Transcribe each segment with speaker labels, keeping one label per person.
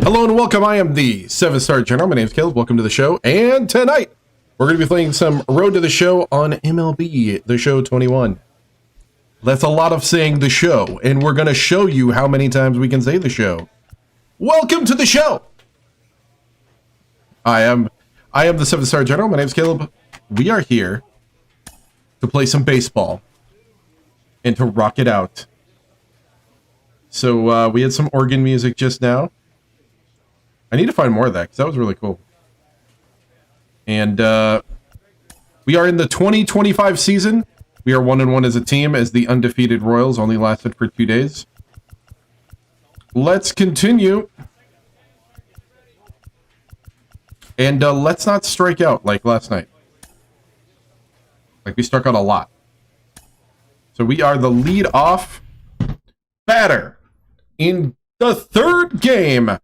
Speaker 1: Hello and welcome. I am the 7-star general. My name is Caleb. Welcome to the show. And tonight, we're going to be playing some Road to the Show on MLB The Show 21. That's a lot of saying the show, and we're going to show you how many times we can say the show. Welcome to the show. I am the 7-star general. My name is Caleb. We are here to play some baseball and to rock it out. So we had some organ music just now. I need to find more of that because that was really cool. And we are in the 2025 season. We are 1-1 as a team, as the undefeated Royals only lasted for 2 days. Let's continue. And let's not strike out like last night. Like we struck out a lot. So we are the lead-off batter in the third game.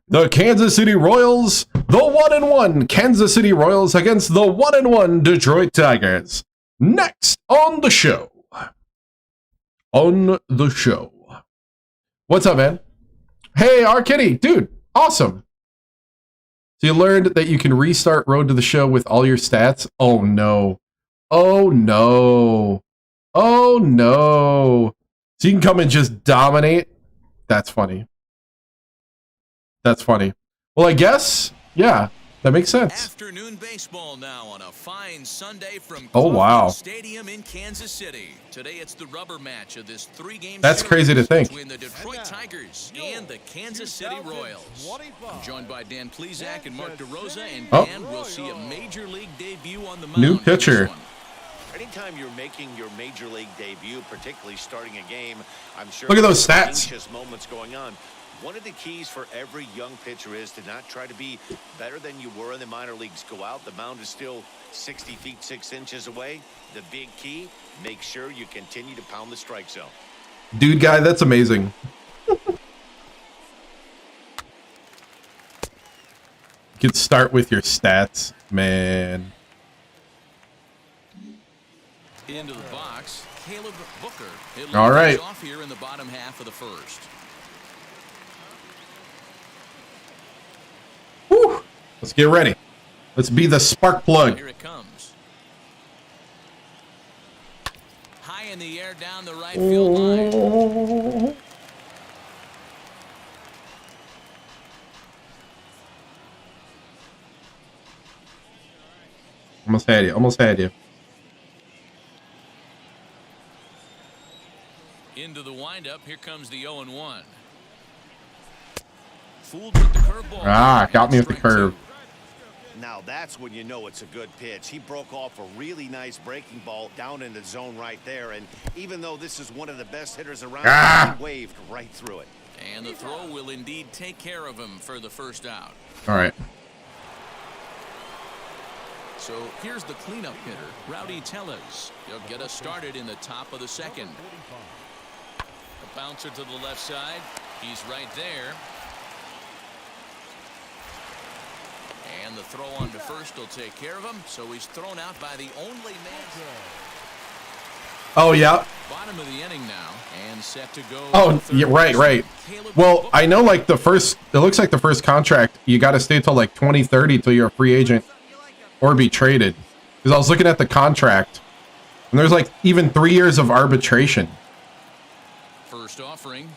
Speaker 1: The Kansas City Royals, the 1-1 Kansas City Royals against the 1-1 Detroit Tigers. Next on the show. What's up, man? Hey, R. Kitty, dude, awesome. So you learned that you can restart Road to the Show with all your stats? Oh, no. Oh, no. Oh, no. So you can come and just dominate? That's funny. That's funny. Well, I guess, yeah, that makes sense.
Speaker 2: Afternoon baseball now on a fine Sunday from Stadium in Kansas City. Today it's the rubber match of this 3-game
Speaker 1: That's crazy to think.
Speaker 2: Between the Detroit Tigers and the Kansas City Royals. I'm joined by Dan Plesac and Mark DeRosa, and Dan will see a major league debut on the mound.
Speaker 1: New pitcher.
Speaker 3: Anytime you're making your major league debut, particularly starting a game, I'm sure
Speaker 1: look at those stats.
Speaker 3: Anxious moments going on. One of the keys for every young pitcher is to not try to be better than you were in the minor leagues. Go out, the mound is still 60 feet 6 inches away. The big key, make sure you continue to pound the strike zone.
Speaker 1: Dude, guy, that's amazing. You could start with your stats, man.
Speaker 2: Into the box, Caleb Booker.
Speaker 1: All right.
Speaker 2: Off here in the bottom half of the first.
Speaker 1: Whew. Let's get ready. Let's be the spark plug.
Speaker 2: Here it comes. High in the air down the right field line.
Speaker 1: Almost had you. Almost had you.
Speaker 2: Into the windup. Here comes the 0-1. Fooled with the curveball.
Speaker 1: Ah, got me with the curve.
Speaker 3: Now that's when you know it's a good pitch. He broke off a really nice breaking ball down in the zone right there. And even though this is one of the best hitters around, he waved right through it.
Speaker 2: And the throw will indeed take care of him for the first out.
Speaker 1: All right.
Speaker 2: So here's the cleanup hitter, Rowdy Tellez. He'll get us started in the top of the second. A bouncer to the left side. He's right there. And the throw on to first will take care of him. So he's thrown out by the only man.
Speaker 1: Oh, yeah.
Speaker 2: Bottom of the inning now. And set to go.
Speaker 1: Oh, yeah, right. Well, I know, like, it looks like the first contract, you got to stay till, like, 2030 till you're a free agent or be traded. Because I was looking at the contract, and there's, like, even 3 years of arbitration.
Speaker 2: First offering.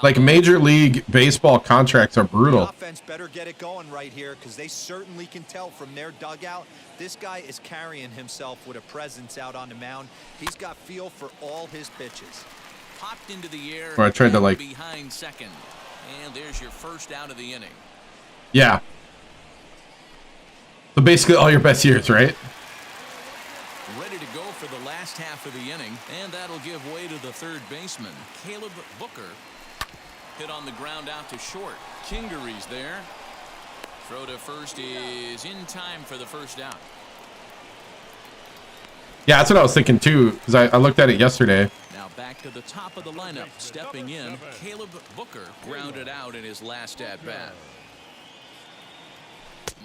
Speaker 1: Like, Major League Baseball contracts are brutal.
Speaker 4: The offense better get it going right here, because they certainly can tell from their dugout this guy is carrying himself with a presence out on the mound. He's got feel for all his pitches.
Speaker 2: Popped into the air.
Speaker 1: Or I tried to, like,
Speaker 2: behind second. And there's your first out of the inning.
Speaker 1: Yeah. So basically all your best years, right?
Speaker 2: Ready to go for the last half of the inning, and that'll give way to the third baseman, Caleb Booker. Hit on the ground out to short. Kingery's there. Throw to first is in time for the first out.
Speaker 1: Yeah, that's what I was thinking too, because I looked at it yesterday.
Speaker 2: Now back to the top of the lineup. Stepping in, Caleb Booker grounded out in his last at-bat.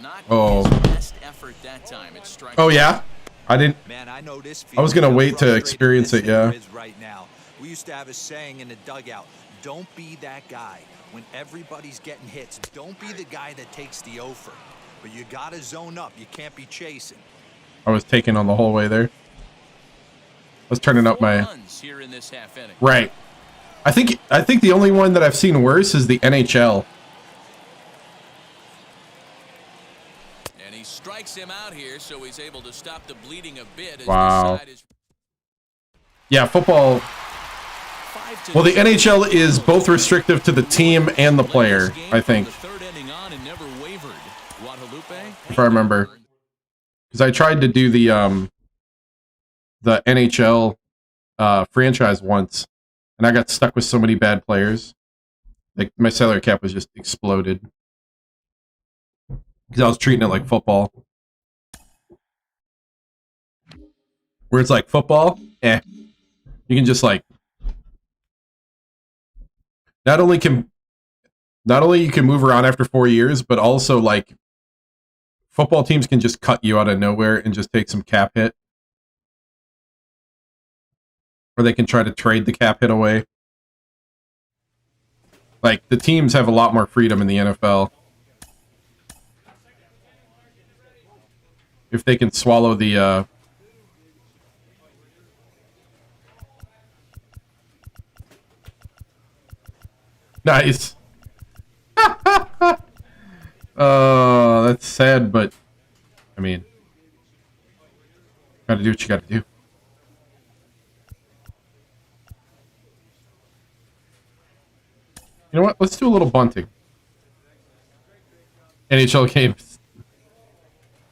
Speaker 2: Not his best effort that time. It's strike.
Speaker 1: Oh, yeah? I didn't.
Speaker 4: Man, I know this.
Speaker 1: I was gonna wait to experience it. Yeah.
Speaker 4: Right now, we used to have a saying in the dugout: Don't be that guy. When everybody's getting hits, don't be the guy that takes the offer. But you got to zone up. You can't be chasing.
Speaker 1: I was taking on the whole way there. I was turning up my...
Speaker 2: Here in this half inning.
Speaker 1: Right. I think the only one that I've seen worse is the NHL.
Speaker 2: And he strikes him out here, so he's able to stop the bleeding a bit. As
Speaker 1: Wow.
Speaker 2: the side is...
Speaker 1: Yeah, football... Well, the NHL is both restrictive to the team and the player, I think. If I remember. Because I tried to do the NHL franchise once, and I got stuck with so many bad players. Like, my salary cap was just exploded. Because I was treating it like football. Where it's like, football? You can just, like... Not only you can move around after 4 years, but also, like, football teams can just cut you out of nowhere and just take some cap hit. Or they can try to trade the cap hit away. Like, the teams have a lot more freedom in the NFL. If they can swallow the, Nice. That's sad, but I mean, gotta do what you gotta do. You know what? Let's do a little bunting. NHL games.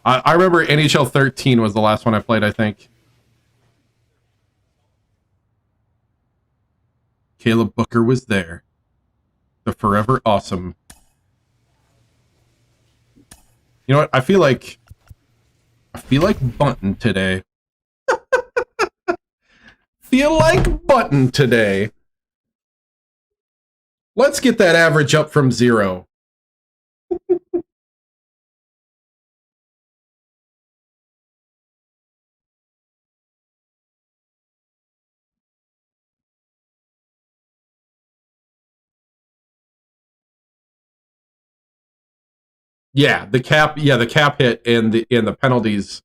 Speaker 1: I remember NHL 13 was the last one I played, I think. Caleb Booker was there. The forever awesome. You know what? I feel like bunting today. Feel like bunting today. Let's get that average up from 0. Yeah, the cap hit and the penalties.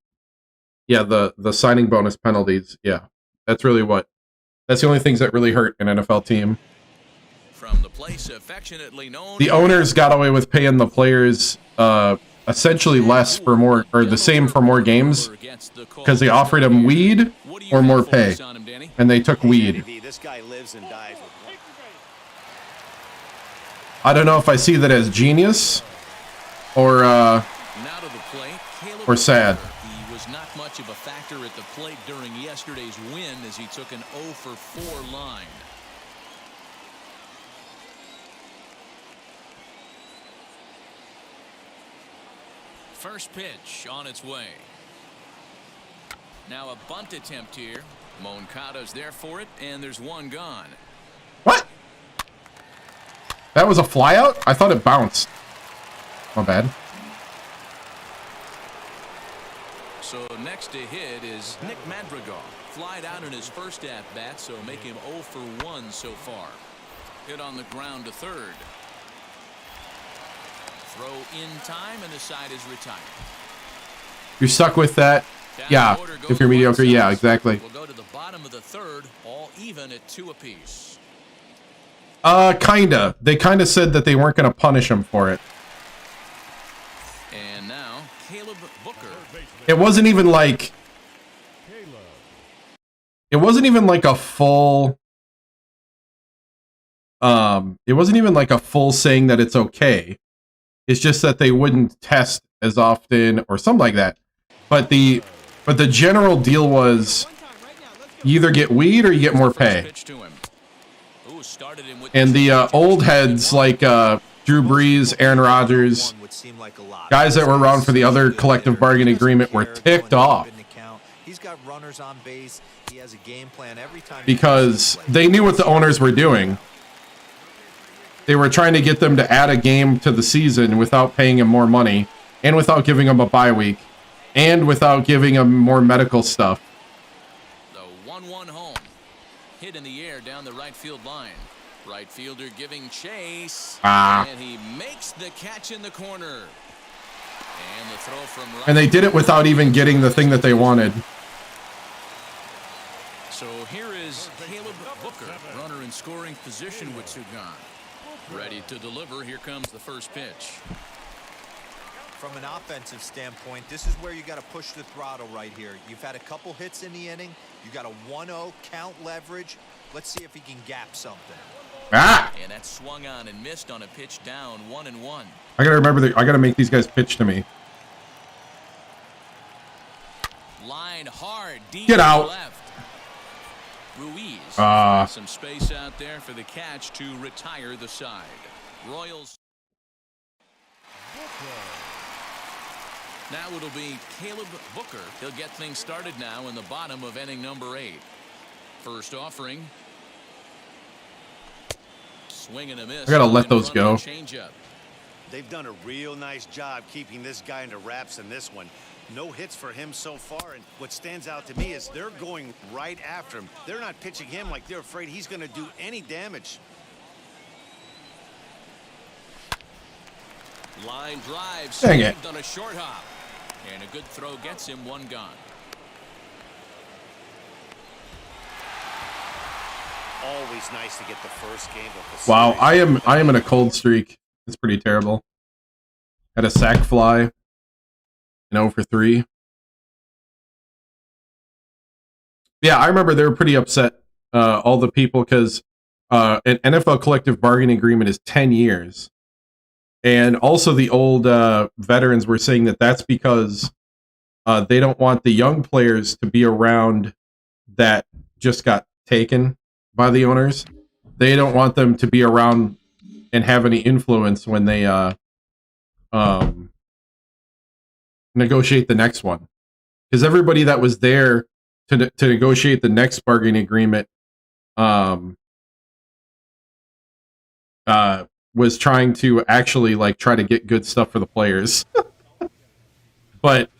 Speaker 1: Yeah, the signing bonus penalties. Yeah. That's the only things that really hurt an NFL team.
Speaker 2: From the place affectionately known,
Speaker 1: the owners got away with paying the players essentially less for more, or the same for more games, because they offered them weed or more pay, and they took weed. I don't know if I see that as genius or sad.
Speaker 2: He was not much of a factor at the plate during yesterday's win as he took an 0 for 4 line. First pitch on its way. Now a bunt attempt here. Moncada's there for it, and there's one gone.
Speaker 1: What? That was a flyout? I thought it bounced. My bad.
Speaker 2: So next to hit is Nick Madrigal. Flied out in his first at-bat, so make him 0 for 1 so far. Hit on the ground to third. Throw in time, and the side is retired.
Speaker 1: You're stuck with that? Yeah. If you're mediocre, yeah, exactly.
Speaker 2: We'll go to the bottom of the third, all even at 2 apiece.
Speaker 1: Kinda. They kinda said that they weren't gonna punish him for it.
Speaker 2: And now, Caleb Booker.
Speaker 1: It wasn't even like a full saying that it's okay. It's just that they wouldn't test as often or something like that. But the general deal was you either get weed or you get more pay. And the old heads like Drew Brees, Aaron Rodgers, guys that were around for the other collective bargaining agreement were ticked off. Because they knew what the owners were doing. They were trying to get them to add a game to the season without paying him more money, and without giving him a bye week, and without giving him more medical stuff.
Speaker 2: The 1-1 home. Hit in the air down the right field line. Right fielder giving chase.
Speaker 1: Ah.
Speaker 2: And he makes the catch in the corner. And the throw from right.
Speaker 1: And they did it without even getting the thing that they wanted.
Speaker 2: So here is Caleb Booker, runner in scoring position with two gone. Ready to deliver. Here comes the first pitch.
Speaker 4: From an offensive standpoint, this is where you got to push the throttle right here. You've had a couple hits in the inning. You got a 1-0 count leverage. Let's see if he can gap something.
Speaker 1: Ah!
Speaker 2: And that swung on and missed on a pitch down, 1-1.
Speaker 1: I gotta remember that. I gotta make these guys pitch to me.
Speaker 2: Line hard, deep
Speaker 1: Get out.
Speaker 2: left. Ruiz. Some space out there for the catch to retire the side. Royals. Now it'll be Caleb Booker. He'll get things started now in the bottom of inning number 8. First offering. Swing and a miss.
Speaker 1: I gotta let those go.
Speaker 2: Changeup.
Speaker 3: They've done a real nice job keeping this guy into wraps in this one. No hits for him so far, and what stands out to me is they're going right after him. They're not pitching him like they're afraid he's going to do any damage.
Speaker 2: Line drive.
Speaker 1: Dang it.
Speaker 2: On a short hop. And a good throw gets him one gone.
Speaker 3: Always nice to get the first game of the series.
Speaker 1: Wow, I am in a cold streak. It's pretty terrible. Had a sack fly. And 0 for 3. Yeah, I remember they were pretty upset, all the people, because an NFL collective bargaining agreement is 10 years. And also the old veterans were saying that that's because they don't want the young players to be around that just got taken by the owners. They don't want them to be around and have any influence when they negotiate the next one. Because everybody that was there to negotiate the next bargaining agreement was trying to actually try to get good stuff for the players. But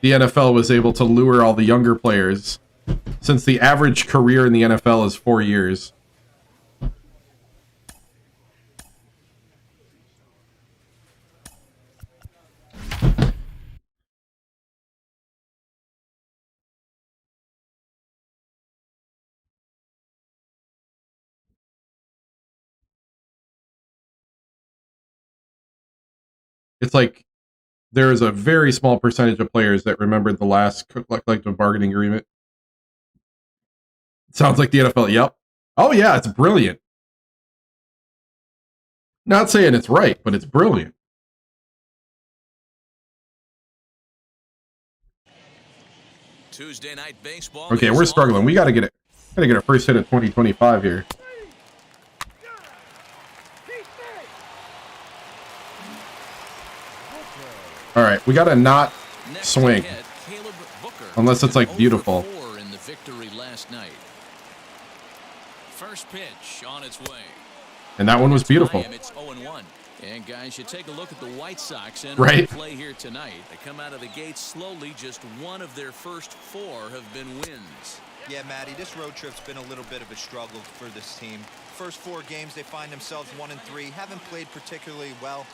Speaker 1: the NFL was able to lure all the younger players, since the average career in the NFL is 4 years. It's like there is a very small percentage of players that remembered the last collective bargaining agreement. Sounds like the NFL. Yep. Oh yeah, it's brilliant. Not saying it's right, but it's brilliant.
Speaker 2: Tuesday night baseball.
Speaker 1: Okay, we're struggling. We gotta get it. Gotta get our first hit of 2025 here. All right, we gotta not swing, unless it's beautiful.
Speaker 2: In the victory last night. First pitch on its way.
Speaker 1: And that one was beautiful.
Speaker 2: It's 0-1. And guys, you take a look at the White Sox and play here tonight. They come out of the gate slowly. Just one of their first 4 have been wins.
Speaker 4: Yeah, Matty, this road trip's been a little bit of a struggle for this team. First 4 games, they find themselves 1-3. Haven't played particularly well.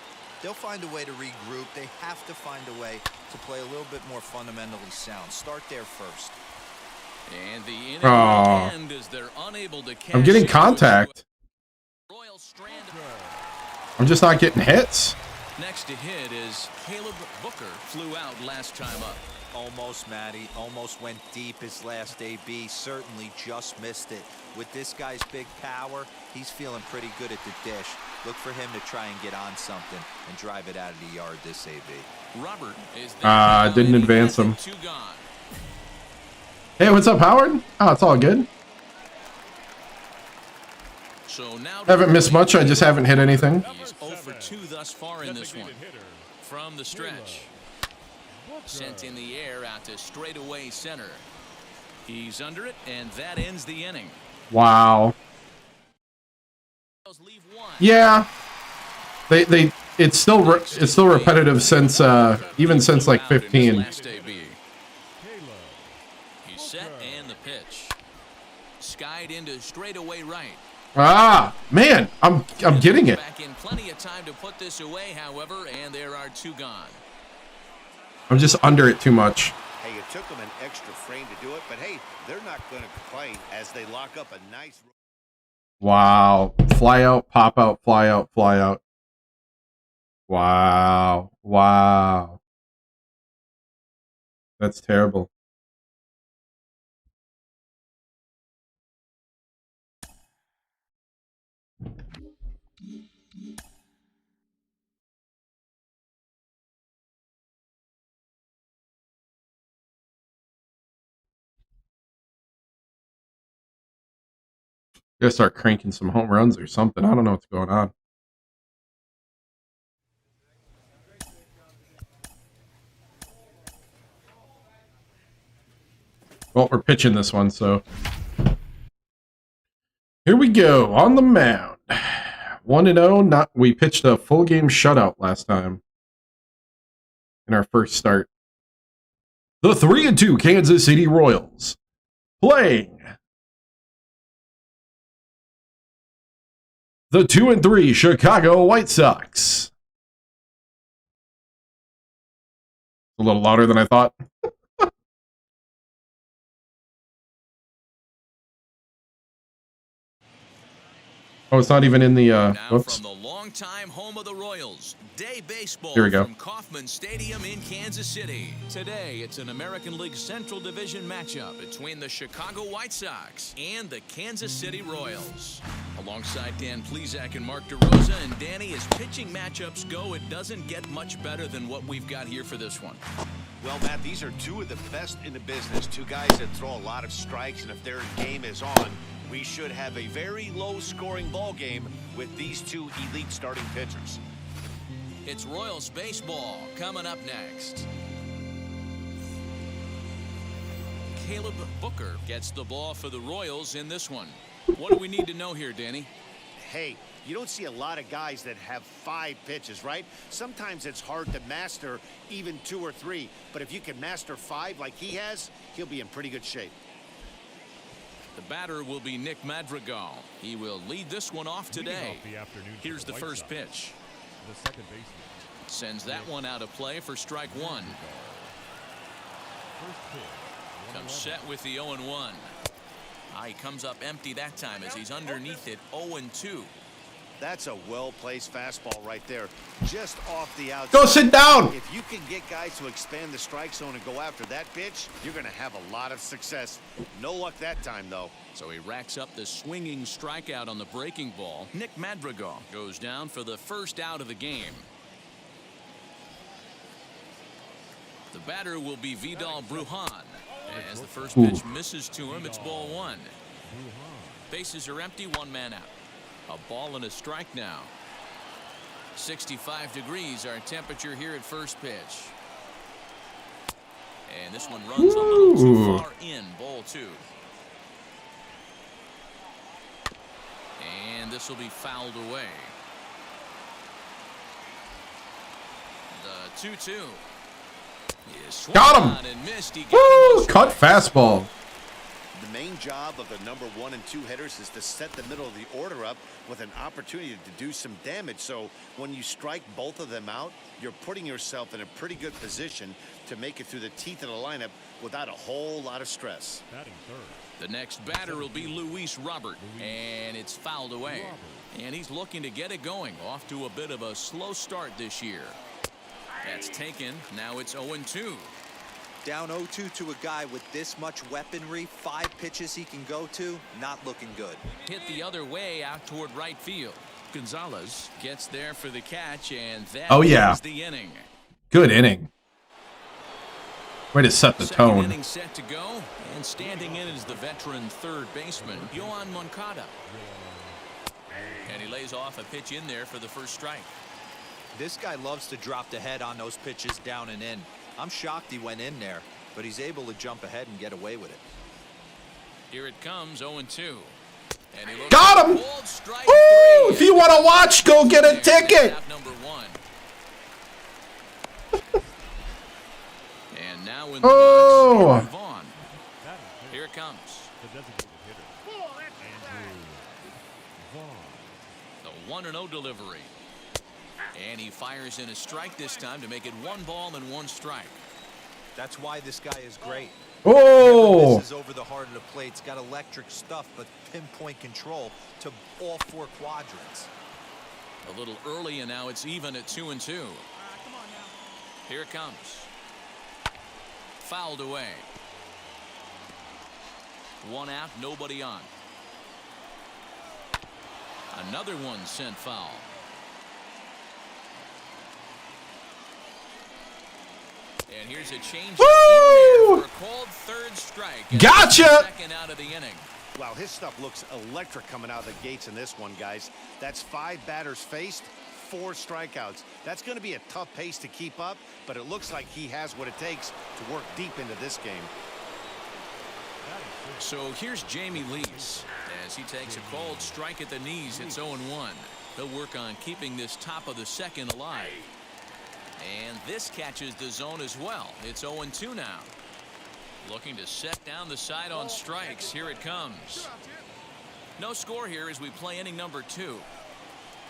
Speaker 4: They'll find a way to regroup. They have to find a way to play a little bit more fundamentally sound. Start there first.
Speaker 2: And the inning will end as they're unable to catch.
Speaker 1: I'm getting contact. I'm just not getting hits.
Speaker 2: Next to hit is Caleb Booker. Flew out last time up.
Speaker 4: Almost, Matty. Almost went deep his last AB. Certainly just missed it. With this guy's big power, he's feeling pretty good at the dish. Look for him to try and get on something and drive it out of the yard this AB.
Speaker 2: Robert is
Speaker 1: didn't advance him. Hey, what's up, Howard? Oh, it's all good.
Speaker 2: So now
Speaker 1: haven't missed much. I just haven't hit anything.
Speaker 2: He's 0 for 2 thus far in this one. From the stretch. Sent in the air out to straightaway center. He's under it, and that ends the inning.
Speaker 1: Wow. Yeah. It's still repetitive since even since 15.
Speaker 2: He's set and the pitch. Skied into straightaway right.
Speaker 1: Ah, man, I'm getting it.
Speaker 2: Back in plenty of time to put this away, however, and there are 2 gone.
Speaker 1: I'm just under it too much.
Speaker 3: Hey, it took them an extra frame to do it, but hey, they're not going to complain as they lock up a nice.
Speaker 1: Wow. Fly out, pop out, fly out, fly out. Wow. Wow. That's terrible. Gotta start cranking some home runs or something. I don't know what's going on. Well, we're pitching this one, so here we go on the mound. 1-0. We pitched a full game shutout last time in our first start. The 3-2 Kansas City Royals playing the 2-3 Chicago White Sox. A little louder than I thought. Oh, it's not even in the
Speaker 2: Now
Speaker 1: whoops.
Speaker 2: from the longtime home of the Royals, day baseball
Speaker 1: Here we go.
Speaker 2: from Kauffman Stadium in Kansas City. Today, it's an American League Central Division matchup between the Chicago White Sox and the Kansas City Royals. Alongside Dan Plesac and Mark DeRosa, and Danny, as pitching matchups go, it doesn't get much better than what we've got here for this one.
Speaker 3: Well, Matt, these are 2 of the best in the business. 2 guys that throw a lot of strikes, and if their game is on, we should have a very low-scoring ball game with these 2 elite starting pitchers.
Speaker 2: It's Royals baseball coming up next. Caleb Booker gets the ball for the Royals in this one. What do we need to know here, Danny?
Speaker 3: Hey, you don't see a lot of guys that have 5 pitches, right? Sometimes it's hard to master even 2 or 3, but if you can master 5 like he has, he'll be in pretty good shape.
Speaker 2: The batter will be Nick Madrigal. He will lead this one off today. Here's the first pitch.
Speaker 5: The second baseman
Speaker 2: sends that one out of play for strike 1. Comes set with the 0-1. He comes up empty that time as he's underneath it. 0-2.
Speaker 3: That's a well-placed fastball right there, just off the outside.
Speaker 1: Go sit down.
Speaker 3: If you can get guys to expand the strike zone and go after that pitch, you're going to have a lot of success. No luck that time, though.
Speaker 2: So he racks up the swinging strikeout on the breaking ball. Nick Madrigal goes down for the first out of the game. The batter will be Vidal Brujan. As the first pitch misses to him, it's ball 1. Bases are empty, 1 man out. A ball and a strike now. 65 degrees our temperature here at first pitch. And this one runs a little too far in, ball 2. And this will be fouled away. The 2-2.
Speaker 1: Got him.
Speaker 2: And missed. He got
Speaker 1: Woo!
Speaker 2: him
Speaker 1: Cut fastball.
Speaker 3: The main job of the number 1 and 2 hitters is to set the middle of the order up with an opportunity to do some damage. So when you strike both of them out, you're putting yourself in a pretty good position to make it through the teeth of the lineup without a whole lot of stress.
Speaker 2: The next batter will be Luis Robert, and it's fouled away. And he's looking to get it going, off to a bit of a slow start this year. That's taken. Now it's 0-2.
Speaker 4: Down 0-2 to a guy with this much weaponry, 5 pitches he can go to, not looking good.
Speaker 2: Hit the other way out toward right field. Gonzalez gets there for the catch, and that is the inning.
Speaker 1: Good inning. Way to set the
Speaker 2: Second
Speaker 1: tone.
Speaker 2: inning set to go, and standing in is the veteran third baseman, Yohan Moncada. And he lays off a pitch in there for the first strike.
Speaker 4: This guy loves to drop the head on those pitches down and in. I'm shocked he went in there, but he's able to jump ahead and get away with it.
Speaker 2: Here it comes, 0-2. And he looks
Speaker 1: Got him!
Speaker 2: bold, strike
Speaker 1: Woo!
Speaker 2: 3.
Speaker 1: If you want to watch, go get a ticket.
Speaker 2: Number 1. And now in the
Speaker 1: Oh!
Speaker 2: box, Aaron Vaughn. Here it comes. The 1-0 delivery. And he fires in a strike this time to make it 1 ball and 1 strike.
Speaker 4: That's why this guy is great.
Speaker 1: Oh!
Speaker 4: This is over the heart of the plate. It's got electric stuff, but pinpoint control to all 4 quadrants.
Speaker 2: A little early, and now it's even at 2-2. Here it comes. Fouled away. 1 out, nobody on. Another one sent foul. And here's a change for a called 3rd strike.
Speaker 1: Gotcha!
Speaker 2: Second out of the inning.
Speaker 3: Wow, his stuff looks electric coming out of the gates in this one, guys. That's 5 batters faced, 4 strikeouts. That's going to be a tough pace to keep up, but it looks like he has what it takes to work deep into this game.
Speaker 2: So here's Jamie Lees as he takes a called strike at the knees. It's 0-1. He'll work on keeping this top of the second alive. And this catches the zone as well. It's 0-2 now. Looking to set down the side on strikes. Here it comes. No score here as we play inning number 2.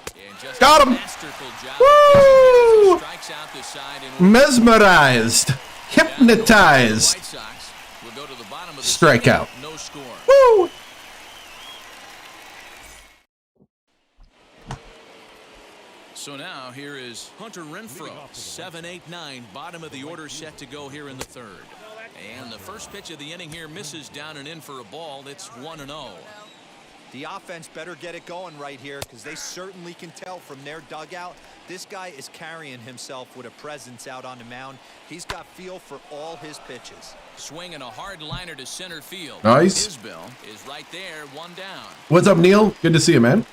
Speaker 2: And just
Speaker 1: got him.
Speaker 2: Masterful job.
Speaker 1: Woo!
Speaker 2: Strikes out the side and
Speaker 1: Mesmerized. Hypnotized.
Speaker 2: White Sox will go to the bottom of the
Speaker 1: Strikeout.
Speaker 2: second, no score.
Speaker 1: Woo!
Speaker 2: So now here is Hunter Renfroe. 7-8-9, bottom of the order set to go here in the 3rd. And the first pitch of the inning here misses down and in for a ball. It's 1-0.
Speaker 4: The offense better get it going right here because they certainly can tell from their dugout. This guy is carrying himself with a presence out on the mound. He's got feel for all his pitches.
Speaker 2: Swinging a hard liner to center field.
Speaker 1: Nice.
Speaker 2: Isbell is right there, 1 down.
Speaker 1: What's up, Neil? Good to see you, man.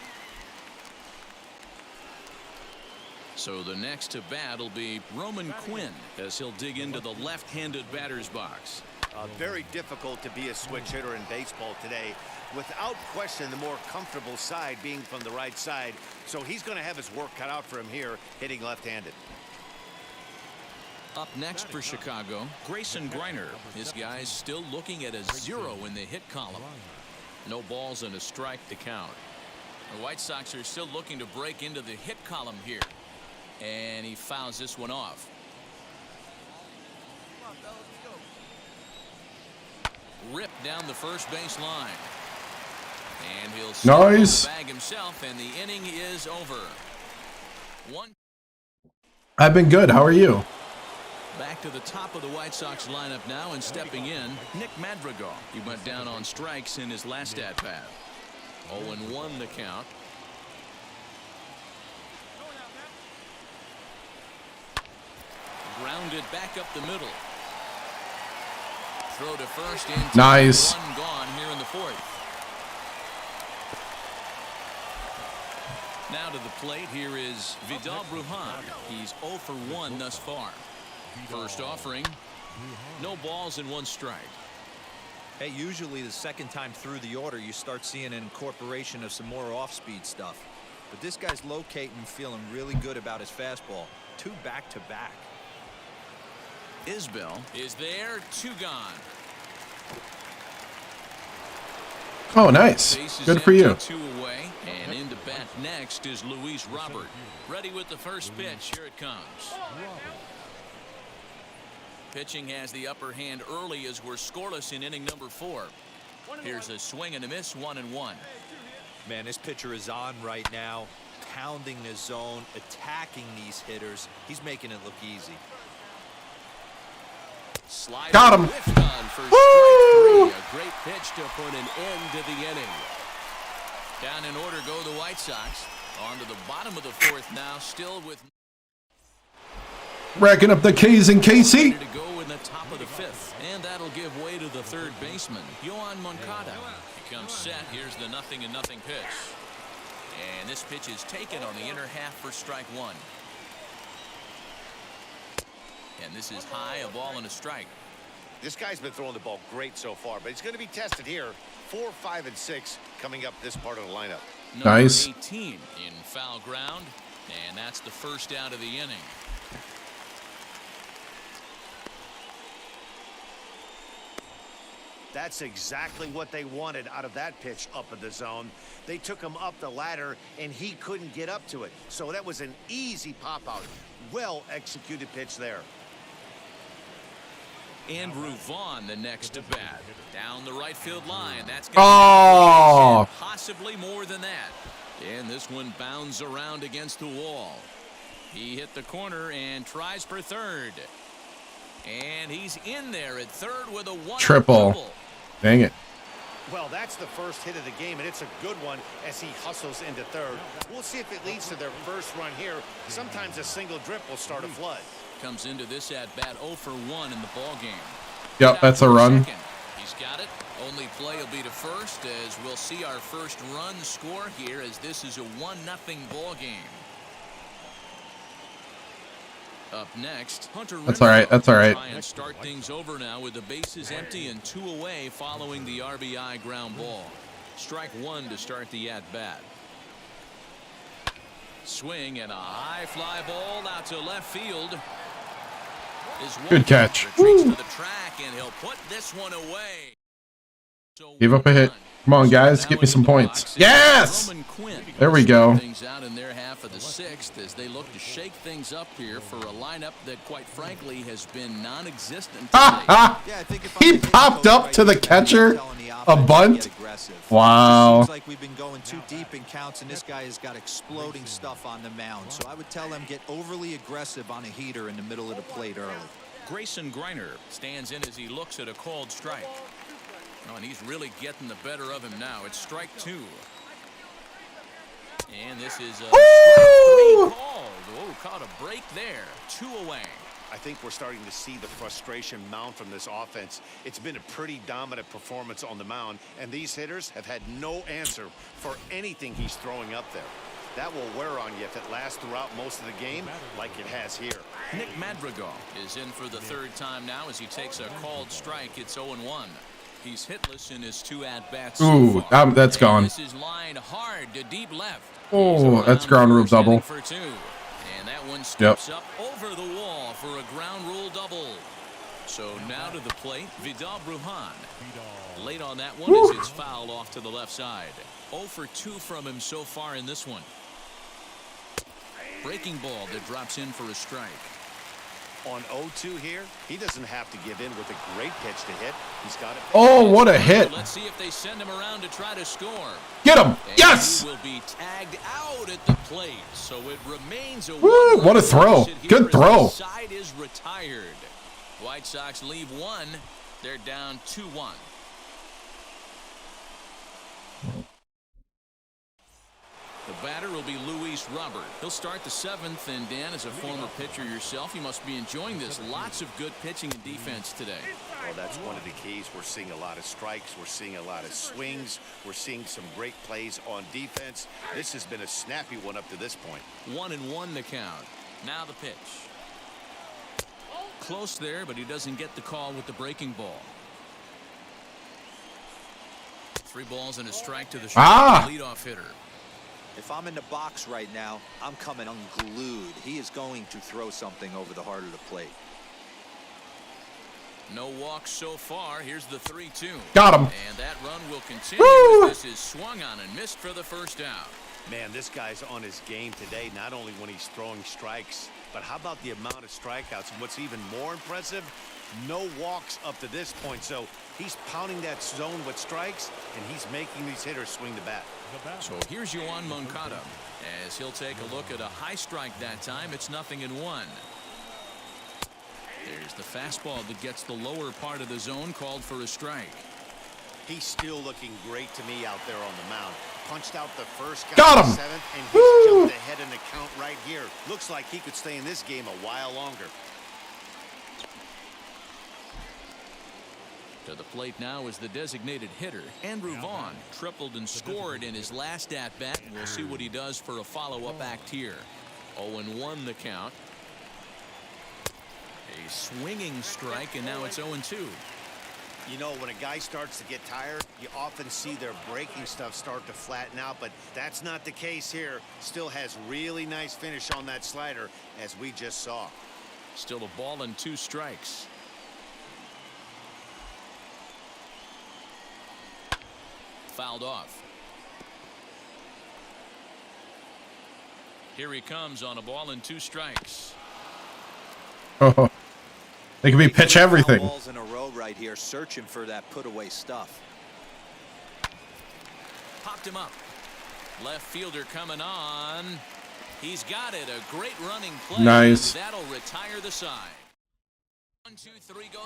Speaker 2: So the next to bat will be Roman Quinn as he'll dig into the left-handed batter's box.
Speaker 3: Very difficult to be a switch hitter in baseball today. Without question, the more comfortable side being from the right side. So he's going to have his work cut out for him here, hitting left-handed.
Speaker 2: Up next for Chicago, Grayson Greiner. His guys still looking at a 0 in the hit column. No balls and a strike to count. The White Sox are still looking to break into the hit column here. And he fouls this one off. Ripped down the first base line. And he'll
Speaker 1: Nice.
Speaker 2: the bag himself, and the inning is over.
Speaker 1: I've been good. How are you?
Speaker 2: Back to the top of the White Sox lineup now, and stepping in, Nick Madrigal. He went down on strikes in his last at-bat. 0-1 the count. Grounded back up the middle. Throw to first in.
Speaker 1: Nice.
Speaker 2: 1 gone here in the 4th. Now to the plate, here is Vidal Brujan. He's 0 for 1 thus far. First offering, no balls and 1 strike.
Speaker 4: Hey, usually the second time through the order, you start seeing an incorporation of some more off-speed stuff. But this guy's locating and feeling really good about his fastball. 2 back-to-back.
Speaker 2: Isbell is there, 2 gone.
Speaker 1: Oh, nice.
Speaker 2: Bases
Speaker 1: Good for
Speaker 2: empty,
Speaker 1: you.
Speaker 2: 2 away, and in to bat next is Luis Robert. Ready with the first pitch. Here it comes. Pitching has the upper hand early as we're scoreless in inning number 4. Here's a swing and a miss, 1-1.
Speaker 4: Man, this pitcher is on right now, pounding the zone, attacking these hitters. He's making it look easy.
Speaker 2: Slider
Speaker 1: Got him.
Speaker 2: whiffed on for
Speaker 1: Woo!
Speaker 2: strike 3. A great pitch to put an end to the inning. Down in order go the White Sox. On to the bottom of the 4th now, still with
Speaker 1: Racking up the K's and KC.
Speaker 2: to go in the top of the 5th, and that'll give way to the 3rd baseman, Yohan Moncada. He comes set. Here's the 0-0 pitch, and this pitch is taken on the inner half for strike 1. And this is high, a ball and a strike.
Speaker 3: This guy's been throwing the ball great so far, but he's going to be tested here. 4, 5, and 6 coming up this part of the lineup.
Speaker 1: Nice.
Speaker 2: Number 18 in foul ground, and that's the first out of the inning.
Speaker 3: That's exactly what they wanted out of that pitch up in the zone. They took him up the ladder, and he couldn't get up to it. So that was an easy pop-out. Well-executed pitch there.
Speaker 2: Andrew Vaughn, the next to bat. Down the right field line. That's
Speaker 1: Oh!
Speaker 2: possibly more than that. And this one bounds around against the wall. He hit the corner and tries for third. And he's in there at third with a one
Speaker 1: Triple. Dang it.
Speaker 3: Well, that's the first hit of the game, and it's a good one as he hustles into third. We'll see if it leads to their first run here. Sometimes a single drip will start a flood.
Speaker 2: Comes into this at-bat 0 for 1 in the ball game.
Speaker 1: Yep, that's a run.
Speaker 2: He's got it. Only play will be to first as we'll see our first run score here as this is a 1-0 ball game. Up next, Hunter.
Speaker 1: That's all right. That's all right.
Speaker 2: Try and start things over now with the bases empty and 2 away following the RBI ground ball. Strike 1 to start the at-bat. Swing and a high fly ball out to left field.
Speaker 1: Good catch.
Speaker 2: Retreats to the track and he'll put this one away. So
Speaker 1: Give up a hit. Come on, guys. Get me some points. Yes! There we go.
Speaker 2: Things out in their half of the 6th as they look to shake things up here for a lineup that, quite frankly, has been non-existent.
Speaker 1: He popped up to the catcher. A bunt. Wow.
Speaker 4: Seems like we've been going too deep in counts, and this guy has got exploding stuff on the mound. So I would tell him get overly aggressive on a heater in the middle of the plate early.
Speaker 2: Grayson Greiner stands in as he looks at a called strike. Oh, and he's really getting the better of him now. It's strike 2. And this is a strike 3 called. Oh, caught a break there. 2 away.
Speaker 3: I think we're starting to see the frustration mount from this offense. It's been a pretty dominant performance on the mound, and these hitters have had no answer for anything he's throwing up there. That will wear on you if it lasts throughout most of the game like it has here.
Speaker 2: Nick Madrigal is in for the 3rd time now as he takes a called strike. It's 0-1. He's hitless in his 2 at-bats.
Speaker 1: Ooh, that's gone.
Speaker 2: This is lined hard to deep left.
Speaker 1: Oh, that's ground rule double.
Speaker 2: For 2. And that one steps up over the wall for a ground rule double. So now to the plate, Vidal Brujan. Late on that one as it's fouled off to the left side. 0 for 2 from him so far in this one. Breaking ball that drops in for a strike.
Speaker 3: On 0-2 here, he doesn't have to give in with a great pitch to hit. He's got it.
Speaker 1: Oh, what a hit.
Speaker 2: Let's see if they send him around to try to score.
Speaker 1: Get him.
Speaker 2: And
Speaker 1: Yes.
Speaker 2: he will be tagged out at the plate. So it remains a
Speaker 1: Woo, what a throw. Good throw.
Speaker 2: Side is retired. White Sox leave 1. They're down 2-1. The batter will be Luis Robert. He'll start the 7th, and Dan, as a former pitcher yourself, you must be enjoying this. Lots of good pitching and defense today.
Speaker 3: Well, that's one of the keys. We're seeing a lot of strikes. We're seeing a lot of swings. We're seeing some great plays on defense. This has been a snappy one up to this point.
Speaker 2: 1-1 the count. Now the pitch. Close there, but he doesn't get the call with the breaking ball. 3 balls and a strike to the leadoff hitter.
Speaker 4: If I'm in the box right now, I'm coming unglued. He is going to throw something over the heart of the plate.
Speaker 2: No walks so far. Here's the 3-2.
Speaker 1: Got him.
Speaker 2: And that run will continue as this is swung on and missed for the first out.
Speaker 3: Man, this guy's on his game today, not only when he's throwing strikes, but how about the amount of strikeouts? And what's even more impressive, no walks up to this point. So he's pounding that zone with strikes, and he's making these hitters swing the bat.
Speaker 2: So here's Yoan Moncada as he'll take a look at a high strike that time. It's 0-1. There's the fastball that gets the lower part of the zone, called for a strike.
Speaker 3: He's still looking great to me out there on the mound. Punched out the first guy.
Speaker 1: Got him.
Speaker 3: 7th, and he's jumped ahead in the count right here. Looks like he could stay in this game a while longer.
Speaker 2: To the plate now is the designated hitter, Andrew Vaughn. Tripled and scored in his last at-bat. We'll see what he does for a follow-up act here. 0-1 the count. A swinging strike, and now it's 0-2.
Speaker 3: You know, when a guy starts to get tired, you often see their breaking stuff start to flatten out, but that's not the case here. Still has really nice finish on that slider, as we just saw.
Speaker 2: Still a ball and 2 strikes. fouled off. Here he comes on a ball and 2 strikes.
Speaker 1: Oh, they can be pitch everything.
Speaker 4: Balls in a row right here, searching for that put away stuff.
Speaker 2: Popped him up. Left fielder coming on. He's got it. A great running play.
Speaker 1: Nice.
Speaker 2: That'll retire the side. 1, 2, 3, go.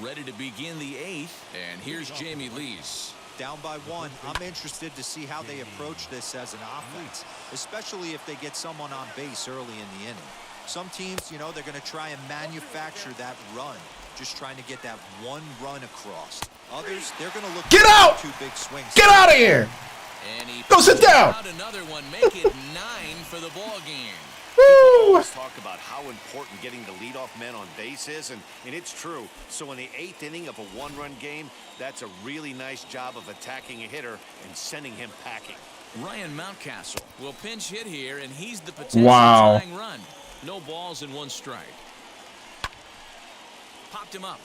Speaker 2: Ready to begin the 8th. And here's Jamie Lees.
Speaker 4: Down by 1. I'm interested to see how they approach this as an offense, especially if they get someone on base early in the inning. Some teams, you know, they're going to try and manufacture that run, just trying to get that one run across. Others, they're going to look
Speaker 1: Get out!
Speaker 4: 2 big swings.
Speaker 1: Get out of here!
Speaker 2: And he
Speaker 1: Go sit down!
Speaker 2: out another one, make it 9 for the ball game.
Speaker 1: Woo!
Speaker 3: Let's talk about how important getting the leadoff man on base is, and it's true. So in the 8th inning of a 1-run game, that's a really nice job of attacking a hitter and sending him packing.
Speaker 2: Ryan Mountcastle will pinch hit here, and he's the potential
Speaker 1: Wow.
Speaker 2: tying run. No balls and 1 strike. Popped him up.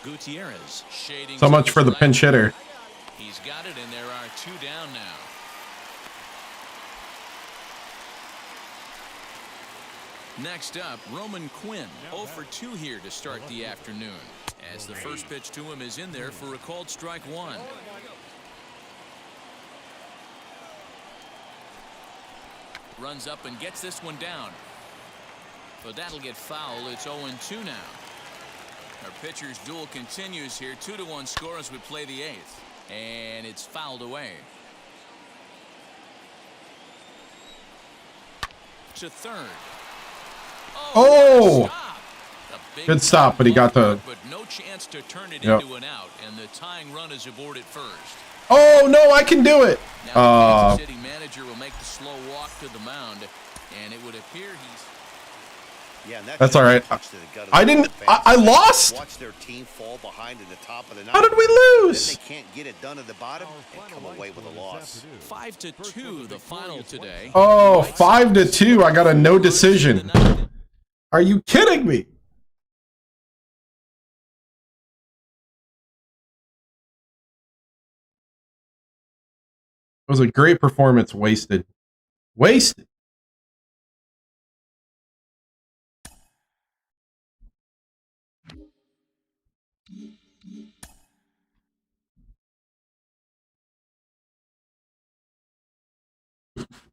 Speaker 2: Gutierrez shading.
Speaker 1: So much for the pinch hitter.
Speaker 2: He's got it, and there are 2 down now. Next up, Roman Quinn, 0 for 2 here to start the afternoon, as the first pitch to him is in there for a called strike 1. Runs up and gets this one down. But that'll get foul. It's 0-2 now. Our pitcher's duel continues here. 2-1 score as we play the 8th. And it's fouled away. To third.
Speaker 1: Oh!
Speaker 2: Good
Speaker 1: stop, but he got the.
Speaker 2: But no chance to turn it into an out, and the tying run is aborted first.
Speaker 1: Oh no, I can do it.
Speaker 2: Now the Kansas City manager will make the slow walk to the mound, and it would appear he's.
Speaker 3: Yeah, and
Speaker 1: That's all right. I didn't. I lost.
Speaker 3: Watch their team fall behind at the top of the ninth.
Speaker 1: How did we lose?
Speaker 3: Then they can't get it done at the bottom and come away with a loss.
Speaker 2: 5-2, the final today.
Speaker 1: Oh, 5-2. I got a no decision. Are you kidding me? It was a great performance. Wasted. Wasted.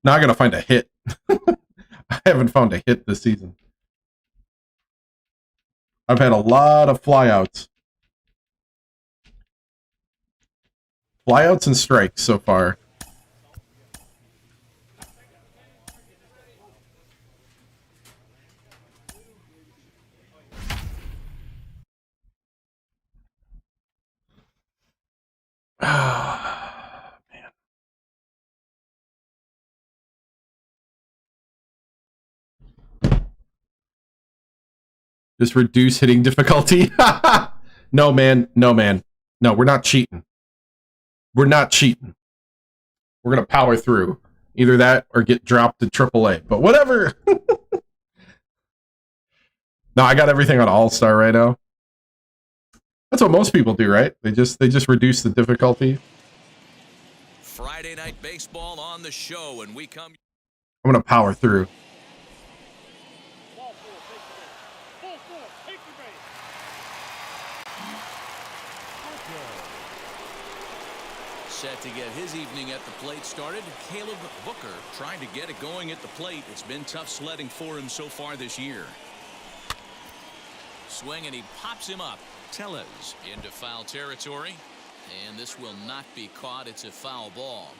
Speaker 1: Now I gotta find a hit. I haven't found a hit this season. I've had a lot of flyouts. Flyouts and strikes so far. Man. Just reduce hitting difficulty. No, man. No, man. No, we're not cheating. We're not cheating. We're going to power through. Either that or get dropped to AAA. But whatever. No, I got everything on All-Star right now. That's what most people do, right? They just reduce the difficulty.
Speaker 2: Friday night baseball on the show, and we come.
Speaker 1: I'm going to power through.
Speaker 2: Set to get his evening at the plate started. Caleb Booker trying to get it going at the plate. It's been tough sledding for him so far this year. Swing, and he pops him up. Tellez into foul territory, and this will not be caught. It's a foul ball.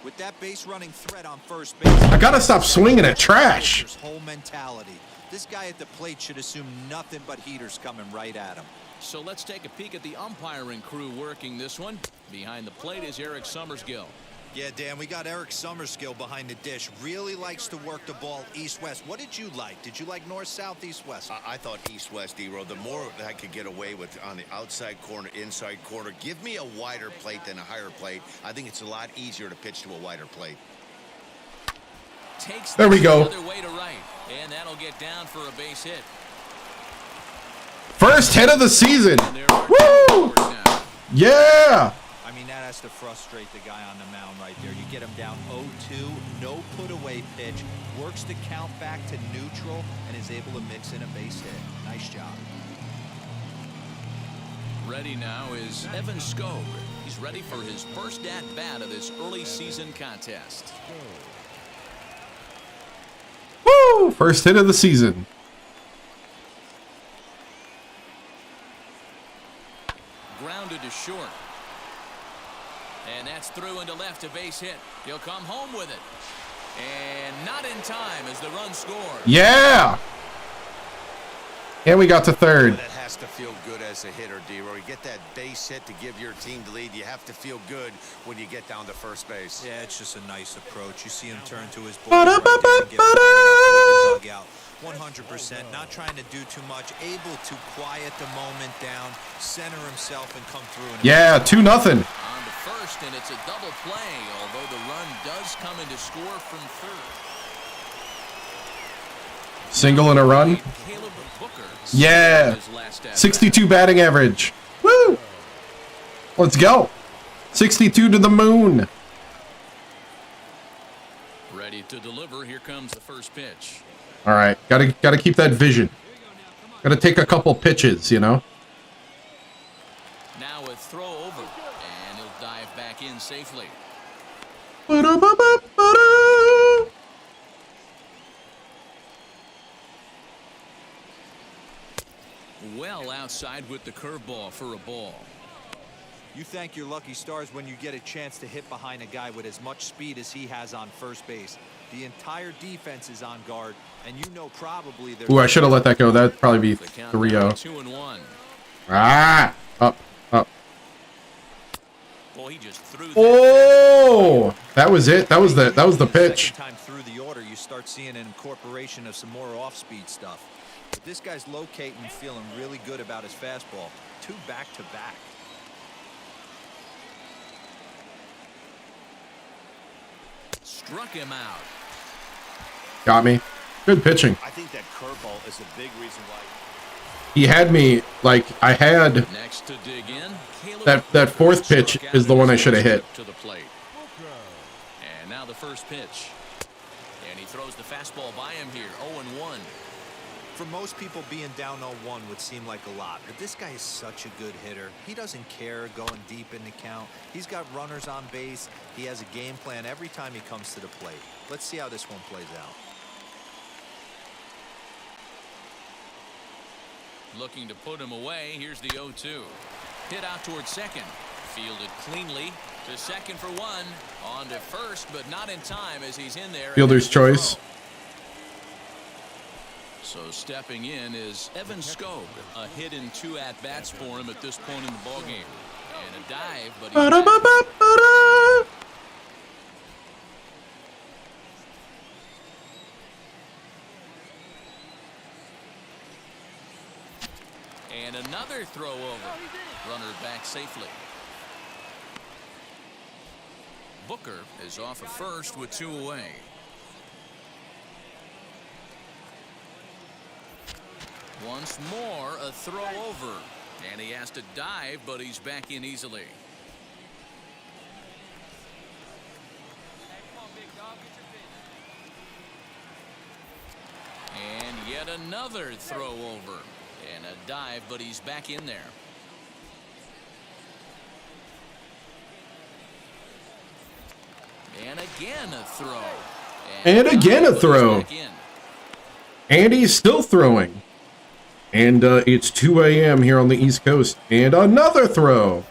Speaker 4: With that base running threat on first base,
Speaker 1: I gotta stop swinging at trash.
Speaker 4: Whole mentality. This guy at the plate should assume nothing but heaters coming right at him.
Speaker 2: So let's take a peek at the umpiring crew working this one. Behind the plate is Eric Summersgill.
Speaker 4: Yeah, Dan, we got Eric Summersgill behind the dish. Really likes to work the ball east-west. What did you like? Did you like north-south, east-west?
Speaker 3: I thought east-west, D-Row. The more I could get away with on the outside corner, inside corner. Give me a wider plate than a higher plate. I think it's a lot easier to pitch to a wider plate.
Speaker 2: Takes
Speaker 1: there we go.
Speaker 2: Other way to right, and that'll get down for a base hit.
Speaker 1: First hit of the season. Woo! Yeah.
Speaker 4: I mean, that has to frustrate the guy on the mound right there. You get him down 0-2, no put-away pitch, works the count back to neutral, and is able to mix in a base hit. Nice job.
Speaker 2: Ready now is Evan Skog. He's ready for his first at-bat of this early season contest.
Speaker 1: Woo! First hit of the season.
Speaker 2: Grounded to short. And that's through into left, a base hit. He'll come home with it. And not in time as the run scores.
Speaker 1: Yeah. And we got to third.
Speaker 3: That has to feel good as a hitter, D-Roy. You get that base hit to give your team the lead. You have to feel good when you get down to first base.
Speaker 4: Yeah, it's just a nice approach. You see him turn to his boys right there and get fired up with the dugout. 100%, not trying to do too much, able to quiet the moment down, center himself, and come through.
Speaker 1: Yeah, 2-0.
Speaker 2: On to first, and it's a double play, although the run does come into score from third.
Speaker 1: Single and a run.
Speaker 2: Caleb Booker.
Speaker 1: Yeah. 62 batting average. Woo! Let's go. 62 to the moon.
Speaker 2: Ready to deliver. Here comes the first pitch.
Speaker 1: All right, gotta keep that vision. Gotta take a couple pitches, you know.
Speaker 2: Now a throw over, and he'll dive back in safely. Well outside with the curveball for a ball.
Speaker 4: You thank your lucky stars when you get a chance to hit behind a guy with as much speed as he has on first base. The entire defense is on guard, and you know probably they're...
Speaker 1: Ooh, I should have let that go. That'd probably be 3-0.
Speaker 2: 2-1.
Speaker 1: Ah! Up.
Speaker 2: Well, he just threw that.
Speaker 1: Oh! That was it. That was the pitch.
Speaker 4: Second time through the order, you start seeing an incorporation of some more off-speed stuff. But this guy's locating and feeling really good about his fastball. 2 back-to-back.
Speaker 2: Struck him out.
Speaker 1: Got me. Good pitching.
Speaker 3: I think that curveball is a big reason why.
Speaker 1: He had me like I had
Speaker 2: Next to dig in,
Speaker 1: that fourth pitch is the one I should have hit.
Speaker 2: To the plate. And now the first pitch. And he throws the fastball by him here. 0-1.
Speaker 4: For most people, being down 0-1 would seem like a lot, but this guy is such a good hitter. He doesn't care going deep in the count. He's got runners on base. He has a game plan every time he comes to the plate. Let's see how this one plays out.
Speaker 2: Looking to put him away. Here's the 0-2. Hit out towards second. Fielded cleanly to second for 1. On to first, but not in time as he's in there.
Speaker 1: Fielder's choice.
Speaker 2: So stepping in is Evan Skog. A hit in 2 at-bats for him at this point in the ballgame. And a dive, but he's and another throw over. Runner back safely. Booker is off at first with 2 away. Once more, a throw over. And he has to dive, but he's back in easily. And yet another throw over. And a dive, but he's back in there. And again a throw.
Speaker 1: And again a throw. And he's still throwing. And it's 2 a.m. here on the East Coast. And another throw.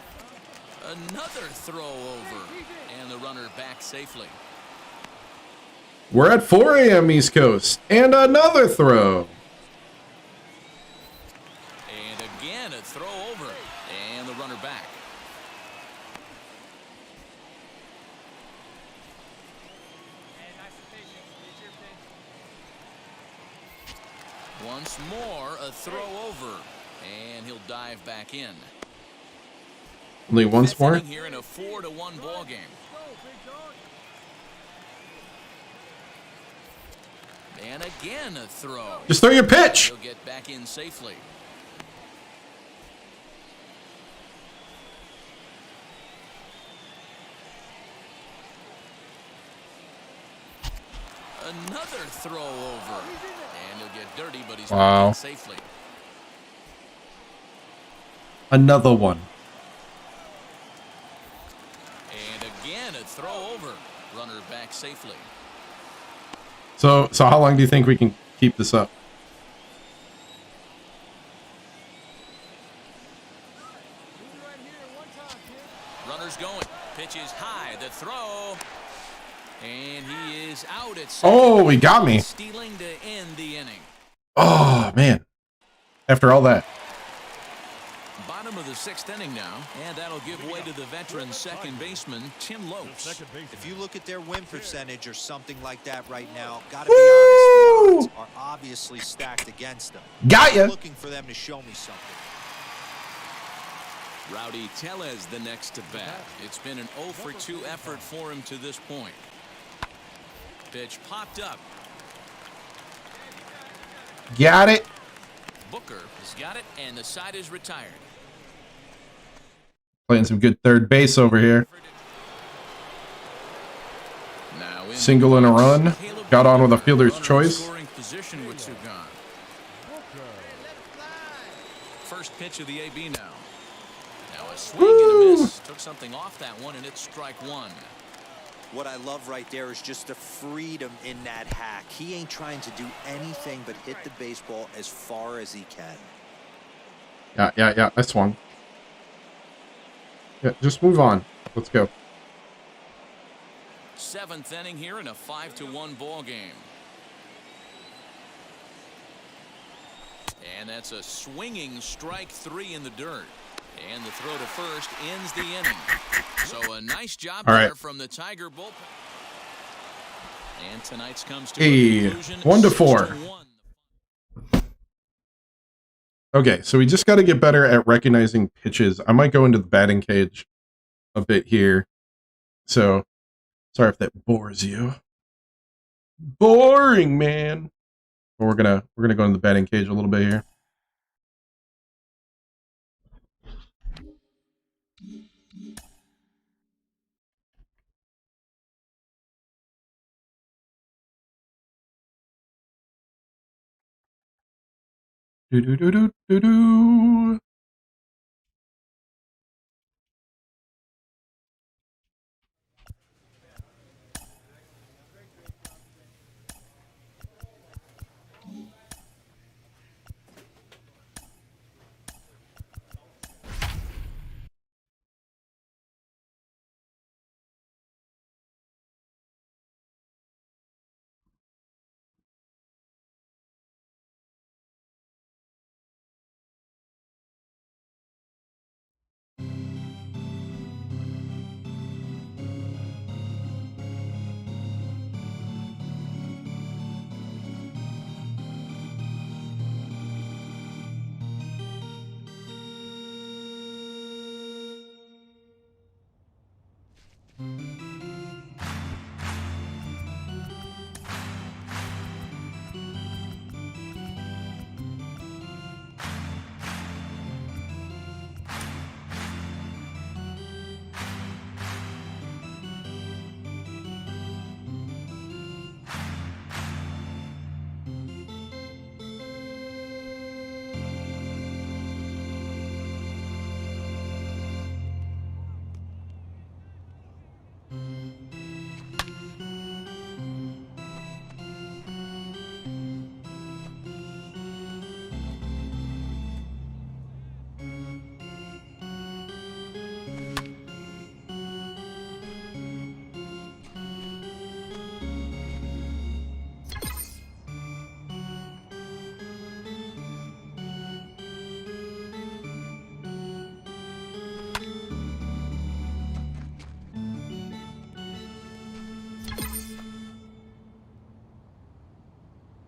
Speaker 2: Another throw over. And the runner back safely.
Speaker 1: We're at 4 a.m. East Coast. And another throw.
Speaker 2: And again a throw over. And the runner back. Once more, a throw over, and he'll dive back in.
Speaker 1: Only once more?
Speaker 2: Here in a 4-1 ball game. And again a throw.
Speaker 1: Just throw your pitch.
Speaker 2: He'll get back in safely. Another throw over. And he'll get dirty, but he's
Speaker 1: Wow.
Speaker 2: back in safely.
Speaker 1: Another one.
Speaker 2: And again, a throw over. Runner back safely.
Speaker 1: So how long do you think we can keep this up?
Speaker 2: Runner's going. Pitch is high. The throw. And he is out at second.
Speaker 1: Oh, he got me.
Speaker 2: Stealing to end the inning.
Speaker 1: Oh, man. After all that.
Speaker 2: Bottom of the 6th inning now, and that'll give way to the veteran second baseman, Tim Lopes.
Speaker 4: If you look at their win percentage or something like that right now, gotta be honest, the odds are obviously stacked against them.
Speaker 1: Got ya.
Speaker 4: I'm looking for them to show me something.
Speaker 2: Rowdy Tellez the next to bat. It's been an 0 for 2 effort for him to this point. Pitch popped up.
Speaker 1: Got it.
Speaker 2: Booker has got it, and the side is retired.
Speaker 1: Playing some good third base over here.
Speaker 2: Now in
Speaker 1: Single and a run.
Speaker 2: Caleb
Speaker 1: Got on with a
Speaker 2: Booker,
Speaker 1: fielder's
Speaker 2: runner in
Speaker 1: choice.
Speaker 2: Scoring position with Sugan. First pitch of the AB now. Now a swing and a miss. Took something off that one, and it's strike one.
Speaker 4: What I love right there is just the freedom in that hack. He ain't trying to do anything but hit the baseball as far as he can.
Speaker 1: Yeah. I swung. Yeah, just move on. Let's go.
Speaker 2: 7th inning here in a 5-1 ball game. And that's a swinging strike 3 in the dirt. And the throw to first ends the inning. So a nice job
Speaker 1: All right.
Speaker 2: there from the Tiger bullpen. And tonight's comes to
Speaker 1: Hey,
Speaker 2: a conclusion.
Speaker 1: 1-4.
Speaker 2: 6-1.
Speaker 1: Okay, so we just got to get better at recognizing pitches. I might go into the batting cage a bit here. So, sorry if that bores you. Boring, man. But we're gonna go into the batting cage a little bit here. Do do do do do do.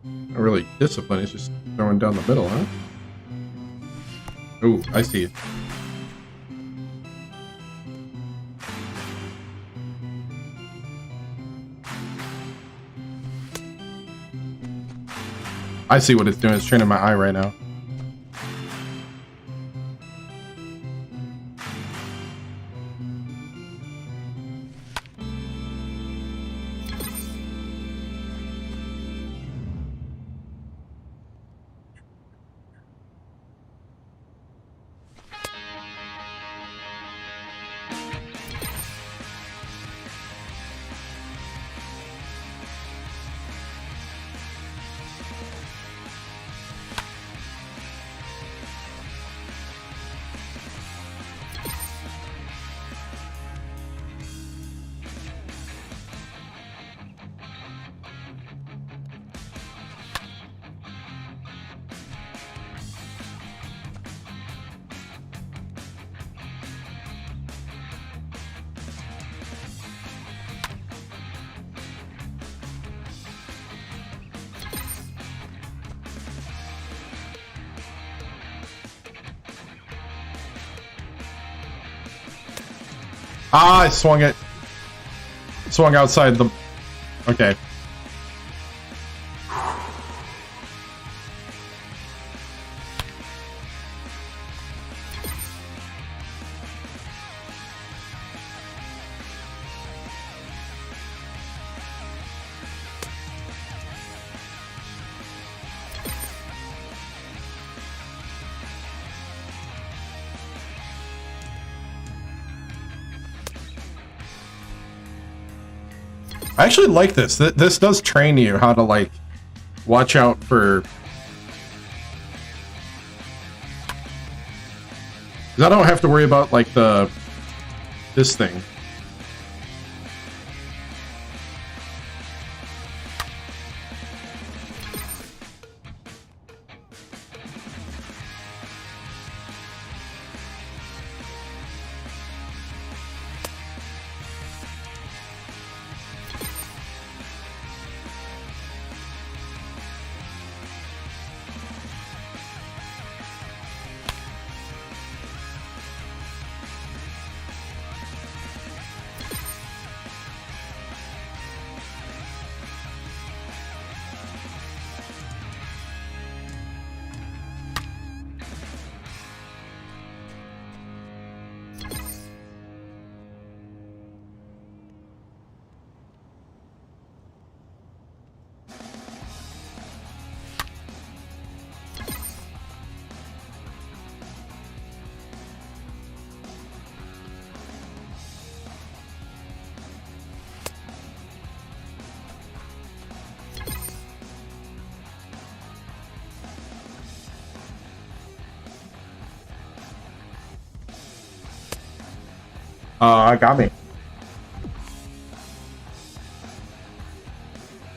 Speaker 1: Not really discipline, it's just throwing down the middle, huh? Oh, I see it. I see what it's doing. It's training my eye right now. Ah, I swung it. Swung outside the... Okay. I actually like this. This does train you how to, like, watch out for... Because I don't have to worry about, like, this thing. Got me.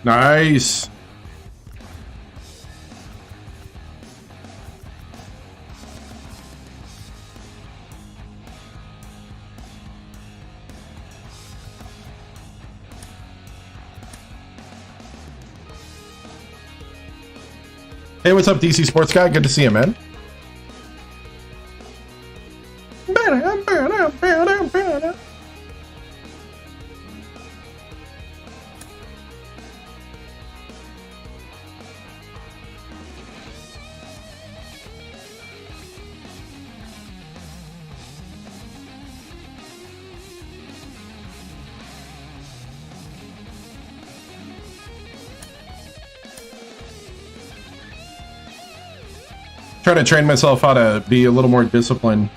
Speaker 1: Nice. Hey, what's up, DC Sports Guy? Good to see you, man. Trying to train myself how to be a little more disciplined.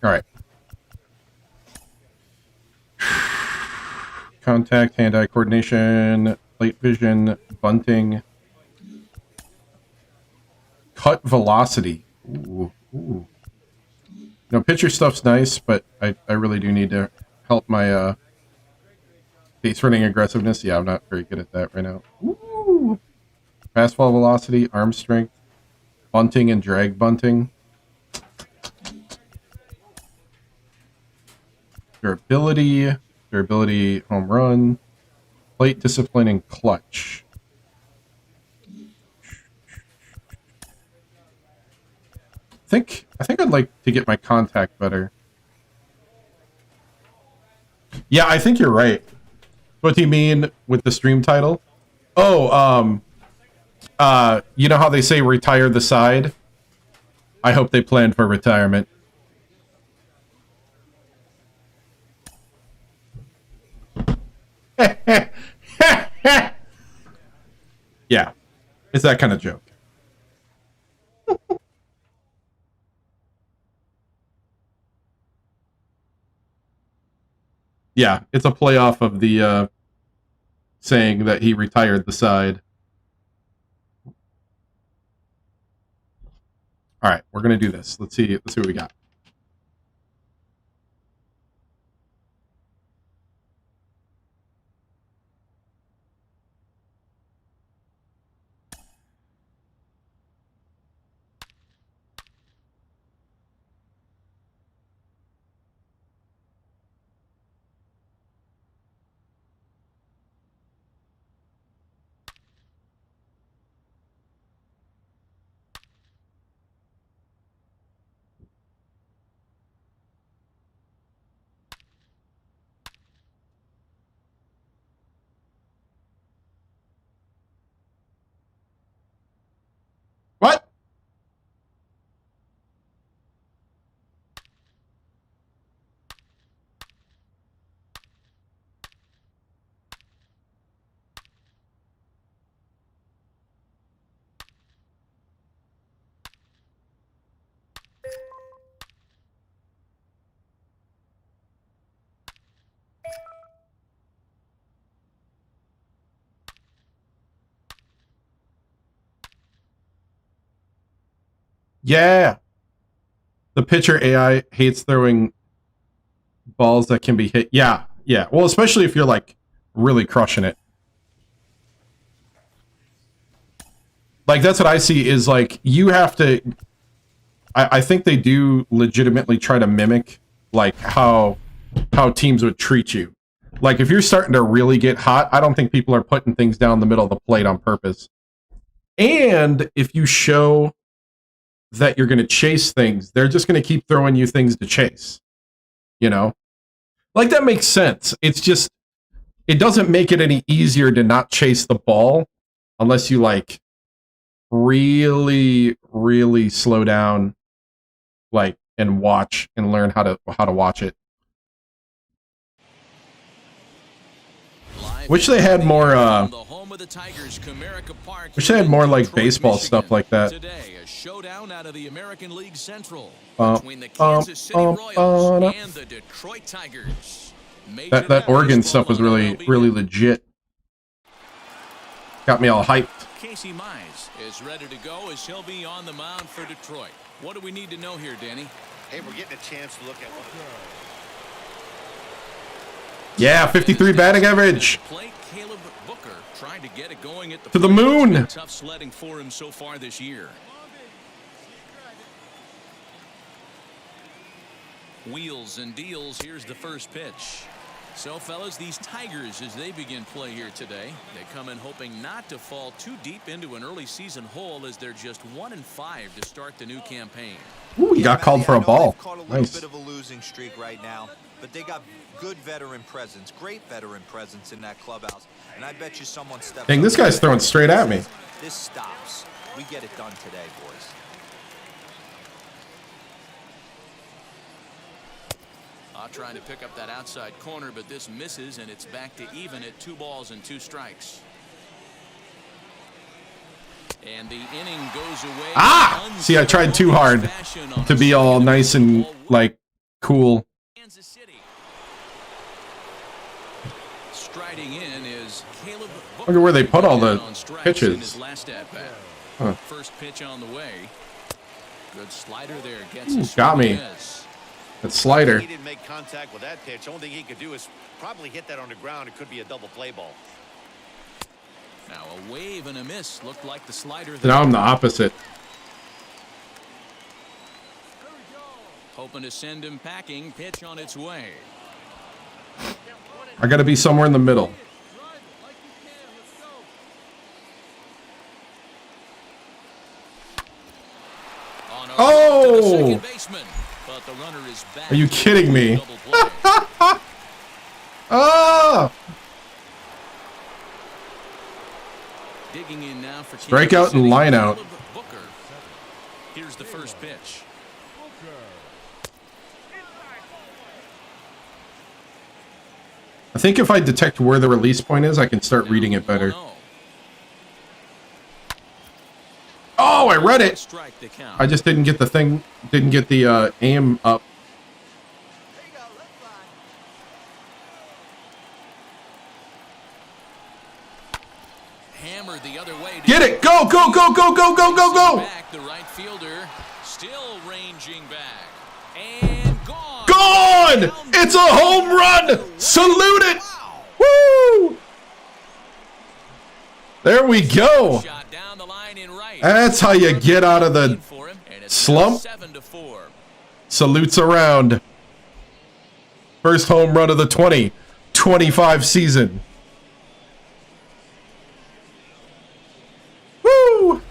Speaker 1: All right. Contact, hand-eye coordination, plate vision, bunting, cut velocity. Ooh, ooh. No, pitcher stuff's nice, but I really do need to help my base running aggressiveness. Yeah, I'm not very good at that right now. Ooh. Fastball velocity, arm strength, bunting and drag bunting. Durability, home run, plate discipline, and clutch. I think I'd like to get my contact better. Yeah, I think you're right. What do you mean with the stream title? Oh, you know how they say retire the side? I hope they plan for retirement. Yeah, it's that kind of joke. Yeah, it's a playoff of the saying that he retired the side. All right, we're gonna do this. Let's see what we got. Yeah. The pitcher AI hates throwing balls that can be hit. Yeah. Yeah. Well, especially if you're like really crushing it. Like, that's what I see is like, you have to, I think they do legitimately try to mimic like how teams would treat you. Like, if you're starting to really get hot, I don't think people are putting things down the middle of the plate on purpose. And if you show that you're going to chase things, they're just going to keep throwing you things to chase. You know? Like, that makes sense. It's just, it doesn't make it any easier to not chase the ball unless you like really, really slow down, like, and watch and learn how to watch it. Wish they had more wish they had more like baseball stuff like that.
Speaker 2: Today, a showdown out of the American League Central between the Kansas City Royals and the Detroit Tigers.
Speaker 1: That Oregon stuff was really legit. Got me all hyped.
Speaker 2: Casey Mize is ready to go as he'll be on the mound for Detroit. What do we need to know here, Danny?
Speaker 3: Hey, we're getting a chance to look at what.
Speaker 1: Yeah, 53 batting average.
Speaker 2: Plate, Caleb Booker trying to get it going at the
Speaker 1: To the moon.
Speaker 2: It's been tough sledding for him so far this year. Wheels and deals. Here's the first pitch. So, fellas, these Tigers, as they begin play here today, they come in hoping not to fall too deep into an early season hole as they're just 1-5 to start the new campaign.
Speaker 1: Ooh, he got called for a ball.
Speaker 4: Caught a little
Speaker 1: Nice.
Speaker 4: bit of a losing streak right now, but they got good veteran presence, great veteran presence in that clubhouse, and I bet you someone steps
Speaker 1: Dang,
Speaker 4: up
Speaker 1: this guy's throwing straight at me.
Speaker 4: This stops. We get it done today, boys.
Speaker 2: Trying to pick up that outside corner, but this misses, and it's back to even at 2 balls and 2 strikes. And the inning goes away.
Speaker 1: Ah! See, I tried too hard to be all nice and, like, cool.
Speaker 2: Kansas City. Striding in is Caleb Booker.
Speaker 1: Look at where they put all the
Speaker 2: On strikes
Speaker 1: pitches.
Speaker 2: in his last at bat.
Speaker 1: Huh.
Speaker 2: First pitch on the way. Good slider there. Gets
Speaker 1: Ooh,
Speaker 2: a
Speaker 1: got
Speaker 2: swing
Speaker 1: me.
Speaker 2: and a miss.
Speaker 1: That slider.
Speaker 3: He didn't make contact with that pitch. Only thing he could do is probably hit that on the ground. It could be a double play ball.
Speaker 2: Now a wave and a miss. Looked like the slider.
Speaker 1: So now I'm the opposite.
Speaker 2: Hoping to send him packing. Pitch on its way.
Speaker 1: I got to be somewhere in the middle.
Speaker 2: On a
Speaker 1: Oh!
Speaker 2: to the second baseman, but the runner is back.
Speaker 1: Are you kidding me?
Speaker 2: Double play.
Speaker 1: Ah!
Speaker 2: Digging in now for
Speaker 1: Strikeout
Speaker 2: Kansas
Speaker 1: and
Speaker 2: City,
Speaker 1: line out.
Speaker 2: Caleb Booker. Here's the first pitch.
Speaker 1: I think if I detect where the release point is, I can start reading it better.
Speaker 2: 1-0.
Speaker 1: Oh, I read it.
Speaker 2: Strike the count.
Speaker 1: I just didn't get the thing, didn't get the aim up.
Speaker 2: Hammered the other way.
Speaker 1: Get it! Go, go, go, go, go, go, go, go!
Speaker 2: Back, the right fielder still ranging back. And gone.
Speaker 1: Gone! It's a home run! Salute it! Woo! There we go.
Speaker 2: Shot down the line in right.
Speaker 1: That's how you get out of the
Speaker 2: For him, and it's
Speaker 1: slump.
Speaker 2: 7-4.
Speaker 1: Salutes around. First home run of the 2025 season. Woo!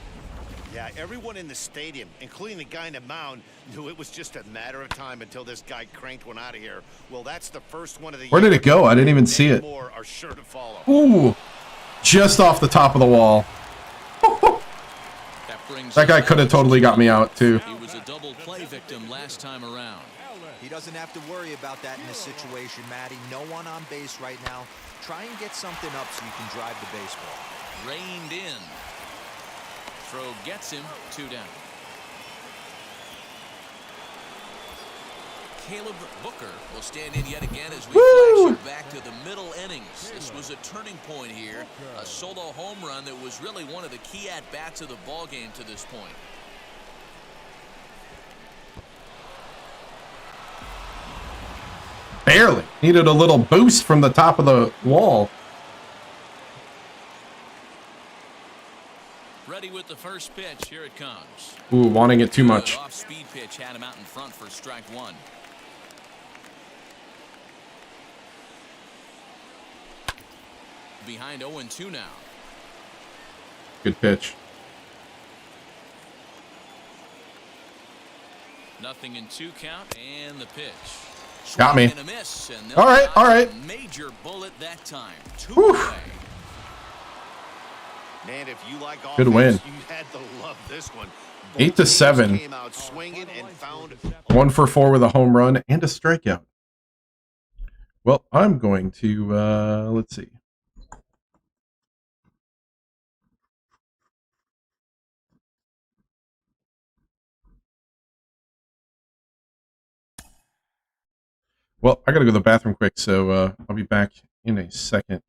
Speaker 3: Yeah, everyone in the stadium, including the guy in the mound, knew it was just a matter of time until this guy cranked one out of here. Well, that's the first one of the
Speaker 1: Where
Speaker 3: year.
Speaker 1: did it go? I didn't even see
Speaker 3: Many
Speaker 1: it.
Speaker 3: more are sure to follow.
Speaker 1: Ooh. Just off the top of the wall. That guy could have totally got me out, too.
Speaker 2: He was a double play victim last time around.
Speaker 4: He doesn't have to worry about that in this situation, Matty. No one on base right now. Try and get something up so you can drive the baseball.
Speaker 2: Reined in. Throw gets him. 2 down. Caleb Booker will stand in yet again as we
Speaker 1: Woo!
Speaker 2: flash back to the middle innings. This was a turning point here. A solo home run that was really one of the key at-bats of the ball game to this point.
Speaker 1: Barely. Needed a little boost from the top of the wall.
Speaker 2: Ready with the first pitch. Here it comes.
Speaker 1: Ooh, wanting it too much.
Speaker 2: Off-speed pitch had him out in front for strike one. Behind 0-2 now.
Speaker 1: Good pitch.
Speaker 2: Nothing in 2 count, and the pitch.
Speaker 1: Got me.
Speaker 2: And a miss, and
Speaker 1: All right, all right.
Speaker 2: Major bullet that time. 2
Speaker 1: Whew.
Speaker 2: away.
Speaker 3: Man, if you like
Speaker 1: Good
Speaker 3: offense,
Speaker 1: win.
Speaker 3: you had to love this one.
Speaker 1: 8-7.
Speaker 3: Came out swinging and found
Speaker 1: 1 for 4 with a home run and a strikeout. Well, I'm going to, let's see. Well, I got to go to the bathroom quick, so I'll be back in a second.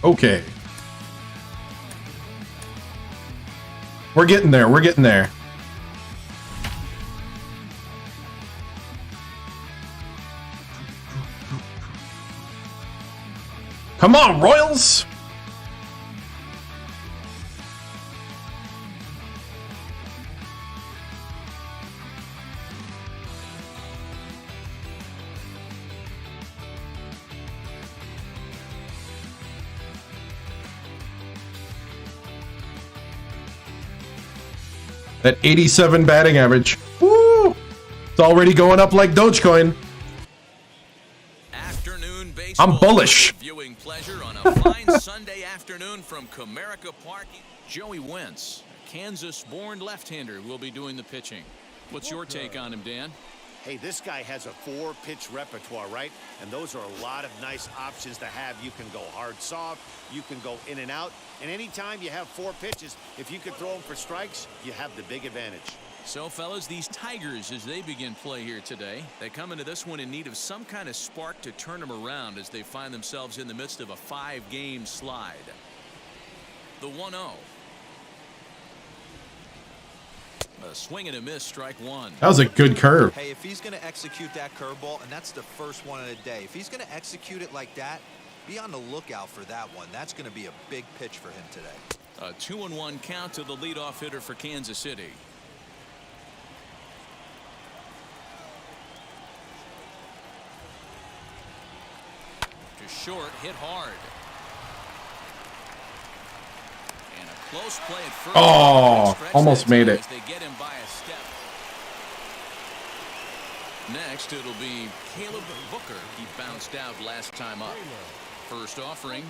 Speaker 1: Okay. We're getting there. We're getting there. Come on, Royals! That 87 batting average. Woo! It's already going up like Dogecoin.
Speaker 2: Afternoon baseball.
Speaker 1: I'm bullish.
Speaker 2: Viewing pleasure on a fine Sunday afternoon from Comerica Park. Joey Wentz, a Kansas-born left-hander, will be doing the pitching. What's your take on him, Dan?
Speaker 3: Hey, this guy has a 4-pitch repertoire, right? And those are a lot of nice options to have. You can go hard, soft. You can go in and out. And anytime you have 4 pitches, if you can throw them for strikes, you have the big advantage.
Speaker 2: So, fellas, these Tigers, as they begin play here today, they come into this one in need of some kind of spark to turn them around as they find themselves in the midst of a 5-game slide. The 1-0. A swing and a miss, strike one.
Speaker 1: That was a good curve.
Speaker 4: Hey, if he's going to execute that curveball, and that's the first one of the day, if he's going to execute it like that, be on the lookout for that one. That's going to be a big pitch for him today.
Speaker 2: A 2-1 count to the leadoff hitter for Kansas City. To short, hit hard. And a close play at first.
Speaker 1: Oh, almost made it.
Speaker 2: As they get him by a step. Next, it'll be Caleb Booker. He bounced out last time up. First offering.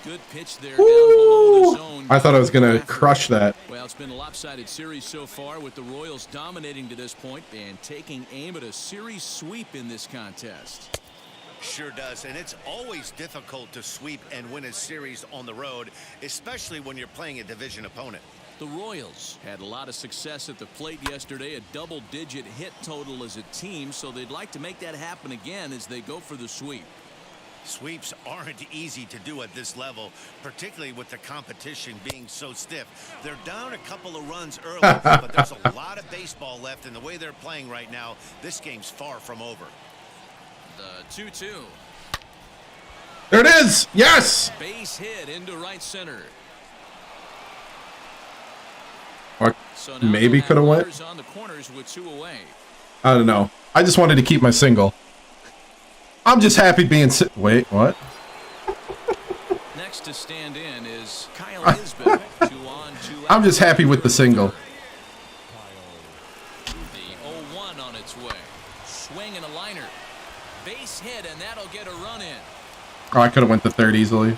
Speaker 2: Good pitch there down below the zone.
Speaker 1: I thought I was going to crush that.
Speaker 2: Well, it's been a lopsided series so far with the Royals dominating to this point and taking aim at a series sweep in this contest.
Speaker 3: Sure does, and it's always difficult to sweep and win a series on the road, especially when you're playing a division opponent.
Speaker 2: The Royals had a lot of success at the plate yesterday, a double-digit hit total as a team, so they'd like to make that happen again as they go for the sweep.
Speaker 3: Sweeps aren't easy to do at this level, particularly with the competition being so stiff. They're down a couple of runs early, but there's a lot of baseball left in the way they're playing right now. This game's far from over.
Speaker 2: The 2-2.
Speaker 1: There it is. Yes.
Speaker 2: Base hit into right center.
Speaker 1: Or
Speaker 2: So now
Speaker 1: maybe
Speaker 2: they'll
Speaker 1: could have
Speaker 2: have
Speaker 1: went.
Speaker 2: runners on the corners with 2 away.
Speaker 1: I don't know. I just wanted to keep my single. I'm just happy being. Wait, what?
Speaker 2: Next to stand in is Kyle Isbeth. 2 on, 2 out.
Speaker 1: I'm just happy with the single.
Speaker 2: The 0-1 on its way. Swing and a liner. Base hit, and that'll get a run in.
Speaker 1: Oh, I could have went to third easily.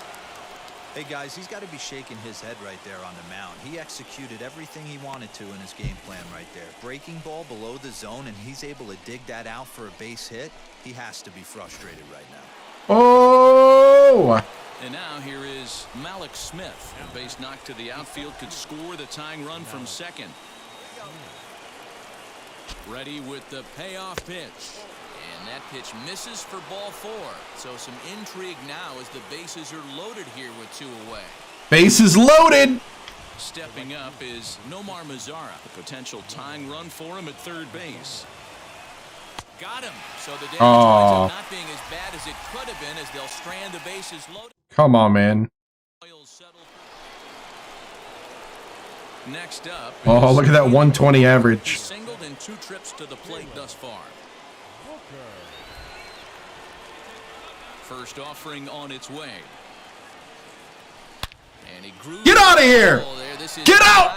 Speaker 4: Hey guys, he's got to be shaking his head right there on the mound. He executed everything he wanted to in his game plan right there. Breaking ball below the zone, and he's able to dig that out for a base hit. He has to be frustrated right now.
Speaker 1: Oh!
Speaker 2: And now here is Malik Smith. A base knock to the outfield could score the tying run from second. Ready with the payoff pitch. And that pitch misses for ball 4. So some intrigue now as the bases are loaded here with 2 away.
Speaker 1: Bases loaded.
Speaker 2: Stepping up is Nomar Mazara. The potential tying run for him at third base. Got him. So the damage winds up not being as bad as it could have been as they'll strand the bases loaded.
Speaker 1: Come on, man.
Speaker 2: Next up.
Speaker 1: Oh, look at that 120 average.
Speaker 2: Singled in 2 trips to the plate thus far. First offering on its way. And he grew.
Speaker 1: Get out of here! Get out!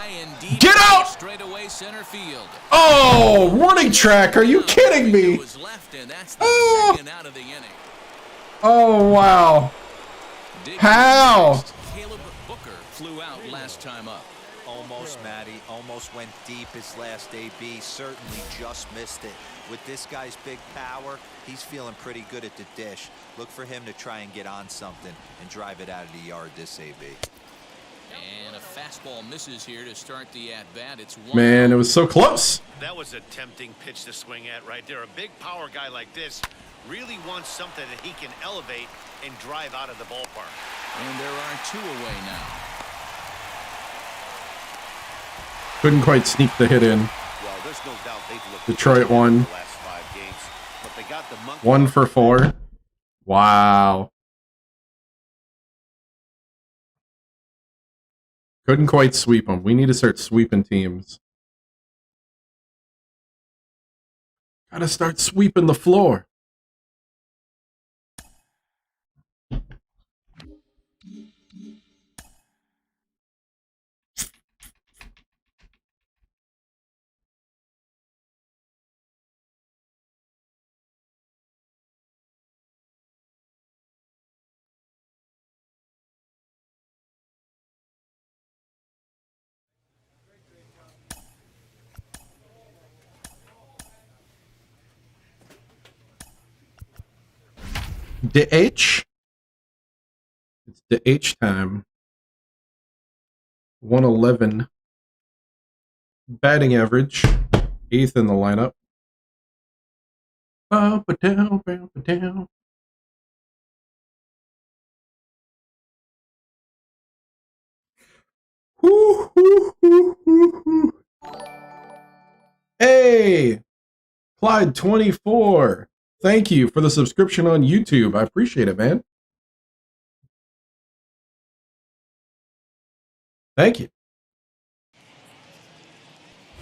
Speaker 1: Get out!
Speaker 2: Straight away center field.
Speaker 1: Oh, warning track. Are you kidding me?
Speaker 2: Was left in. That's the second out of the inning.
Speaker 1: Oh, wow. How?
Speaker 2: Caleb Booker flew out last time up.
Speaker 4: Almost, Matty. Almost went deep his last AB. Certainly just missed it. With this guy's big power, he's feeling pretty good at the dish. Look for him to try and get on something and drive it out of the yard this AB.
Speaker 2: And a fastball misses here to start the at-bat. It's 1.
Speaker 1: Man, it was so close.
Speaker 3: That was a tempting pitch to swing at right there. A big power guy like this really wants something that he can elevate and drive out of the ballpark.
Speaker 2: And there are 2 away now.
Speaker 1: Couldn't quite sneak the hit in.
Speaker 3: Well, there's no doubt they've looked
Speaker 1: Detroit won.
Speaker 3: the last 5 games, but they got the monkey
Speaker 1: 1 for 4. Wow. Couldn't quite sweep them. We need to start sweeping teams. Gotta start sweeping the floor. The H. It's the H time. 111. Batting average. 8th in the lineup. Up and down, up and down. Woo, woo, woo, woo, woo. Hey, Clyde 24. Thank you for the subscription on YouTube. I appreciate it, man. Thank you.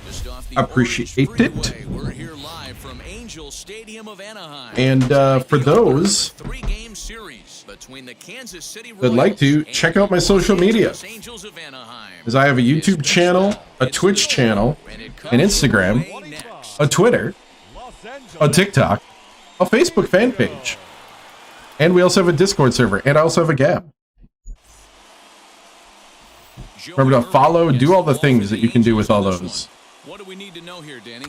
Speaker 2: Just off the
Speaker 1: Appreciate
Speaker 2: Orange
Speaker 1: it.
Speaker 2: Freeway, we're here live from Angel Stadium of Anaheim.
Speaker 1: And for those
Speaker 2: 3-game series between the Kansas City
Speaker 1: that'd like to,
Speaker 2: Royals
Speaker 1: check
Speaker 2: and
Speaker 1: out my social media.
Speaker 2: Los Angels of Anaheim.
Speaker 1: As I have a YouTube channel, a Twitch channel, an Instagram, a Twitter, a TikTok, a Facebook fan page. And we also have a Discord server. And I also have a Gab. Remember to follow, do all the things that you can do with all those.
Speaker 2: What do we need to know here, Danny?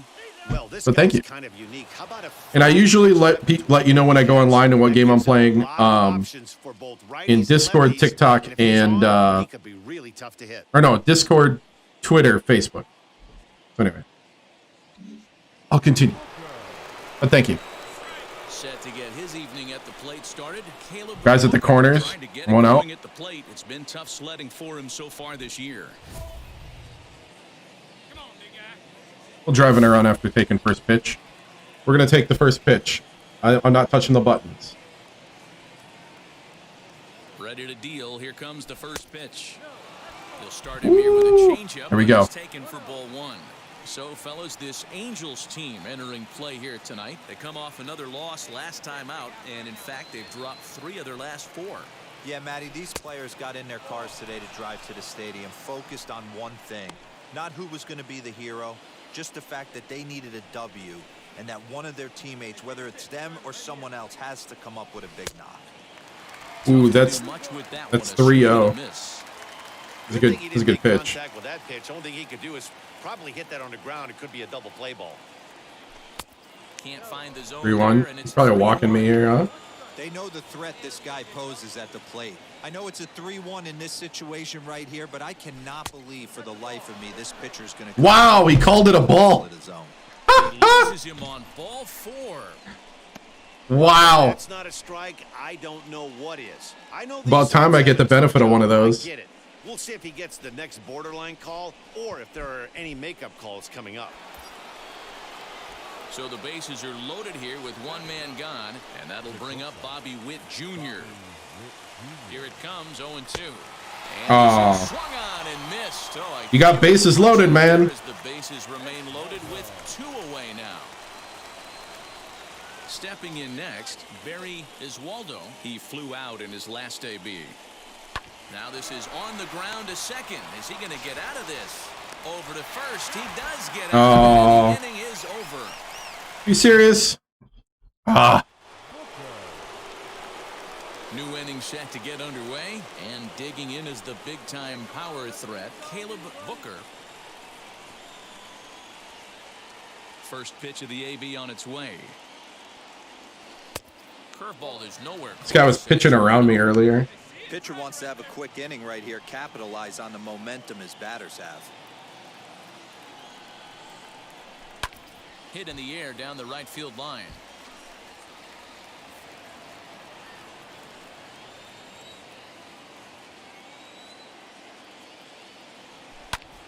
Speaker 3: Well, this
Speaker 1: But thank you.
Speaker 3: kind of unique. How about a
Speaker 1: And I usually let you know when I go online and what game I'm playing in Discord, TikTok, and or no, Discord, Twitter, Facebook. So anyway, I'll continue. But thank you.
Speaker 2: Set to get his evening at the plate started. Caleb
Speaker 1: Guys at the corners,
Speaker 2: trying to get
Speaker 1: one
Speaker 2: it
Speaker 1: out.
Speaker 2: going at the plate. It's been tough sledding for him so far this year.
Speaker 1: We'll driving around after taking first pitch. We're gonna take the first pitch. I'm not touching the buttons.
Speaker 2: Ready to deal. Here comes the first pitch. He'll start him here with a changeup.
Speaker 1: There we go.
Speaker 2: It's taken for ball one. So, fellas, this Angels team entering play here tonight. They come off another loss last time out, and in fact, they've dropped 3 of their last 4.
Speaker 4: Yeah, Matty, these players got in their cars today to drive to the stadium, focused on one thing. Not who was going to be the hero, just the fact that they needed a W, and that one of their teammates, whether it's them or someone else, has to come up with a big knock.
Speaker 1: Ooh, that's 3-0. It's a good pitch.
Speaker 3: With that pitch, only thing he could do is probably hit that on the ground. It could be a double play ball.
Speaker 2: Can't find the zone
Speaker 1: 3-1. He's probably walking me here, huh?
Speaker 4: They know the threat this guy poses at the plate. I know it's a 3-1 in this situation right here, but I cannot believe for the life of me this pitcher is going to.
Speaker 1: Wow, he called it a ball.
Speaker 2: He loses him on ball 4.
Speaker 1: Wow.
Speaker 3: That's not a strike. I don't know what is. I know
Speaker 1: About time I get the benefit of one of those.
Speaker 3: I get it. We'll see if he gets the next borderline call or if there are any makeup calls coming up.
Speaker 2: So the bases are loaded here with one man gone, and that'll bring up Bobby Witt Jr. Here it comes, 0-2. And swung on and missed. Oh,
Speaker 1: you got bases loaded, man.
Speaker 2: The bases remain loaded with 2 away now. Stepping in next, Barry Iswaldo. He flew out in his last AB. Now this is on the ground to second. Is he going to get out of this? Over to first. He does get out. The inning is over.
Speaker 1: You serious?
Speaker 2: New inning set to get underway, and digging in is the big-time power threat, Caleb Booker. First pitch of the AB on its way. Curveball is nowhere.
Speaker 1: This guy was pitching around me earlier.
Speaker 4: Pitcher wants to have a quick inning right here, capitalize on the momentum his batters have.
Speaker 2: Hit in the air down the right field line.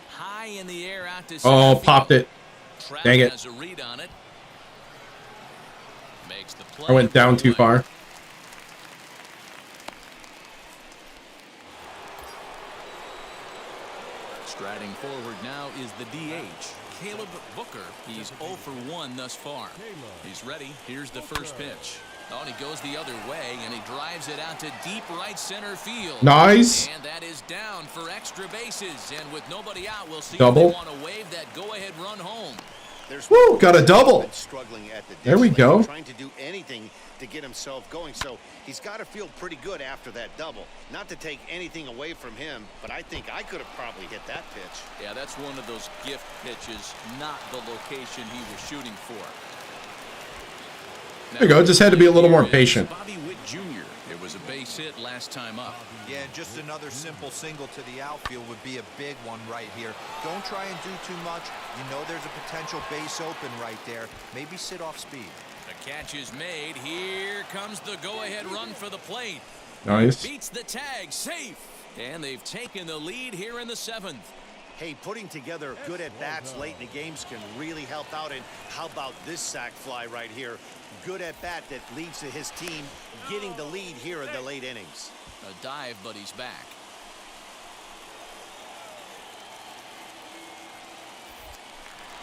Speaker 2: High in the air out to
Speaker 1: Oh, popped it. Dang it.
Speaker 2: Has a read on it. Makes the play.
Speaker 1: I went down too far.
Speaker 2: Striding forward now is the DH, Caleb Booker. He's 0 for 1 thus far. He's ready. Here's the first pitch. Oh, and he goes the other way, and he drives it out to deep right center field.
Speaker 1: Nice.
Speaker 2: And that is down for extra bases. And with nobody out, we'll see
Speaker 1: Double.
Speaker 2: if they want to wave that go-ahead run home.
Speaker 1: Woo, got a double. There we go.
Speaker 3: Trying to do anything to get himself going, so he's got to feel pretty good after that double. Not to take anything away from him, but I think I could have probably hit that pitch.
Speaker 2: Yeah, that's one of those gift pitches, not the location he was shooting for.
Speaker 1: There you go. Just had to be a little more patient.
Speaker 2: Bobby Witt Jr. It was a base hit last time up.
Speaker 4: Yeah, just another simple single to the outfield would be a big one right here. Don't try and do too much. You know there's a potential base open right there. Maybe sit off speed.
Speaker 2: The catch is made. Here comes the go-ahead run for the plate.
Speaker 1: Nice.
Speaker 2: Beats the tag. Safe. And they've taken the lead here in the 7th.
Speaker 3: Hey, putting together good at-bats late in the games can really help out. And how about this sac fly right here? Good at-bat that leads to his team getting the lead here in the late innings.
Speaker 2: A dive, but he's back.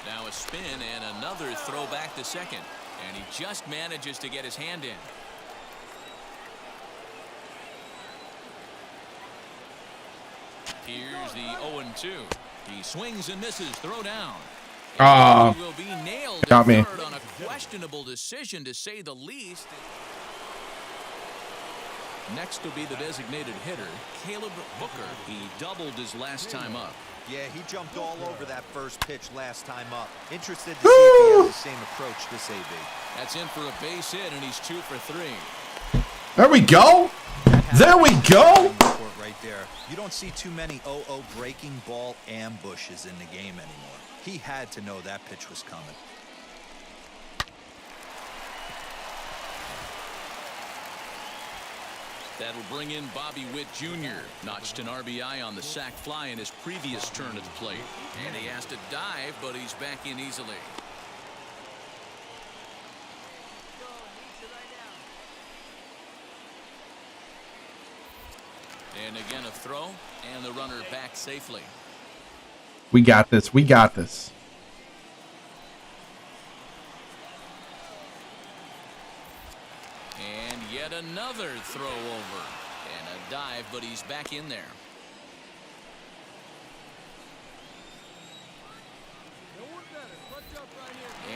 Speaker 2: Now a spin and another throw back to second. And he just manages to get his hand in. Here's the 0-2. He swings and misses. Throw down. He will be nailed
Speaker 1: got me.
Speaker 2: on a questionable decision, to say the least. Next will be the designated hitter, Caleb Booker. He doubled his last time up.
Speaker 4: Yeah, he jumped all over that first pitch last time up. Interested to see if he has the same approach this AB.
Speaker 2: That's in for a base hit, and he's 2 for 3.
Speaker 1: There we go. There we go.
Speaker 4: Right there. You don't see too many 0-0 breaking ball ambushes in the game anymore. He had to know that pitch was coming.
Speaker 2: That'll bring in Bobby Witt Jr. Notched an RBI on the sac fly in his previous turn at the plate. And he has to dive, but he's back in easily. And again a throw, and the runner back safely.
Speaker 1: We got this. We got this.
Speaker 2: And yet another throw over. And a dive, but he's back in there.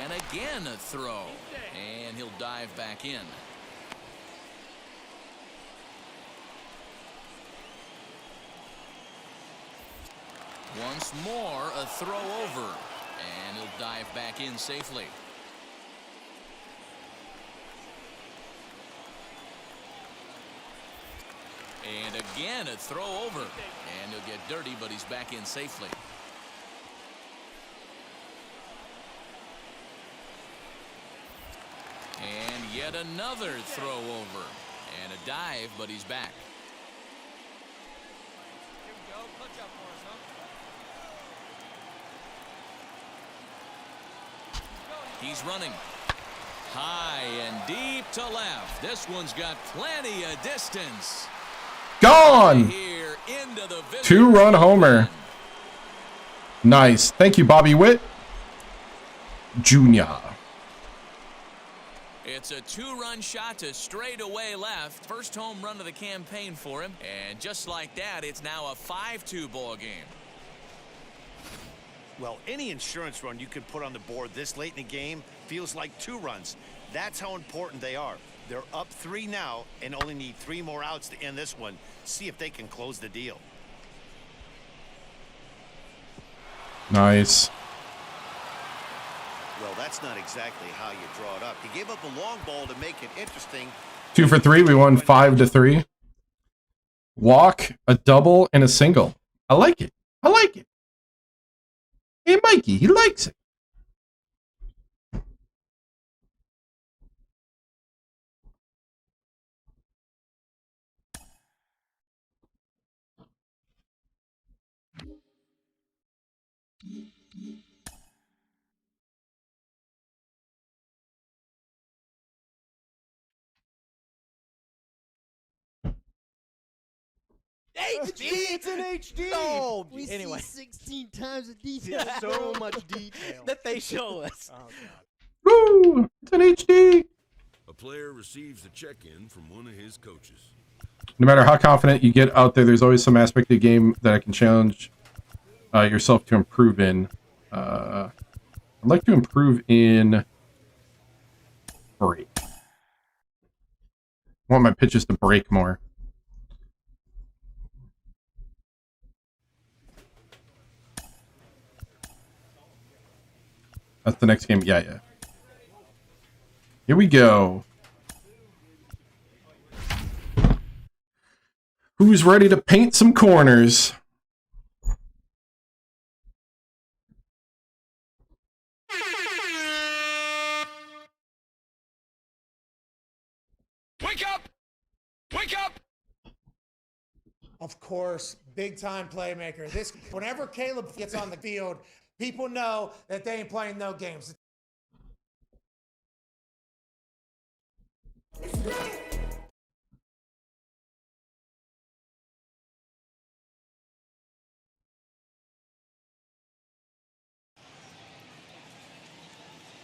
Speaker 2: And again a throw. And he'll dive back in. Once more, a throw over. And he'll dive back in safely. And again, a throw over. And he'll get dirty, but he's back in safely. And yet another throw over. And a dive, but he's back. He's running high and deep to left. This one's got plenty of distance.
Speaker 1: Gone.
Speaker 2: Here into the
Speaker 1: 2-run homer. Nice. Thank you, Bobby Witt Jr.
Speaker 2: It's a 2-run shot to straightaway left. First home run of the campaign for him. And just like that, it's now a 5-2 ball game.
Speaker 3: Well, any insurance run you can put on the board this late in the game feels like 2 runs. That's how important they are. They're up 3 now and only need 3 more outs to end this one. See if they can close the deal.
Speaker 1: Nice.
Speaker 3: Well, that's not exactly how you draw it up. He gave up a long ball to make it interesting.
Speaker 1: 2 for 3. We won 5-3. Walk, a double, and a single. I like it. I like it. Hey, Mikey, he likes it.
Speaker 5: HD. It's an HD.
Speaker 6: No,
Speaker 5: We
Speaker 6: anyway.
Speaker 5: see 16 times the detail.
Speaker 6: So much detail
Speaker 5: that they show us.
Speaker 6: Oh, God.
Speaker 1: Woo! It's an HD.
Speaker 7: A player receives a check-in from one of his coaches.
Speaker 1: No matter how confident you get out there, there's always some aspect of the game that I can challenge yourself to improve in. I'd like to improve in break. I want my pitches to break more. That's the next game. Yeah. Here we go. Who's ready to paint some corners?
Speaker 7: Wake up! Wake up!
Speaker 8: Of course, big-time playmaker. Whenever Caleb gets on the field, people know that they ain't playing no games.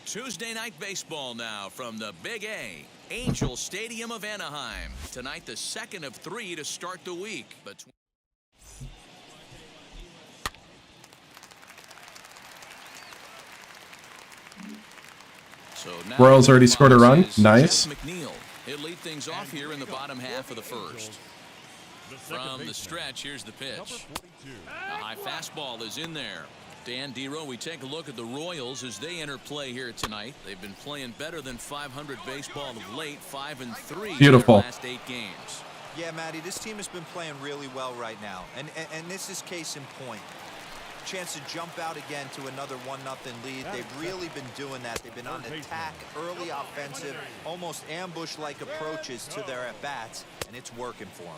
Speaker 2: Tuesday night baseball now from the Big A, Angel Stadium of Anaheim. Tonight, the second of 3 to start the week. So now
Speaker 1: Royals already scored a run. Nice.
Speaker 2: Jeff McNeil. He'll lead things off here in the bottom half of the first. From the stretch, here's the pitch. A high fastball is in there. Dan Dero, we take a look at the Royals as they enter play here tonight. They've been playing better than 500 baseball of late, 5-3
Speaker 1: Beautiful.
Speaker 2: in their last 8 games.
Speaker 4: Yeah, Matty, this team has been playing really well right now. And this is case in point. Chance to jump out again to another 1-0 lead. They've really been doing that. They've been on attack, early offensive, almost ambush-like approaches to their at-bats, and it's working for them.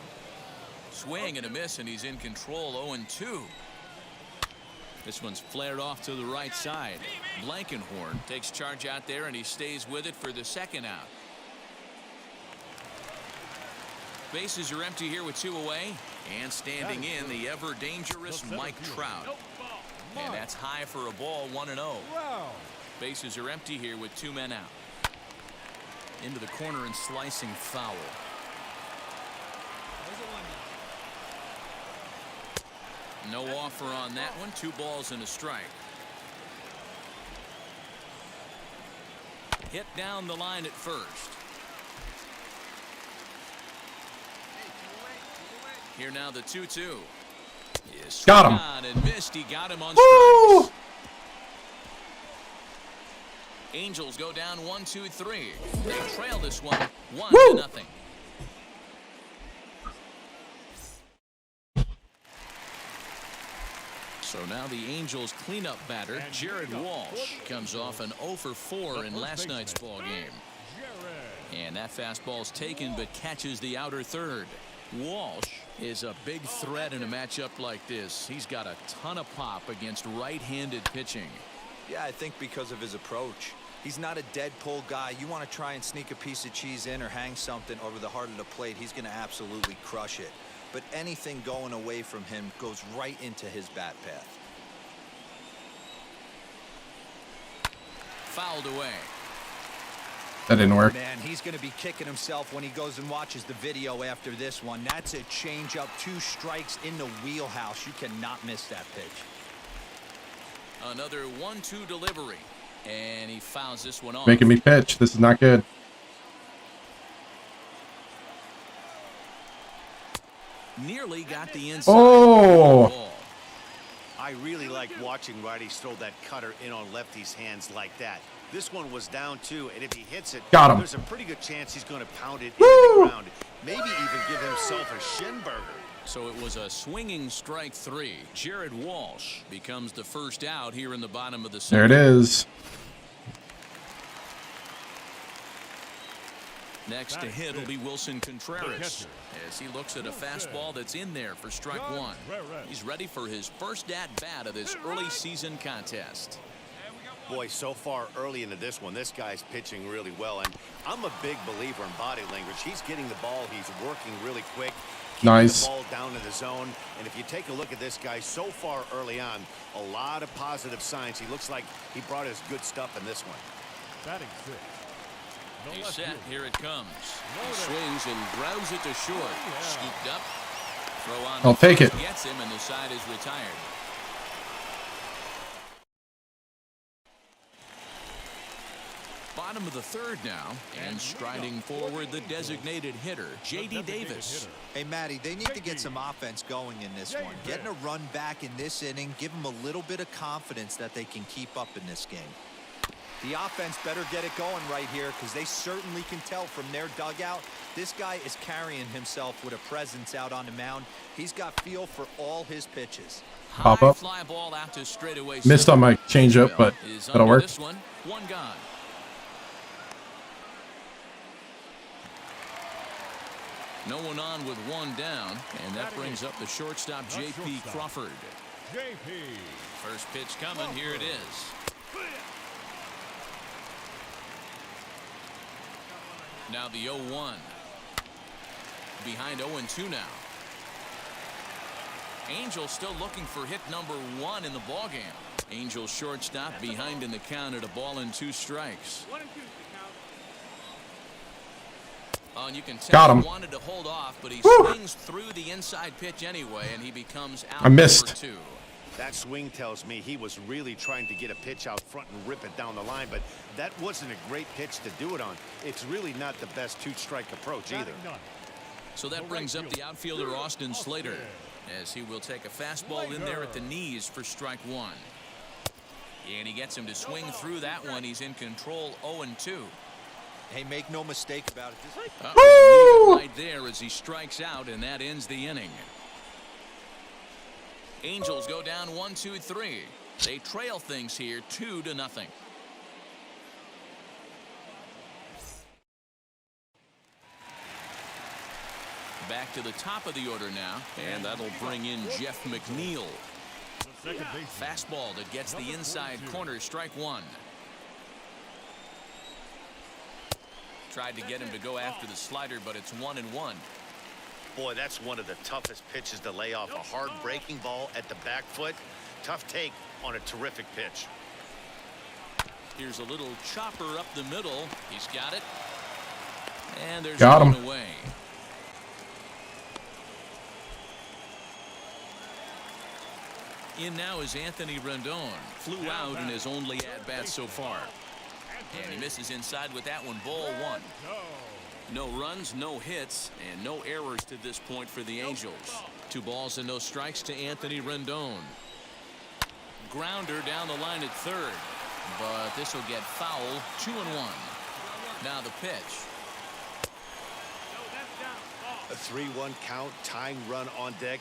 Speaker 2: Swing and a miss, and he's in control. 0-2. This one's flared off to the right side. Blankenhorn takes charge out there, and he stays with it for the second out. Bases are empty here with 2 away. And standing in, the ever-dangerous Mike Trout. And that's high for a ball, 1-0. Bases are empty here with 2 men out. Into the corner and slicing foul. No offer on that one. 2 balls and a strike. Hit down the line at first. Here now the 2-2.
Speaker 1: Got him.
Speaker 2: And missed. He got him on
Speaker 1: Woo!
Speaker 2: strikes. Angels go down 1-2-3. They trail this one 1-0. So now the Angels cleanup batter, Jared Walsh, comes off an 0 for 4 in last night's ball game. And that fastball's taken but catches the outer third. Walsh is a big threat in a matchup like this. He's got a ton of pop against right-handed pitching.
Speaker 4: Yeah, I think because of his approach. He's not a dead pull guy. You want to try and sneak a piece of cheese in or hang something over the heart of the plate, he's going to absolutely crush it. But anything going away from him goes right into his bat path.
Speaker 2: Fouled away.
Speaker 1: That didn't work.
Speaker 4: Man, he's going to be kicking himself when he goes and watches the video after this one. That's a changeup, 2 strikes in the wheelhouse. You cannot miss that pitch.
Speaker 2: Another 1-2 delivery. And he fouls this one off.
Speaker 1: Making me pitch. This is not good.
Speaker 2: Nearly got the inside.
Speaker 1: Oh!
Speaker 3: I really like watching righties throw that cutter in on lefties' hands like that. This one was down 2, and if he hits it,
Speaker 1: Got him.
Speaker 3: there's a pretty good chance he's going to pound it
Speaker 1: Woo!
Speaker 3: into the ground. Maybe even give himself a shin burger.
Speaker 2: So it was a swinging strike 3. Jared Walsh becomes the first out here in the bottom of the 7th.
Speaker 1: There it is.
Speaker 2: Next to hit will be Wilson Contreras as he looks at a fastball that's in there for strike 1. He's ready for his first at-bat of this early season contest.
Speaker 3: Boy, so far early into this one, this guy's pitching really well, and I'm a big believer in body language. He's getting the ball. He's working really quick.
Speaker 1: Nice.
Speaker 3: The ball down in the zone, and if you take a look at this guy so far early on, a lot of positive signs. He looks like he brought his good stuff in this one.
Speaker 6: Batting 6.
Speaker 2: He's set. Here it comes. He swings and grounds it to short. Scooped up. Throw on.
Speaker 1: I'll take it.
Speaker 2: Gets him, and the side is retired. Bottom of the 3rd now, and striding forward the designated hitter, J.D. Davis.
Speaker 4: Hey, Matty, they need to get some offense going in this one. Getting a run back in this inning, give them a little bit of confidence that they can keep up in this game. The offense better get it going right here because they certainly can tell from their dugout. This guy is carrying himself with a presence out on the mound. He's got feel for all his pitches.
Speaker 1: Pop up.
Speaker 2: Fly ball out to straightaway.
Speaker 1: Missed on my changeup, but that'll work.
Speaker 2: This one gone. No one on with 1 down, and that brings up the shortstop, J.P. Crawford.
Speaker 6: J.P.
Speaker 2: First pitch coming. Here it is. Now the 0-1. Behind 0-2 now. Angels still looking for hit number 1 in the ballgame. Angels shortstop behind in the count at a ball and 2 strikes.
Speaker 6: 1 and 2 the count.
Speaker 2: Oh, and you can tell
Speaker 1: Got him.
Speaker 2: he wanted to hold off, but he
Speaker 1: Woo!
Speaker 2: swings through the inside pitch anyway, and he becomes out.
Speaker 1: I missed.
Speaker 2: Number 2.
Speaker 3: That swing tells me he was really trying to get a pitch out front and rip it down the line, but that wasn't a great pitch to do it on. It's really not the best 2-strike approach either.
Speaker 2: So that brings up the outfielder, Austin Slater, as he will take a fastball in there at the knees for strike 1. And he gets him to swing through that one. He's in control, 0-2.
Speaker 4: Hey, make no mistake about it.
Speaker 2: Leave it right there as he strikes out, and that ends the inning. Angels go down 1-2-3. They trail things here 2-0. Back to the top of the order now, and that'll bring in Jeff McNeil. Fastball that gets the inside corner, strike 1. Tried to get him to go after the slider, but it's 1-1.
Speaker 3: Boy, that's one of the toughest pitches to lay off. A hard breaking ball at the back foot. Tough take on a terrific pitch.
Speaker 2: Here's a little chopper up the middle. He's got it. And there's
Speaker 1: Got
Speaker 2: one
Speaker 1: him.
Speaker 2: away. In now is Anthony Rendon. Flew out in his only at-bat so far. And he misses inside with that one. Ball one. No runs, no hits, and no errors to this point for the Angels. 2 balls and no strikes to Anthony Rendon. Grounder down the line at third. But this will get foul. 2-1. Now the pitch.
Speaker 3: A 3-1 count, tying run on deck.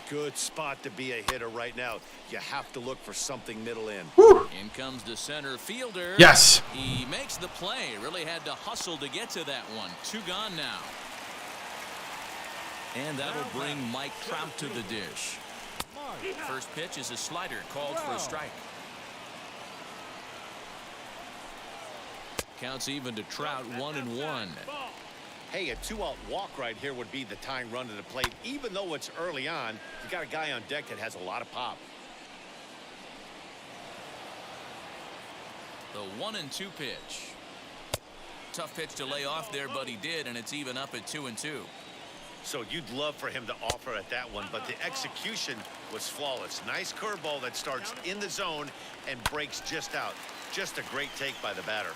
Speaker 3: Good spot to be a hitter right now. You have to look for something middle in.
Speaker 2: In comes the center fielder.
Speaker 1: Yes.
Speaker 2: He makes the play. Really had to hustle to get to that one. 2 gone now. And that'll bring Mike Trout to the dish. First pitch is a slider called for a strike. Counts even to Trout. 1-1.
Speaker 3: Hey, a 2-out walk right here would be the tying run to the plate. Even though it's early on, you got a guy on deck that has a lot of pop.
Speaker 2: The 1-2 pitch. Tough pitch to lay off there, but he did, and it's even up at 2-2.
Speaker 3: So you'd love for him to offer at that one, but the execution was flawless. Nice curveball that starts in the zone and breaks just out. Just a great take by the batter.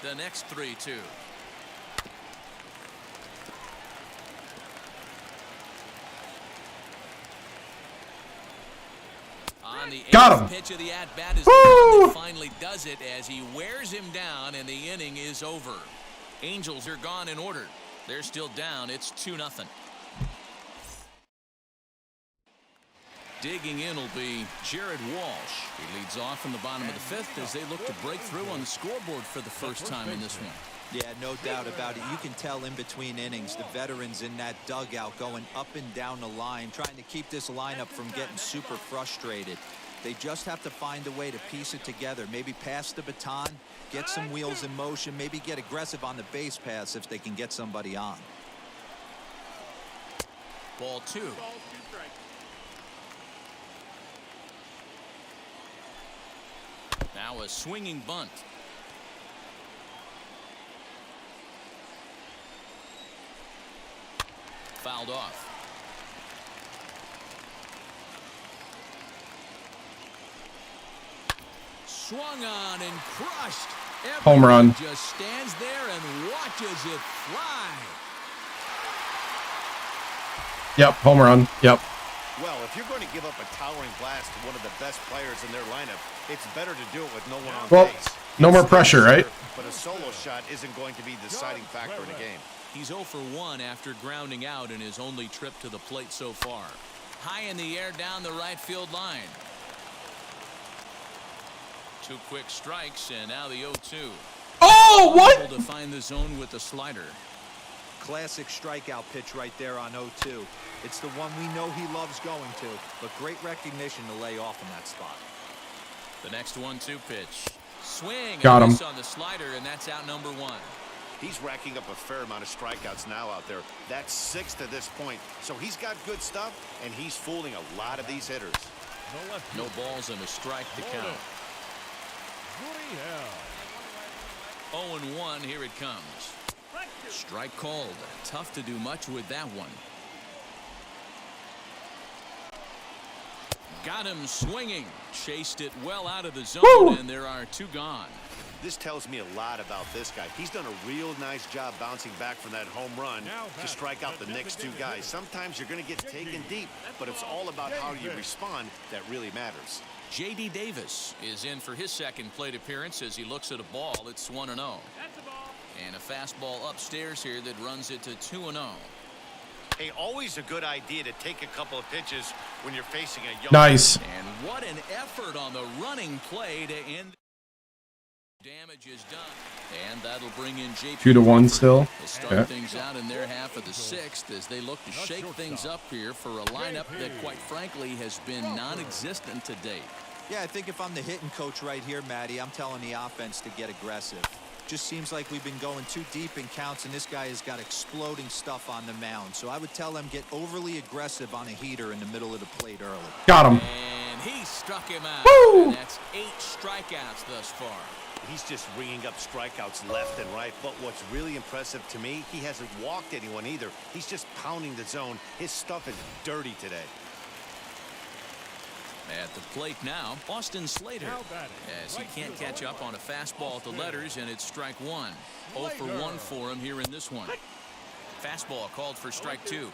Speaker 2: The next 3-2. On the
Speaker 1: Got him.
Speaker 2: pitch of the at-bat is the one that finally does it as he wears him down, and the inning is over. Angels are gone in order. They're still down. It's 2-0. Digging in will be Jared Walsh. He leads off in the bottom of the 5th as they look to break through on the scoreboard for the first time in this one.
Speaker 4: Yeah, no doubt about it. You can tell in between innings, the veterans in that dugout going up and down the line, trying to keep this lineup from getting super frustrated. They just have to find a way to piece it together. Maybe pass the baton, get some wheels in motion, maybe get aggressive on the base paths if they can get somebody on.
Speaker 2: Ball 2. Now a swinging bunt. Fouled off. Swung on and crushed.
Speaker 1: Home run.
Speaker 2: Just stands there and watches it fly.
Speaker 1: Yep. Home run. Yep.
Speaker 3: Well, if you're going to give up a towering blast to one of the best players in their lineup, it's better to do it with no one on
Speaker 1: Well,
Speaker 3: base.
Speaker 1: no more pressure, right?
Speaker 3: But a solo shot isn't going to be the deciding factor in a game.
Speaker 2: He's 0 for 1 after grounding out in his only trip to the plate so far. High in the air down the right field line. 2 quick strikes, and now the 0-2.
Speaker 1: Oh, what?
Speaker 2: Able to find the zone with the slider.
Speaker 4: Classic strikeout pitch right there on 0-2. It's the one we know he loves going to, but great recognition to lay off in that spot.
Speaker 2: The next 1-2 pitch. Swing.
Speaker 1: Got him.
Speaker 2: Miss on the slider, and that's out number 1.
Speaker 3: He's racking up a fair amount of strikeouts now out there. That's 6 to this point. So he's got good stuff, and he's fooling a lot of these hitters.
Speaker 2: No balls and a strike to count. 0-1, here it comes. Strike called. Tough to do much with that one. Got him swinging. Chased it well out of the zone.
Speaker 1: Woo!
Speaker 2: And there are 2 gone.
Speaker 3: This tells me a lot about this guy. He's done a real nice job bouncing back from that home run to strike out the next 2 guys. Sometimes you're going to get taken deep, but it's all about how you respond that really matters.
Speaker 2: J.D. Davis is in for his second plate appearance as he looks at a ball. It's 1-0. And a fastball upstairs here that runs it to 2-0.
Speaker 3: Hey, always a good idea to take a couple of pitches when you're facing a young.
Speaker 1: Nice.
Speaker 2: And what an effort on the running play to end. Damage is done. And that'll bring in JP.
Speaker 1: 2-1 still.
Speaker 2: To start
Speaker 1: Okay.
Speaker 2: things out in their half of the 6th as they look to shake things up here for a lineup that, quite frankly, has been non-existent to date.
Speaker 4: Yeah, I think if I'm the hitting coach right here, Matty, I'm telling the offense to get aggressive. Just seems like we've been going too deep in counts, and this guy has got exploding stuff on the mound. So I would tell him get overly aggressive on a heater in the middle of the plate early.
Speaker 1: Got him.
Speaker 2: And he struck him out.
Speaker 1: Woo!
Speaker 2: And that's 8 strikeouts thus far.
Speaker 3: He's just ringing up strikeouts left and right. But what's really impressive to me, he hasn't walked anyone either. He's just pounding the zone. His stuff is dirty today.
Speaker 2: At the plate now, Austin Slater,
Speaker 6: Now batting,
Speaker 2: as he
Speaker 6: right
Speaker 2: can't
Speaker 6: fielder,
Speaker 2: catch up on a fastball at the
Speaker 6: Austin
Speaker 2: letters, and it's strike 1. 0 for 1 for him here in this one. Fastball called for strike 2.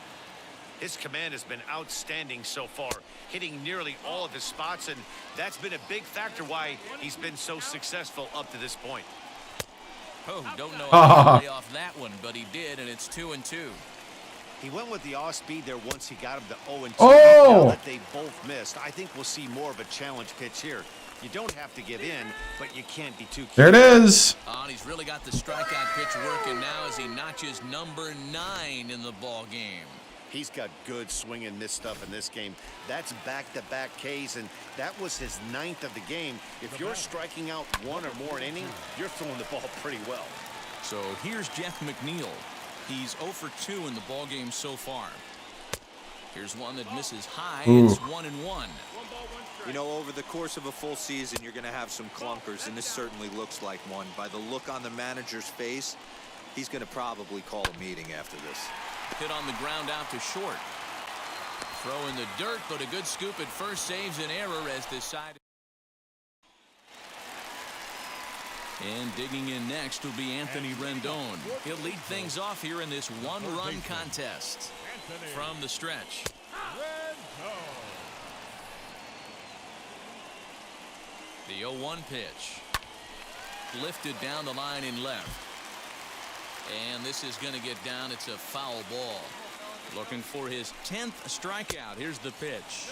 Speaker 3: His command has been outstanding so far, hitting nearly all of his spots, and that's been a big factor why he's been so successful up to this point.
Speaker 2: Oh, don't know how to lay off that one, but he did, and it's 2-2.
Speaker 3: He went with the off-speed there once he got him to 0-2.
Speaker 1: Oh!
Speaker 3: Now that they both missed, I think we'll see more of a challenge pitch here. You don't have to give in, but you can't be too
Speaker 1: There it is.
Speaker 2: Oh, and he's really got the strikeout pitch working now as he notches number 9 in the ball game.
Speaker 3: He's got good swing and miss stuff in this game. That's back-to-back Ks, and that was his 9th of the game. If you're striking out 1 or more an inning, you're throwing the ball pretty well.
Speaker 2: So here's Jeff McNeil. He's 0 for 2 in the ball game so far. Here's one that misses high. It's 1-1.
Speaker 4: You know, over the course of a full season, you're going to have some clunkers, and this certainly looks like one. By the look on the manager's face, he's going to probably call a meeting after this.
Speaker 2: Hit on the ground out to short. Throw in the dirt, but a good scoop at first saves an error as this side. And digging in next will be Anthony Rendon. He'll lead things off here in this one-run contest from the stretch. The 0-1 pitch. Lifted down the line in left. And this is going to get down. It's a foul ball. Looking for his 10th strikeout. Here's the pitch.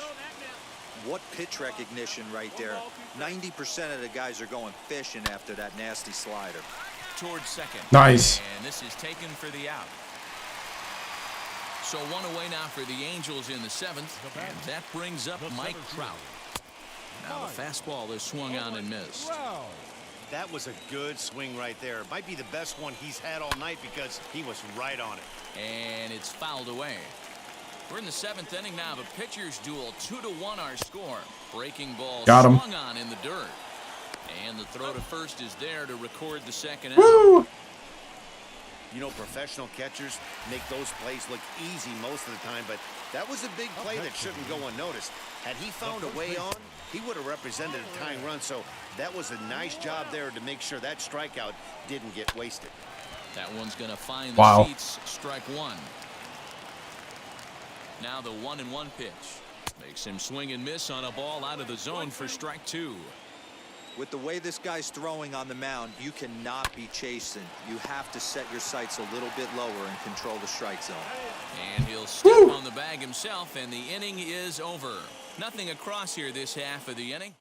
Speaker 4: What pitch recognition right there. 90% of the guys are going fishing after that nasty slider.
Speaker 2: Towards second.
Speaker 1: Nice.
Speaker 2: And this is taken for the out. So 1 away now for the Angels in the 7th. And that brings up Mike Trout. Now the fastball is swung on and missed.
Speaker 3: That was a good swing right there. Might be the best one he's had all night because he was right on it.
Speaker 2: And it's fouled away. We're in the 7th inning now of a pitcher's duel. 2-1 our score. Breaking ball
Speaker 1: Got him.
Speaker 2: swung on in the dirt. And the throw to first is there to record the second out.
Speaker 1: Woo!
Speaker 3: You know, professional catchers make those plays look easy most of the time, but that was a big play that shouldn't go unnoticed. Had he found a way on, he would have represented a tying run, so that was a nice job there to make sure that strikeout didn't get wasted.
Speaker 2: That one's going to find the
Speaker 1: Wow.
Speaker 2: seats. Strike 1. Now the 1-1 pitch. Makes him swing and miss on a ball out of the zone for strike 2.
Speaker 4: With the way this guy's throwing on the mound, you cannot be chasing. You have to set your sights a little bit lower and control the strike zone.
Speaker 2: And he'll step on the bag himself, and the inning is over. Nothing across here this half of the inning.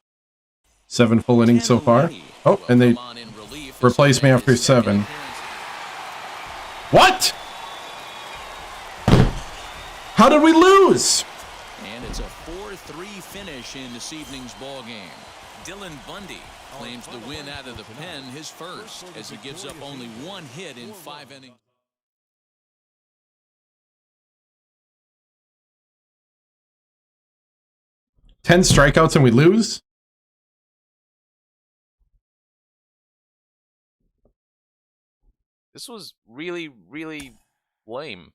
Speaker 1: 7 full innings so far. Oh, and they replaced me after 7. What? How did we lose?
Speaker 2: And it's a 4-3 finish in this evening's ball game. Dylan Bundy claims the win out of the pen, his first, as he gives up only 1 hit in 5 innings.
Speaker 1: Ten strikeouts and we lose?
Speaker 9: This was really, really lame.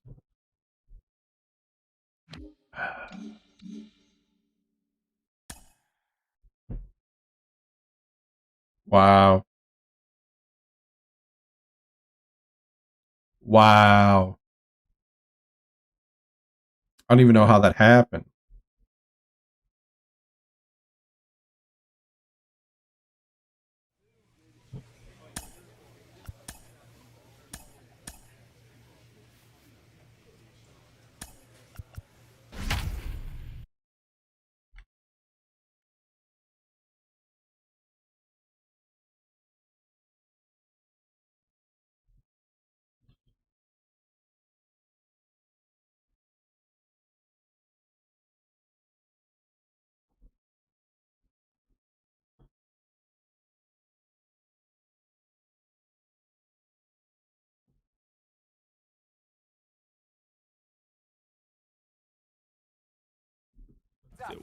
Speaker 1: Wow. Wow. I don't even know how that happened.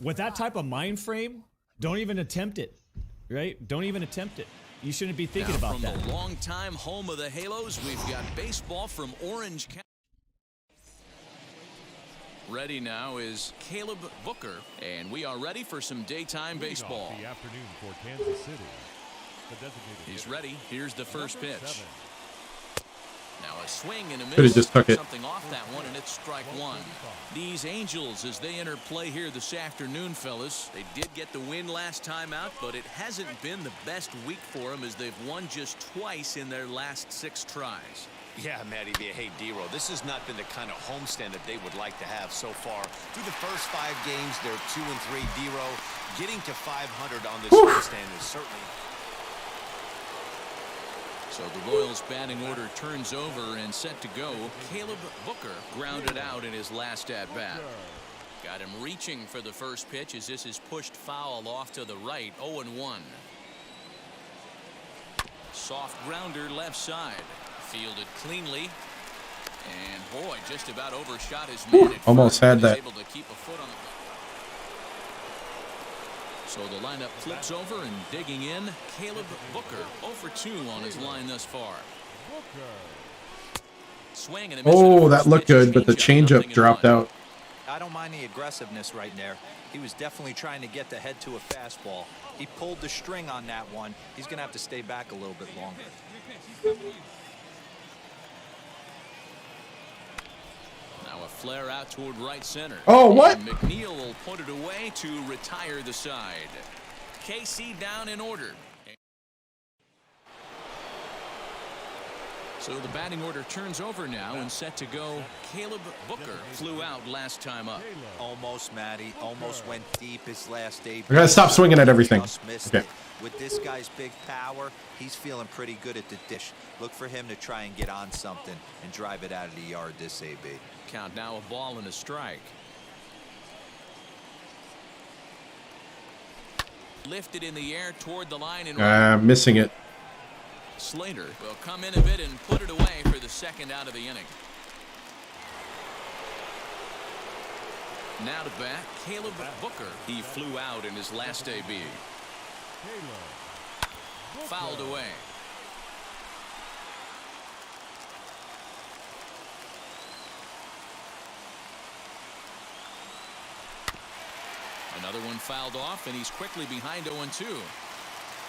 Speaker 10: With that type of mind frame, don't even attempt it, right? Don't even attempt it. You shouldn't be thinking about that.
Speaker 2: From the longtime home of the Halos, we've got baseball from Orange County. Ready now is Caleb Booker, and we are ready for some daytime baseball.
Speaker 6: The afternoon for Kansas City. The designated
Speaker 2: He's
Speaker 6: hitter,
Speaker 2: ready. Here's the first
Speaker 6: number
Speaker 2: pitch.
Speaker 6: 7.
Speaker 2: Now a swing and a miss.
Speaker 1: Could've just took it.
Speaker 2: Something off that one, and it's strike one. These Angels, as they enter play here this afternoon, fellas, they did get the win last time out, but it hasn't been the best week for them as they've won just twice in their last 6 tries.
Speaker 3: Yeah, Matty, hey, D-Row, this has not been the kind of homestand that they would like to have so far. Through the first 5 games, they're 2-3. D-Row getting to 500 on this homestand is certainly...
Speaker 2: So the Royals batting order turns over and set to go. Caleb Booker grounded out in his last at-bat. Got him reaching for the first pitch as this is pushed foul off to the right. 0-1. Soft grounder left side. Fielded cleanly. And boy, just about overshot his man.
Speaker 1: Almost had that.
Speaker 2: Able to keep a foot on the... So the lineup flips over and digging in. Caleb Booker 0 for 2 on his line thus far. Swing and a miss.
Speaker 1: Oh, that looked good, but the changeup dropped out.
Speaker 4: I don't mind the aggressiveness right there. He was definitely trying to get the head to a fastball. He pulled the string on that one. He's going to have to stay back a little bit longer.
Speaker 2: Now a flare out toward right center.
Speaker 1: Oh, what?
Speaker 2: And McNeil will put it away to retire the side. KC down in order. So the batting order turns over now and set to go. Caleb Booker flew out last time up.
Speaker 4: Almost, Matty. Almost went deep his last day.
Speaker 1: I gotta stop swinging at everything.
Speaker 4: Just missed
Speaker 1: Okay.
Speaker 4: it. With this guy's big power, he's feeling pretty good at the dish. Look for him to try and get on something and drive it out of the yard this AB.
Speaker 2: Count now a ball and a strike. Lifted in the air toward the line and
Speaker 1: Missing it.
Speaker 2: Slater will come in a bit and put it away for the second out of the inning. Now to bat, Caleb Booker. He flew out in his last AB. Fouled away. Another one fouled off, and he's quickly behind 0-2.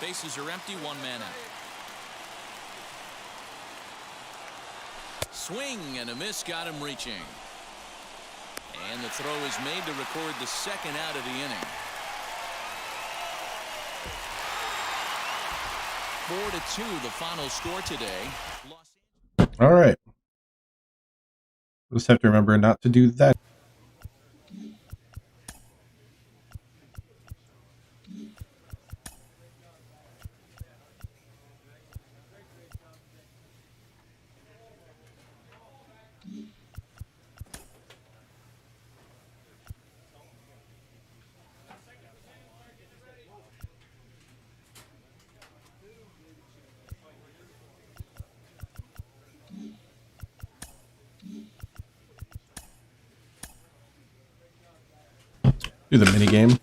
Speaker 2: Bases are empty, 1 man out. Swing and a miss got him reaching. And the throw is made to record the second out of the inning. 4-2 the final score today.
Speaker 1: All right. Just have to remember not to do that. Do the mini game.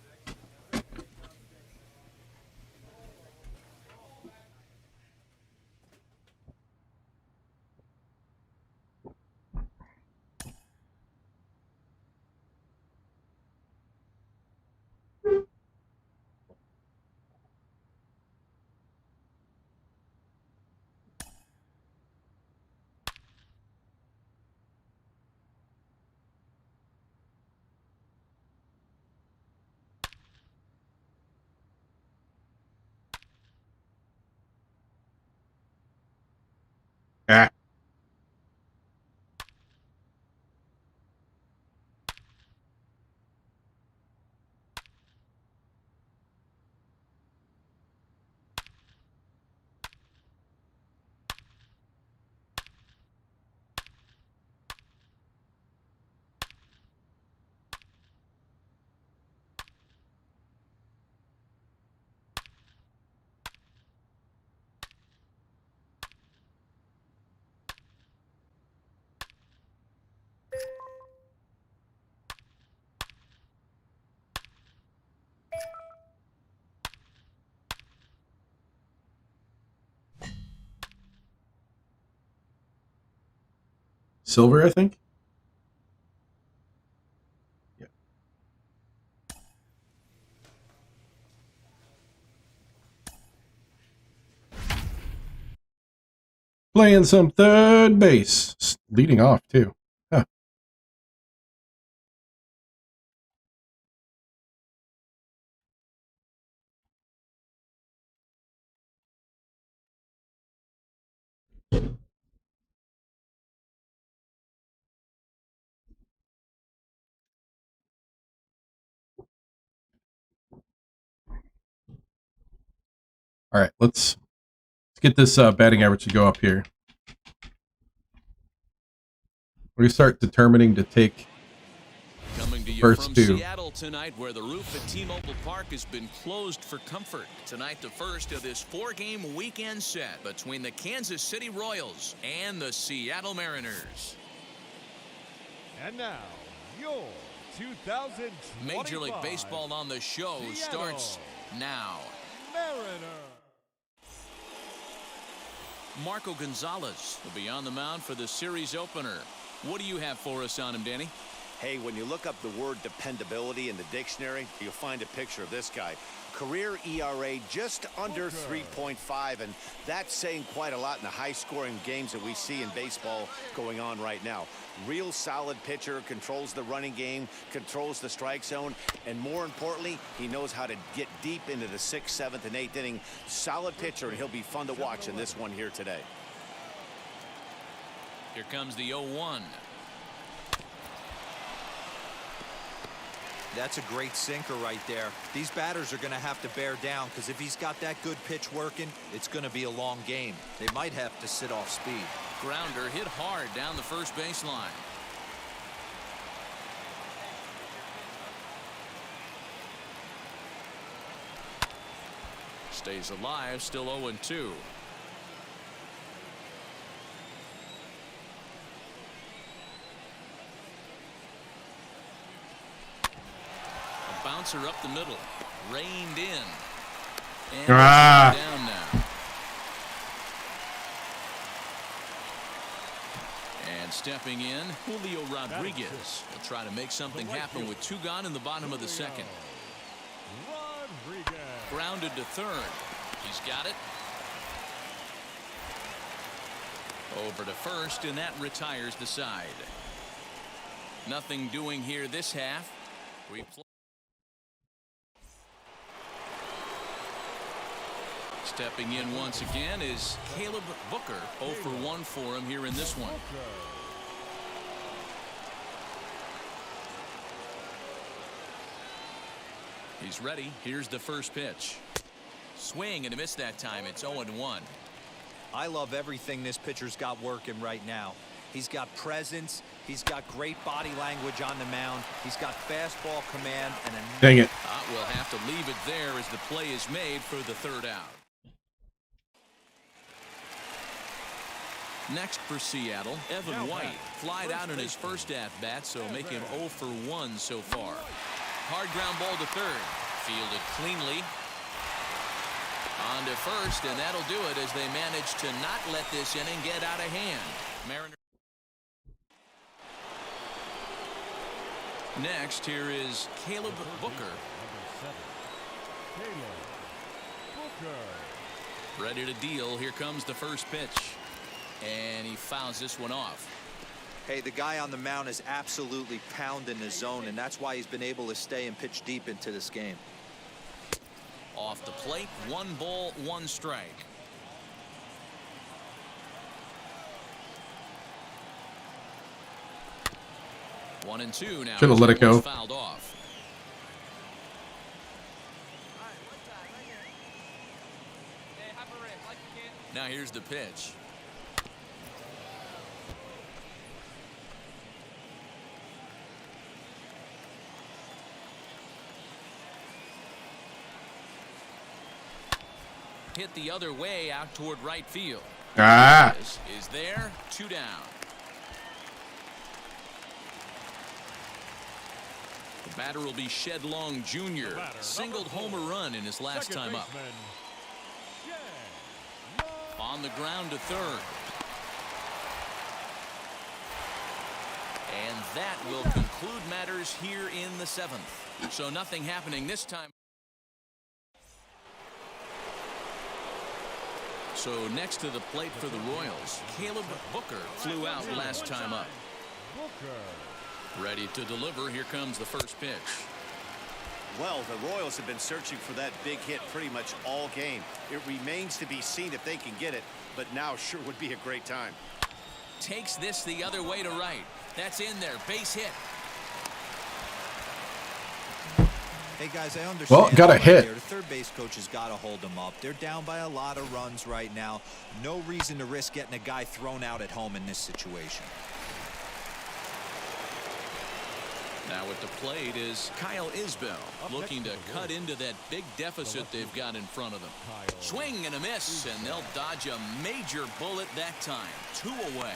Speaker 1: Silver, I think. Yeah. Playing some third base. Leading off, too. Huh. All right, let's get this batting average to go up here. We're going to start determining to take
Speaker 2: Coming to you
Speaker 1: first
Speaker 2: from
Speaker 1: two.
Speaker 2: Seattle tonight, where the roof at T-Mobile Park has been closed for comfort. Tonight, the first of this 4-game weekend set between the Kansas City Royals and the Seattle Mariners.
Speaker 6: And now, your 2025
Speaker 2: Major League Baseball on the Show starts now.
Speaker 6: Mariner.
Speaker 2: Marco Gonzalez will be on the mound for the series opener. What do you have for us on him, Danny?
Speaker 3: Hey, when you look up the word dependability in the dictionary, you'll find a picture of this guy. Career ERA just under 3.5, and that's saying quite a lot in the high-scoring games that we see in baseball going on right now. Real solid pitcher, controls the running game, controls the strike zone, and more importantly, he knows how to get deep into the 6th, 7th, and 8th inning. Solid pitcher, and he'll be fun to watch in this one here today.
Speaker 2: Here comes the 0-1.
Speaker 4: That's a great sinker right there. These batters are going to have to bear down, because if he's got that good pitch working, it's going to be a long game. They might have to sit off speed.
Speaker 2: Grounder hit hard down the first baseline. Stays alive, still 0-2. Bouncer up the middle, reined in, and down now. And stepping in, Julio Rodriguez will try to make something happen with 2 gone in the bottom of the 2nd. Grounded to 3rd. He's got it. Over to 1st, and that retires the side. Nothing doing here this half. Stepping in once again is Caleb Booker. 0 for 1 for him here in this one. He's ready. Here's the first pitch. Swing and a miss that time. It's 0-1.
Speaker 4: I love everything this pitcher's got working right now. He's got presence. He's got great body language on the mound. He's got fastball command. And a
Speaker 1: Dang it.
Speaker 2: We'll have to leave it there as the play is made for the 3rd out. Next for Seattle, Evan White flied out in his first at-bat, so make him 0 for 1 so far. Hard ground ball to 3rd. Fielded cleanly. On to 1st, and that'll do it as they manage to not let this inning get out of hand. Mariners. Next, here is Caleb Booker. Ready to deal. Here comes the first pitch. And he fouls this one off.
Speaker 4: Hey, the guy on the mound is absolutely pounding the zone, and that's why he's been able to stay and pitch deep into this game.
Speaker 2: Off the plate, 1 ball, 1 strike. One and 2 now.
Speaker 1: Should have let it go.
Speaker 2: Fouled off. Now here's the pitch. Hit the other way out toward right field. Is there. 2 down. The batter will be Shed Long Jr. Singled homer run in his last time up. On the ground to 3rd. And that will conclude matters here in the 7th. So nothing happening this time. So next to the plate for the Royals, Caleb Booker flew out last time up. Ready to deliver. Here comes the first pitch.
Speaker 3: Well, the Royals have been searching for that big hit pretty much all game. It remains to be seen if they can get it, but now sure would be a great time.
Speaker 2: Takes this the other way to right. That's in there. Base hit.
Speaker 4: Hey guys, I understand.
Speaker 1: Well, got a hit.
Speaker 4: The third base coach has got to hold them up. They're down by a lot of runs right now. No reason to risk getting a guy thrown out at home in this situation.
Speaker 2: Now at the plate is Kyle Isbell, looking to cut into that big deficit they've got in front of them. Swing and a miss, and they'll dodge a major bullet that time. 2 away.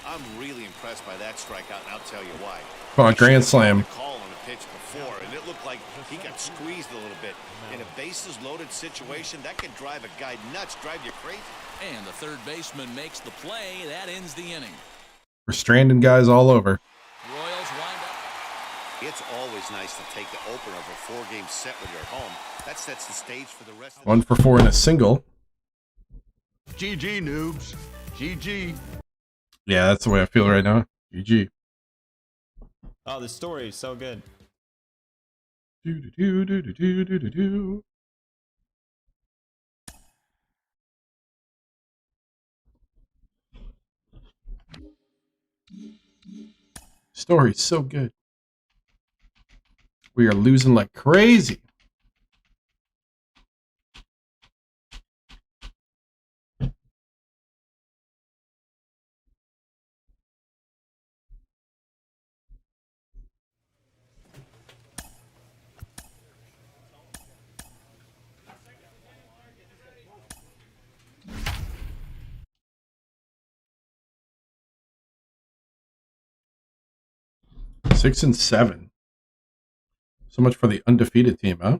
Speaker 3: I'm really impressed by that strikeout, and I'll tell you why.
Speaker 1: Come on, grand slam.
Speaker 3: Call on a pitch before, and it looked like he got squeezed a little bit. In a bases-loaded situation, that can drive a guy nuts, drive you crazy.
Speaker 2: And the third baseman makes the play. That ends the inning.
Speaker 1: We're stranding guys all over.
Speaker 2: Royals wind up.
Speaker 3: It's always nice to take the opener of a 4-game set when you're at home. That sets the stage for the rest of the
Speaker 1: 1 for 4 in a single.
Speaker 7: GG, noobs. GG.
Speaker 1: Yeah, that's the way I feel right now. GG.
Speaker 10: Oh, the story is so good.
Speaker 1: Do do do do do do do do. Story's so good. We are losing like crazy. Six and 7. So much for the undefeated team, huh?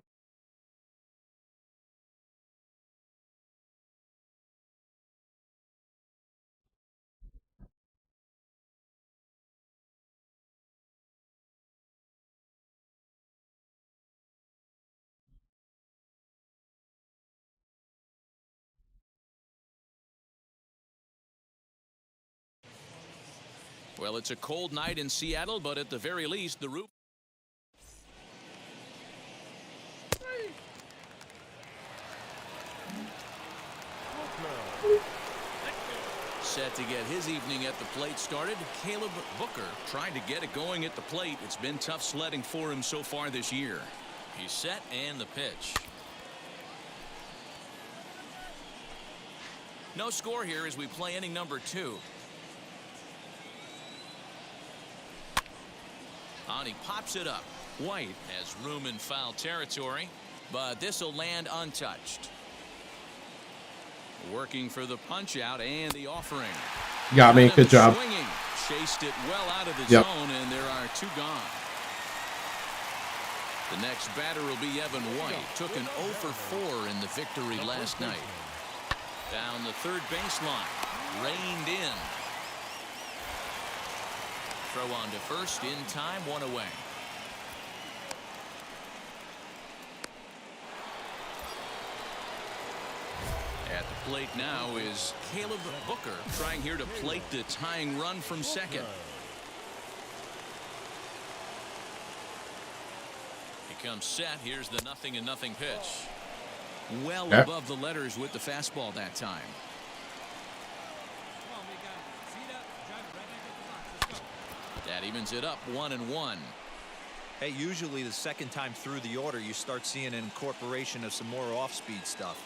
Speaker 2: Well, it's a cold night in Seattle, but at the very least, the roof. Set to get his evening at the plate started. Caleb Booker trying to get it going at the plate. It's been tough sledding for him so far this year. He's set and the pitch. No score here as we play inning number 2. On he pops it up. White has room in foul territory, but this will land untouched. Working for the punch out and the offering.
Speaker 1: Got me. Good job.
Speaker 2: Swinging. Chased it well out of the
Speaker 1: Yep.
Speaker 2: zone, and there are 2 gone. The next batter will be Evan White. Took an 0 for 4 in the victory last night. Down the third baseline. Reined in. Throw on to first in time. 1 away. At the plate now is Caleb Booker, trying here to plate the tying run from second. He comes set. Here's the 0-0 pitch. Well above the letters with the fastball that time. That evens it up 1-1.
Speaker 4: Hey, usually the second time through the order, you start seeing an incorporation of some more off-speed stuff.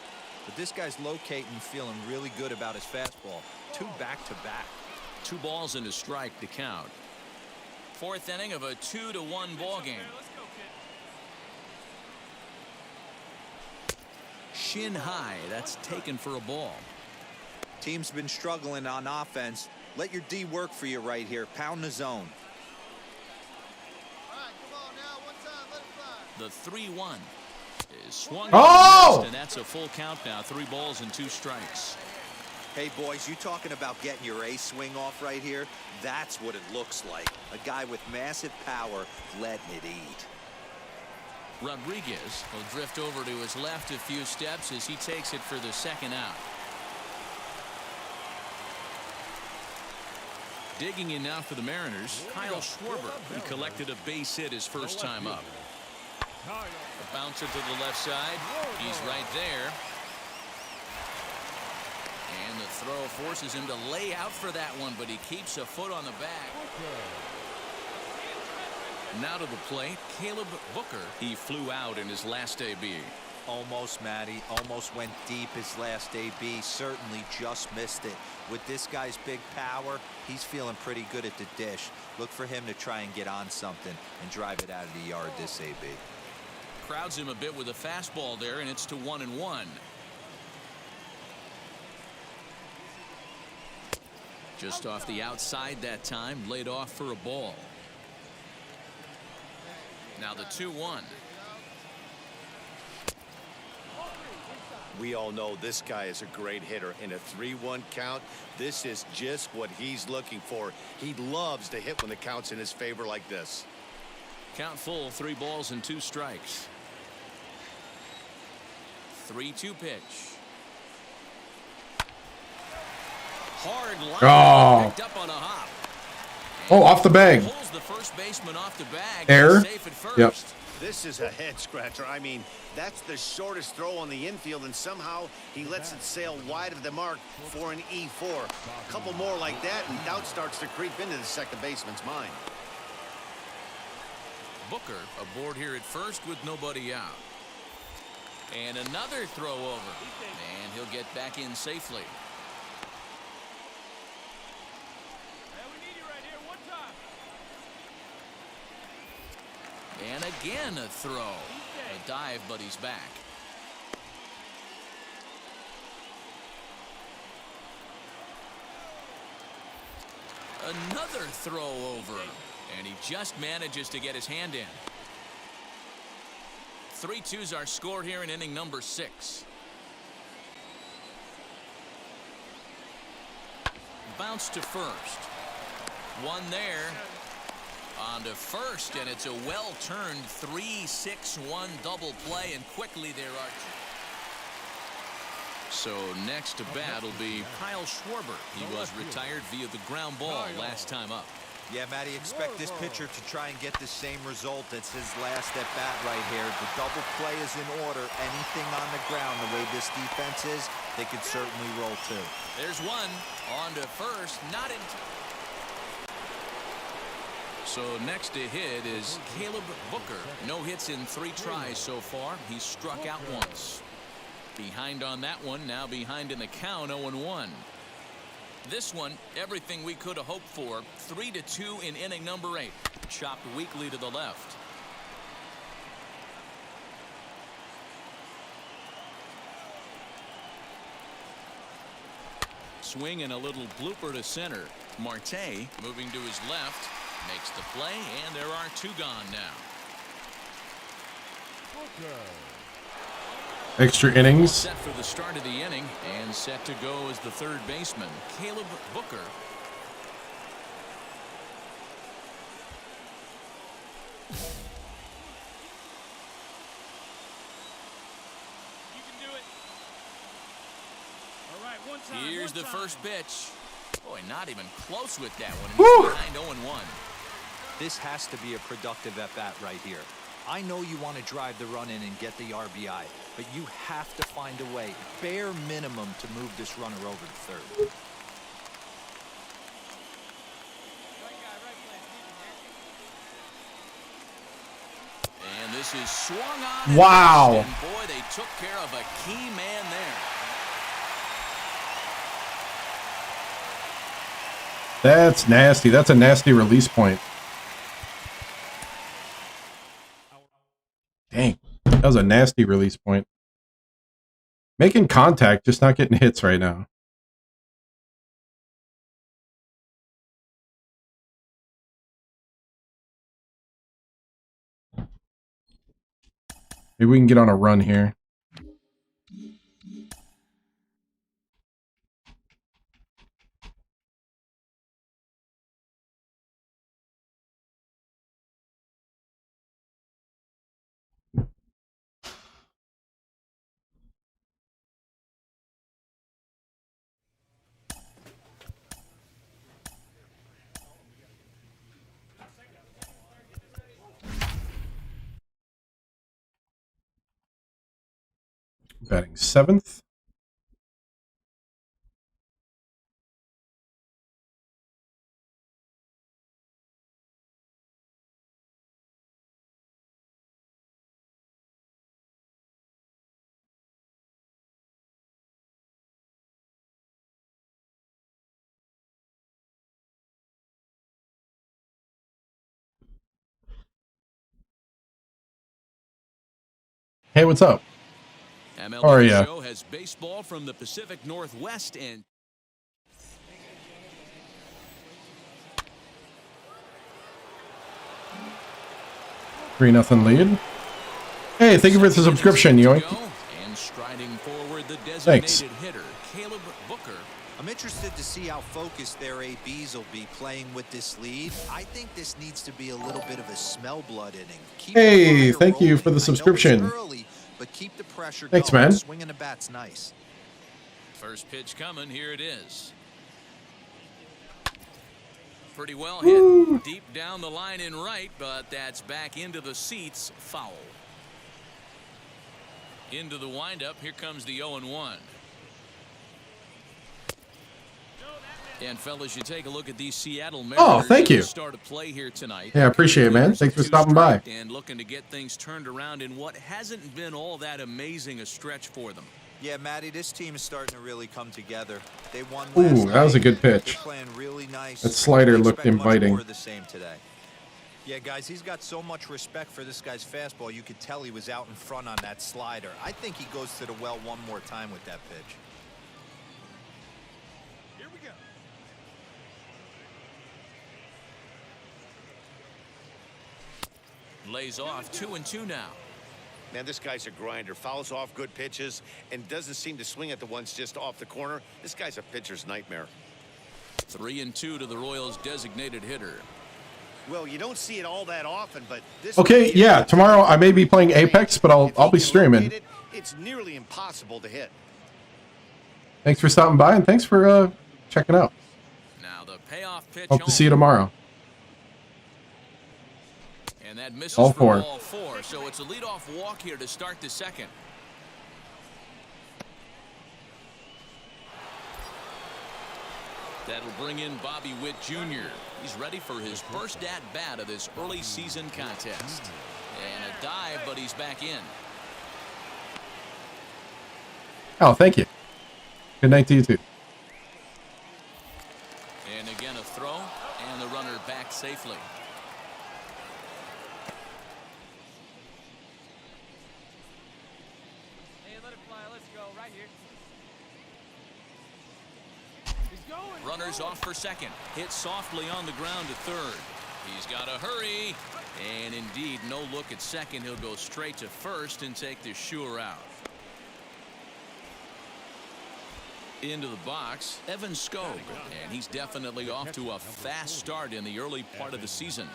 Speaker 4: But this guy's locating, feeling really good about his fastball. 2 back-to-back.
Speaker 2: 2 balls and a strike to count. 4th inning of a 2-1 ball game. Shin high. That's taken for a ball.
Speaker 4: Team's been struggling on offense. Let your D work for you right here. Pound the zone.
Speaker 2: The 3-1 is swung
Speaker 1: Oh!
Speaker 2: and that's a full count now. 3 balls and 2 strikes.
Speaker 4: Hey, boys, you talking about getting your ace swing off right here? That's what it looks like. A guy with massive power letting it eat.
Speaker 2: Rodriguez will drift over to his left a few steps as he takes it for the second out. Digging in now for the Mariners, Kyle Schwarber. He collected a base hit his first time up. A bouncer to the left side. He's right there. And the throw forces him to lay out for that one, but he keeps a foot on the bag. Now to the plate, Caleb Booker. He flew out in his last AB.
Speaker 4: Almost, Matty. Almost went deep his last AB. Certainly just missed it. With this guy's big power, he's feeling pretty good at the dish. Look for him to try and get on something and drive it out of the yard this AB.
Speaker 2: Crowds him a bit with a fastball there, and it's to 1-1. Just off the outside that time, laid off for a ball. Now the 2-1.
Speaker 3: We all know this guy is a great hitter. In a 3-1 count, this is just what he's looking for. He loves to hit when the count's in his favor like this.
Speaker 2: Count full, 3 balls and 2 strikes. 3-2 pitch. Hard line picked up on a hop.
Speaker 1: Oh, off the bag.
Speaker 2: Pulls the first baseman off the bag.
Speaker 1: Error.
Speaker 2: Safe at first.
Speaker 1: Yep.
Speaker 3: This is a head scratcher. I mean, that's the shortest throw on the infield, and somehow he lets it sail wide of the mark for an E4. A couple more like that, and doubt starts to creep into the second baseman's mind.
Speaker 2: Booker aboard here at first with nobody out. And another throw over. And he'll get back in safely. And again a throw. A dive, but he's back. Another throw over. And he just manages to get his hand in. 3-2's our score here in inning number 6. Bounce to first. One there. On to first, and it's a well-turned 3-6-1 double play, and quickly there are 2. So next to bat will be Kyle Schwarber. He was retired via the ground ball last time up.
Speaker 4: Yeah, Matty, expect this pitcher to try and get the same result as his last at bat right here. The double play is in order. Anything on the ground, the way this defense is, they could certainly roll too.
Speaker 2: There's one. On to first, not in time. So next to hit is Caleb Booker. No hits in 3 tries so far. He's struck out once. Behind on that one, now behind in the count, 0-1. This one, everything we could have hoped for. 3-2 in inning number 8. Chopped weakly to the left. Swing and a little blooper to center. Marte moving to his left. Makes the play, and there are 2 gone now.
Speaker 1: Extra innings.
Speaker 2: Set for the start of the inning, and set to go as the third baseman, Caleb Booker.
Speaker 6: You can do it. All right, one time.
Speaker 2: Here's the first pitch. Boy, not even close with that one.
Speaker 1: Woo!
Speaker 2: Behind 0-1.
Speaker 4: This has to be a productive at-bat right here. I know you want to drive the run in and get the RBI, but you have to find a way, bare minimum, to move this runner over to third.
Speaker 2: And this is swung on.
Speaker 1: Wow.
Speaker 2: And boy, they took care of a key man there.
Speaker 1: That's nasty. That's a nasty release point. Dang. That was a nasty release point. Making contact, just not getting hits right now. Maybe we can get on a run here. Batting 7th. Hey, what's up?
Speaker 2: MLB
Speaker 1: How are
Speaker 2: The
Speaker 1: ya?
Speaker 2: Show has baseball from the Pacific Northwest and
Speaker 1: 3-0 lead. Hey, thank you for the subscription, Yoink.
Speaker 2: And striding forward, the
Speaker 1: Thanks.
Speaker 2: designated hitter, Caleb Booker.
Speaker 4: I'm interested to see how focused their ABs will be playing with this lead. I think this needs to be a little bit of a smell blood inning. Keep
Speaker 1: Hey,
Speaker 4: the fire
Speaker 1: thank you
Speaker 4: rolling.
Speaker 1: for the
Speaker 4: I know it's
Speaker 1: subscription.
Speaker 4: early, but keep the pressure
Speaker 1: Thanks,
Speaker 4: going.
Speaker 1: man.
Speaker 4: Swinging the bat's nice.
Speaker 2: First pitch coming. Here it is. Pretty well hit deep down the line in right, but that's back into the seats. Foul. Into the windup. Here comes the 0-1. And fellas, you take a look at these Seattle Mariners.
Speaker 1: Oh, thank you.
Speaker 2: Start to play here tonight.
Speaker 1: Yeah, I appreciate it, man. Thanks for stopping by.
Speaker 2: And looking to get things turned around in what hasn't been all that amazing a stretch for them.
Speaker 4: Yeah, Matty, this team is starting to really come together. They won
Speaker 1: Ooh,
Speaker 4: last
Speaker 1: that was a
Speaker 4: night.
Speaker 1: good pitch.
Speaker 4: They're playing really nice.
Speaker 1: That slider
Speaker 4: I
Speaker 1: looked
Speaker 4: expect much
Speaker 1: inviting.
Speaker 4: more of the same today. Yeah, guys, he's got so much respect for this guy's fastball. You could tell he was out in front on that slider. I think he goes to the well one more time with that pitch.
Speaker 6: Here we go.
Speaker 2: Lays off 2-2 now.
Speaker 3: Man, this guy's a grinder. Fouls off good pitches and doesn't seem to swing at the ones just off the corner. This guy's a pitcher's nightmare.
Speaker 2: 3-2 to the Royals' designated hitter.
Speaker 3: Well, you don't see it all that often, but this.
Speaker 1: Okay, yeah. Tomorrow I may be playing Apex, but I'll be streaming.
Speaker 3: It's nearly impossible to hit.
Speaker 1: Thanks for stopping by and thanks for checking out.
Speaker 2: Now the payoff pitch.
Speaker 1: Hope to see you tomorrow.
Speaker 2: And that misses
Speaker 1: All
Speaker 2: for
Speaker 1: four.
Speaker 2: ball 4. So it's a leadoff walk here to start the second. That'll bring in Bobby Witt Jr. He's ready for his first at-bat of this early season contest. And a dive, but he's back in.
Speaker 1: Oh, thank you. Good night to you too.
Speaker 2: And again a throw, and the runner back safely.
Speaker 6: Hey, let it fly. Let's go right here. He's going.
Speaker 2: Runners off for second. Hit softly on the ground to third. He's got to hurry. And indeed, no look at second. He'll go straight to first and take the sure out. Into the box, Evan Skog. And he's definitely off to a fast start in the early part of the season.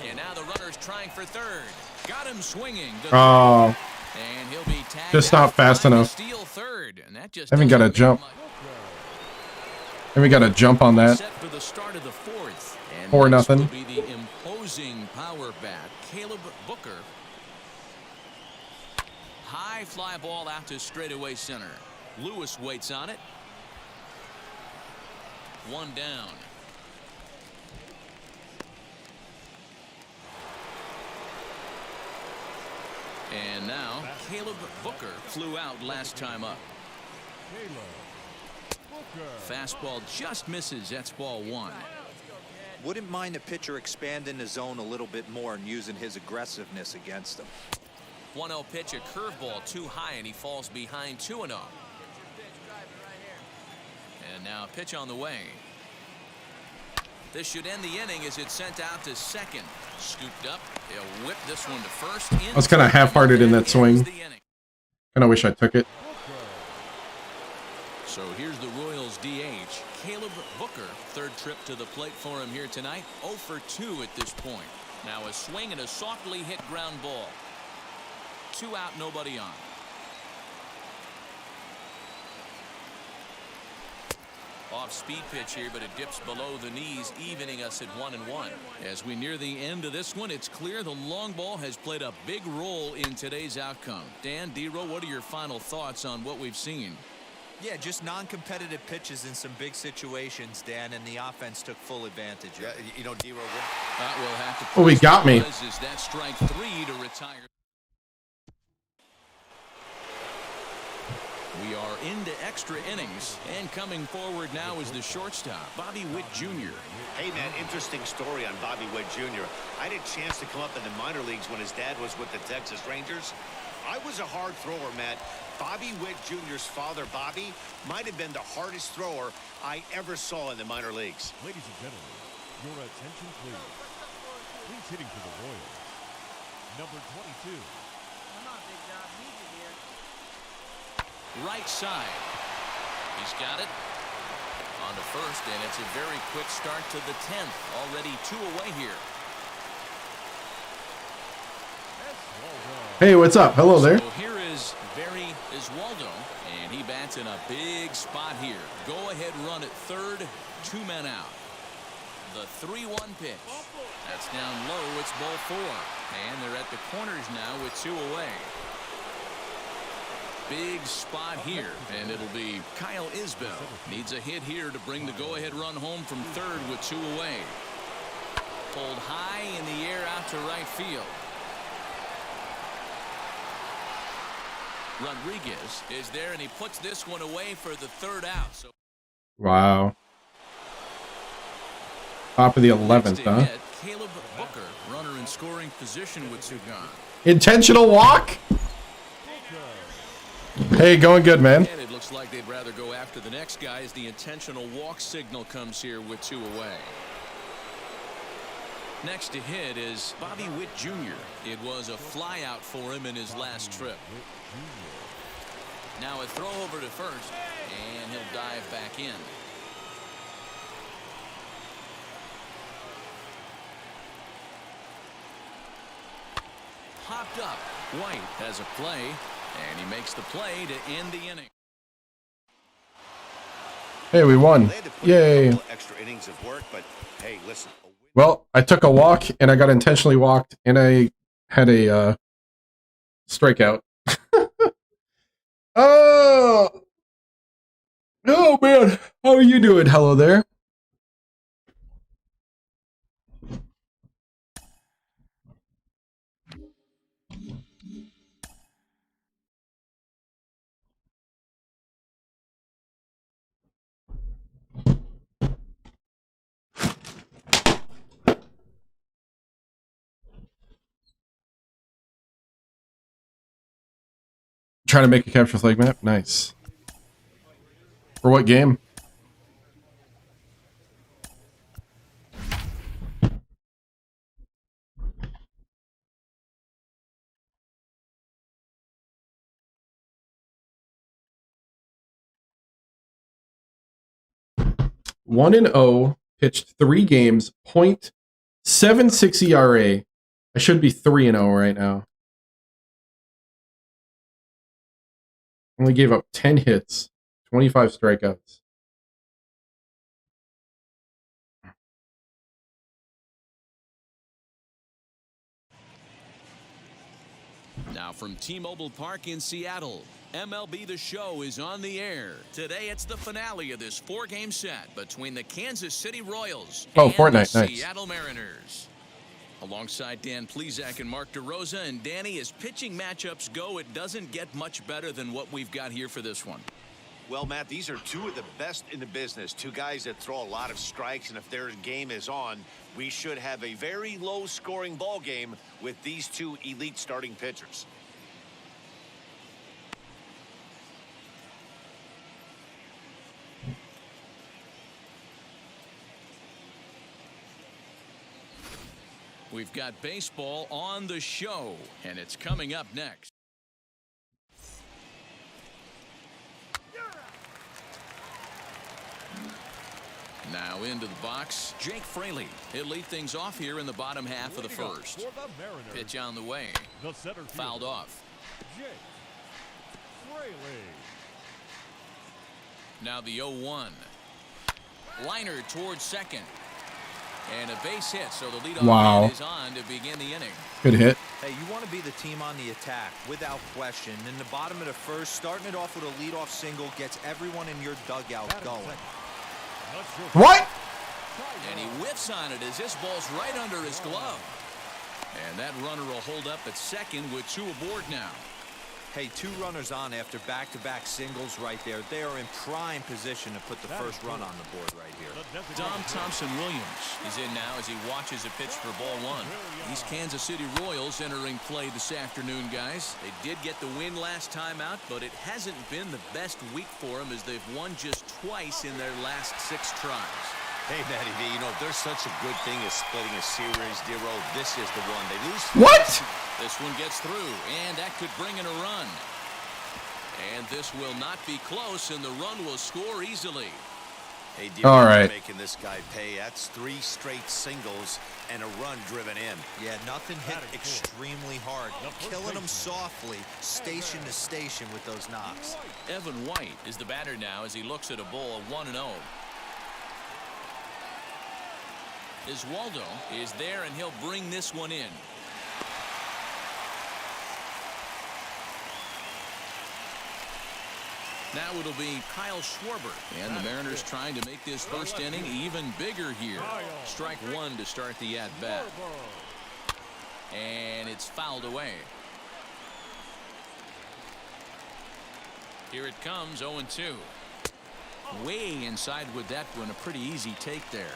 Speaker 2: And now the runner's trying for third. Got him swinging.
Speaker 1: Oh,
Speaker 2: And he'll be tagged
Speaker 1: just not
Speaker 2: out
Speaker 1: fast
Speaker 2: trying to
Speaker 1: enough.
Speaker 2: steal third. And that just
Speaker 1: Haven't got
Speaker 2: doesn't
Speaker 1: a jump.
Speaker 2: make much.
Speaker 1: Haven't got a jump on that.
Speaker 2: Set for the start of the fourth. And
Speaker 1: 4-0.
Speaker 2: next will be the imposing power bat, Caleb Booker. High fly ball out to straightaway center. Lewis waits on it. One down. And now Caleb Booker flew out last time up. Fastball just misses. That's ball 1.
Speaker 4: Wouldn't mind the pitcher expanding the zone a little bit more and using his aggressiveness against him.
Speaker 2: 1-0 pitch, a curveball too high, and he falls behind 2-0. And now a pitch on the way. This should end the inning as it's sent out to second. Scooped up. They'll whip this one to first.
Speaker 1: I was kind of half-hearted in that swing. Kind of wish I took it.
Speaker 2: So here's the Royals DH, Caleb Booker. Third trip to the plate for him here tonight. 0 for 2 at this point. Now a swing and a softly hit ground ball. 2 out, nobody on. Off-speed pitch here, but it dips below the knees, evening us at 1-1. As we near the end of this one, it's clear the long ball has played a big role in today's outcome. Dan, D-Row, what are your final thoughts on what we've seen?
Speaker 4: Yeah, just non-competitive pitches in some big situations, Dan, and the offense took full advantage of it.
Speaker 3: You know, D-Row,
Speaker 2: That will have to
Speaker 1: Oh, he got me.
Speaker 2: Is that strike 3 to retire? We are into extra innings, and coming forward now is the shortstop, Bobby Witt Jr.
Speaker 3: Hey, man, interesting story on Bobby Witt Jr. I had a chance to come up in the minor leagues when his dad was with the Texas Rangers. I was a hard thrower, Matt. Bobby Witt Jr.'s father, Bobby, might have been the hardest thrower I ever saw in the minor leagues.
Speaker 11: Ladies and gentlemen, your attention, please. Please hitting for the Royals. Number 22.
Speaker 6: Come on, big dog. Need you here.
Speaker 2: Right side. He's got it. On to first, and it's a very quick start to the 10th. Already 2 away here.
Speaker 1: Hey, what's up? Hello there.
Speaker 2: So here is Barry Iswaldo, and he bats in a big spot here. Go-ahead run at third, 2 men out. The 3-1 pitch. That's down low. It's ball 4. And they're at the corners now with 2 away. Big spot here, and it'll be Kyle Isbell. Needs a hit here to bring the go-ahead run home from third with 2 away. Pulled high in the air out to right field. Rodriguez is there, and he puts this one away for the 3rd out. So
Speaker 1: Wow. Top of the 11th, huh?
Speaker 2: Caleb Booker, runner in scoring position with 2 gone.
Speaker 1: Intentional walk? Hey, going good, man.
Speaker 2: And it looks like they'd rather go after the next guy as the intentional walk signal comes here with 2 away. Next to hit is Bobby Witt Jr. It was a fly out for him in his last trip. Now a throw over to first, and he'll dive back in. Hopped up. White has a play, and he makes the play to end the inning.
Speaker 1: Hey, we won. Yay.
Speaker 3: Extra innings of work, but hey, listen.
Speaker 1: Well, I took a walk, and I got intentionally walked, and I had a strikeout. Oh! Oh, man. How are you doing? Hello there. Trying to make a capture flag map? Nice. For what game? One and 0, pitched 3 games, .76 ERA. I should be 3-0 right now. Only gave up 10 hits, 25 strikeouts.
Speaker 2: Now from T-Mobile Park in Seattle, MLB The Show is on the air. Today it's the finale of this 4-game set between the Kansas City Royals and
Speaker 1: Fortnite,
Speaker 2: the
Speaker 1: nice.
Speaker 2: Seattle Mariners. Alongside Dan Plesac and Mark DeRosa, and Danny, as pitching matchups go, it doesn't get much better than what we've got here for this one.
Speaker 3: Well, Matt, these are 2 of the best in the business. 2 guys that throw a lot of strikes, and if their game is on, we should have a very low-scoring ball game with these 2 elite starting pitchers.
Speaker 2: We've got baseball on the show, and it's coming up next. Now into the box, Jake Fraley. He'll lead things off here in the bottom half of the first. Pitch on the way. Fouled off.
Speaker 11: Jake Fraley.
Speaker 2: Now the 0-1. Liner towards second. And a base hit, so the leadoff
Speaker 1: Wow.
Speaker 2: man is on to begin the inning.
Speaker 1: Good hit.
Speaker 4: Hey, you want to be the team on the attack, without question. In the bottom of the first, starting it off with a leadoff single gets everyone in your dugout going.
Speaker 1: What?
Speaker 2: And he whiffs on it as this ball's right under his glove. And that runner will hold up at second with 2 aboard now.
Speaker 4: Hey, 2 runners on after back-to-back singles right there. They are in prime position to put the first run on the board right here.
Speaker 2: Dom Thompson-Williams is in now as he watches a pitch for ball 1. These Kansas City Royals entering play this afternoon, guys. They did get the win last time out, but it hasn't been the best week for them as they've won just twice in their last 6 tries.
Speaker 3: Hey, Matty V, you know, there's such a good thing as splitting a series, Dero. This is the one. They lose.
Speaker 1: What?
Speaker 2: This one gets through, and that could bring in a run. And this will not be close, and the run will score easily.
Speaker 3: Hey, Dero,
Speaker 1: All right.
Speaker 3: making this guy pay. That's 3 straight singles and a run driven in.
Speaker 4: Yeah, nothing hit extremely hard. Killing them softly, station to station with those knocks.
Speaker 2: Evan White is the batter now as he looks at a ball 1-0. Iswaldo is there, and he'll bring this one in. Now it'll be Kyle Schwarber, and the Mariners trying to make this first inning even bigger here. Strike 1 to start the at-bat. And it's fouled away. Here it comes, 0-2. Way inside with that one, a pretty easy take there.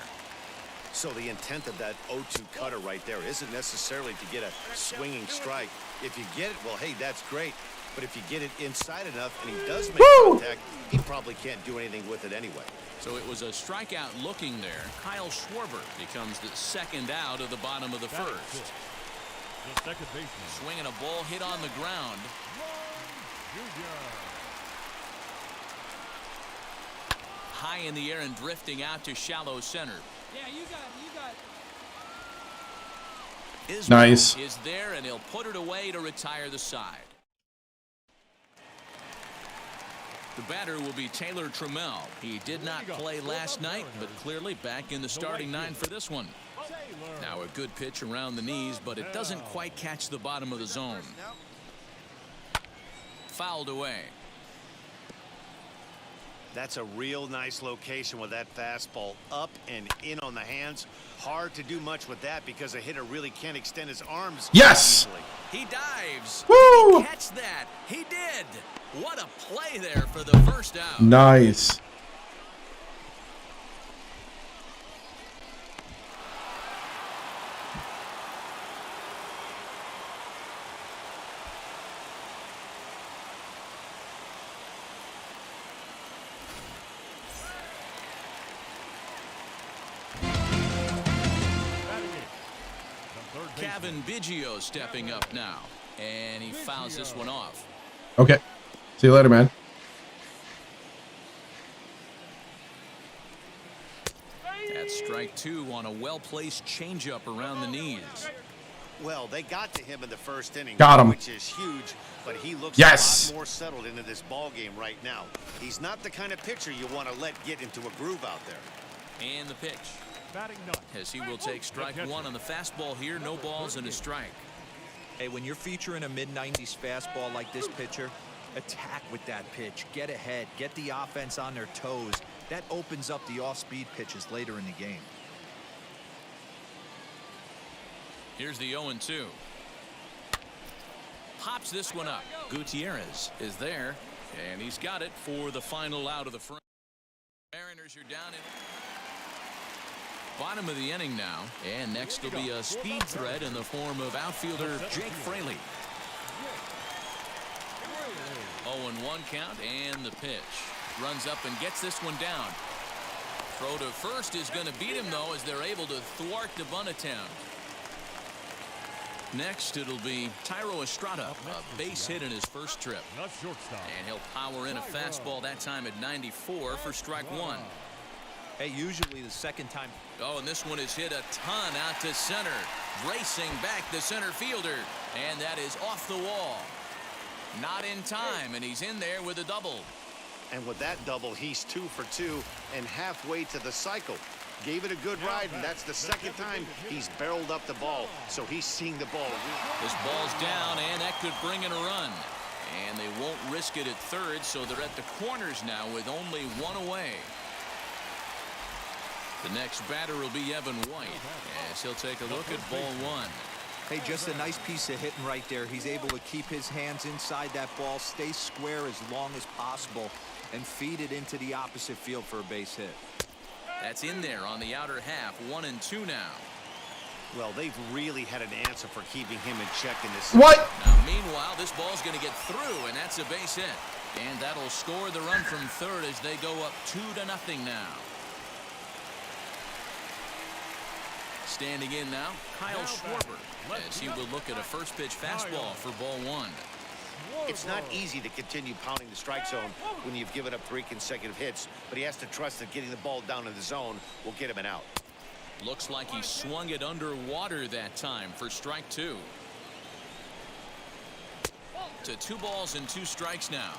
Speaker 3: So the intent of that 0-2 cutter right there isn't necessarily to get a swinging strike. If you get it, well, hey, that's great. But if you get it inside enough and he does make contact, he probably can't do anything with it anyway.
Speaker 2: So it was a strikeout looking there. Kyle Schwarber becomes the second out of the bottom of the first.
Speaker 11: The second baseman.
Speaker 2: Swinging a ball hit on the ground. High in the air and drifting out to shallow center.
Speaker 6: Yeah, you got.
Speaker 1: Nice.
Speaker 2: Is there, and he'll put it away to retire the side. The batter will be Taylor Trammell. He did not play last night, but clearly back in the starting 9 for this one. Now a good pitch around the knees, but it doesn't quite catch the bottom of the zone. Fouled away.
Speaker 3: That's a real nice location with that fastball up and in on the hands. Hard to do much with that because a hitter really can't extend his arms.
Speaker 1: Yes.
Speaker 3: Easily.
Speaker 2: He dives.
Speaker 1: Woo!
Speaker 2: Did he catch that? He did. What a play there for the first out.
Speaker 1: Nice.
Speaker 2: Kevin Biggio stepping up now, and he fouls this one off.
Speaker 1: Okay. See you later, man.
Speaker 2: That's strike 2 on a well-placed changeup around the knees.
Speaker 3: Well, they got to him in the first inning,
Speaker 1: Got him.
Speaker 3: which is huge, but he looks
Speaker 1: Yes.
Speaker 3: a lot more settled into this ball game right now. He's not the kind of pitcher you want to let get into a groove out there.
Speaker 2: And the pitch.
Speaker 11: Batting ninth.
Speaker 2: As he will take strike 1 on the fastball here, no balls and a strike.
Speaker 4: Hey, when you're featuring a mid-90s fastball like this pitcher, attack with that pitch. Get ahead. Get the offense on their toes. That opens up the off-speed pitches later in the game.
Speaker 2: Here's the 0-2. Pops this one up. Gutierrez is there, and he's got it for the final out of the front. Mariners are down in bottom of the inning now, and next will be a speed threat in the form of outfielder Jake Fraley. 0-1 count, and the pitch. Runs up and gets this one down. Throw to first is going to beat him, though, as they're able to thwart the bunt attempt. Next, it'll be Tyro Estrada, a base hit in his first trip. And he'll power in a fastball that time at 94 for strike 1.
Speaker 4: Hey, usually the second time.
Speaker 2: Oh, and this one is hit a ton out to center. Racing back the center fielder. And that is off the wall. Not in time, and he's in there with a double.
Speaker 3: And with that double, he's 2 for 2 and halfway to the cycle. Gave it a good ride, and that's the second time he's barreled up the ball, so he's seeing the ball.
Speaker 2: This ball's down, and that could bring in a run. And they won't risk it at third, so they're at the corners now with only one away. The next batter will be Evan White, as he'll take a look at ball one.
Speaker 4: Hey, just a nice piece of hitting right there. He's able to keep his hands inside that ball, stay square as long as possible, and feed it into the opposite field for a base hit.
Speaker 2: That's in there on the outer half. 1-2 now.
Speaker 3: Well, they've really had an answer for keeping him in check in this.
Speaker 1: What?
Speaker 2: Now, meanwhile, this ball's going to get through, and that's a base hit. And that'll score the run from third as they go up 2-0 now. Standing in now, Kyle Schwarber, as he will look at a first pitch fastball for ball one.
Speaker 3: It's not easy to continue pounding the strike zone when you've given up 3 consecutive hits, but he has to trust that getting the ball down in the zone will get him an out.
Speaker 2: Looks like he swung it underwater that time for strike 2. To 2 balls and 2 strikes now.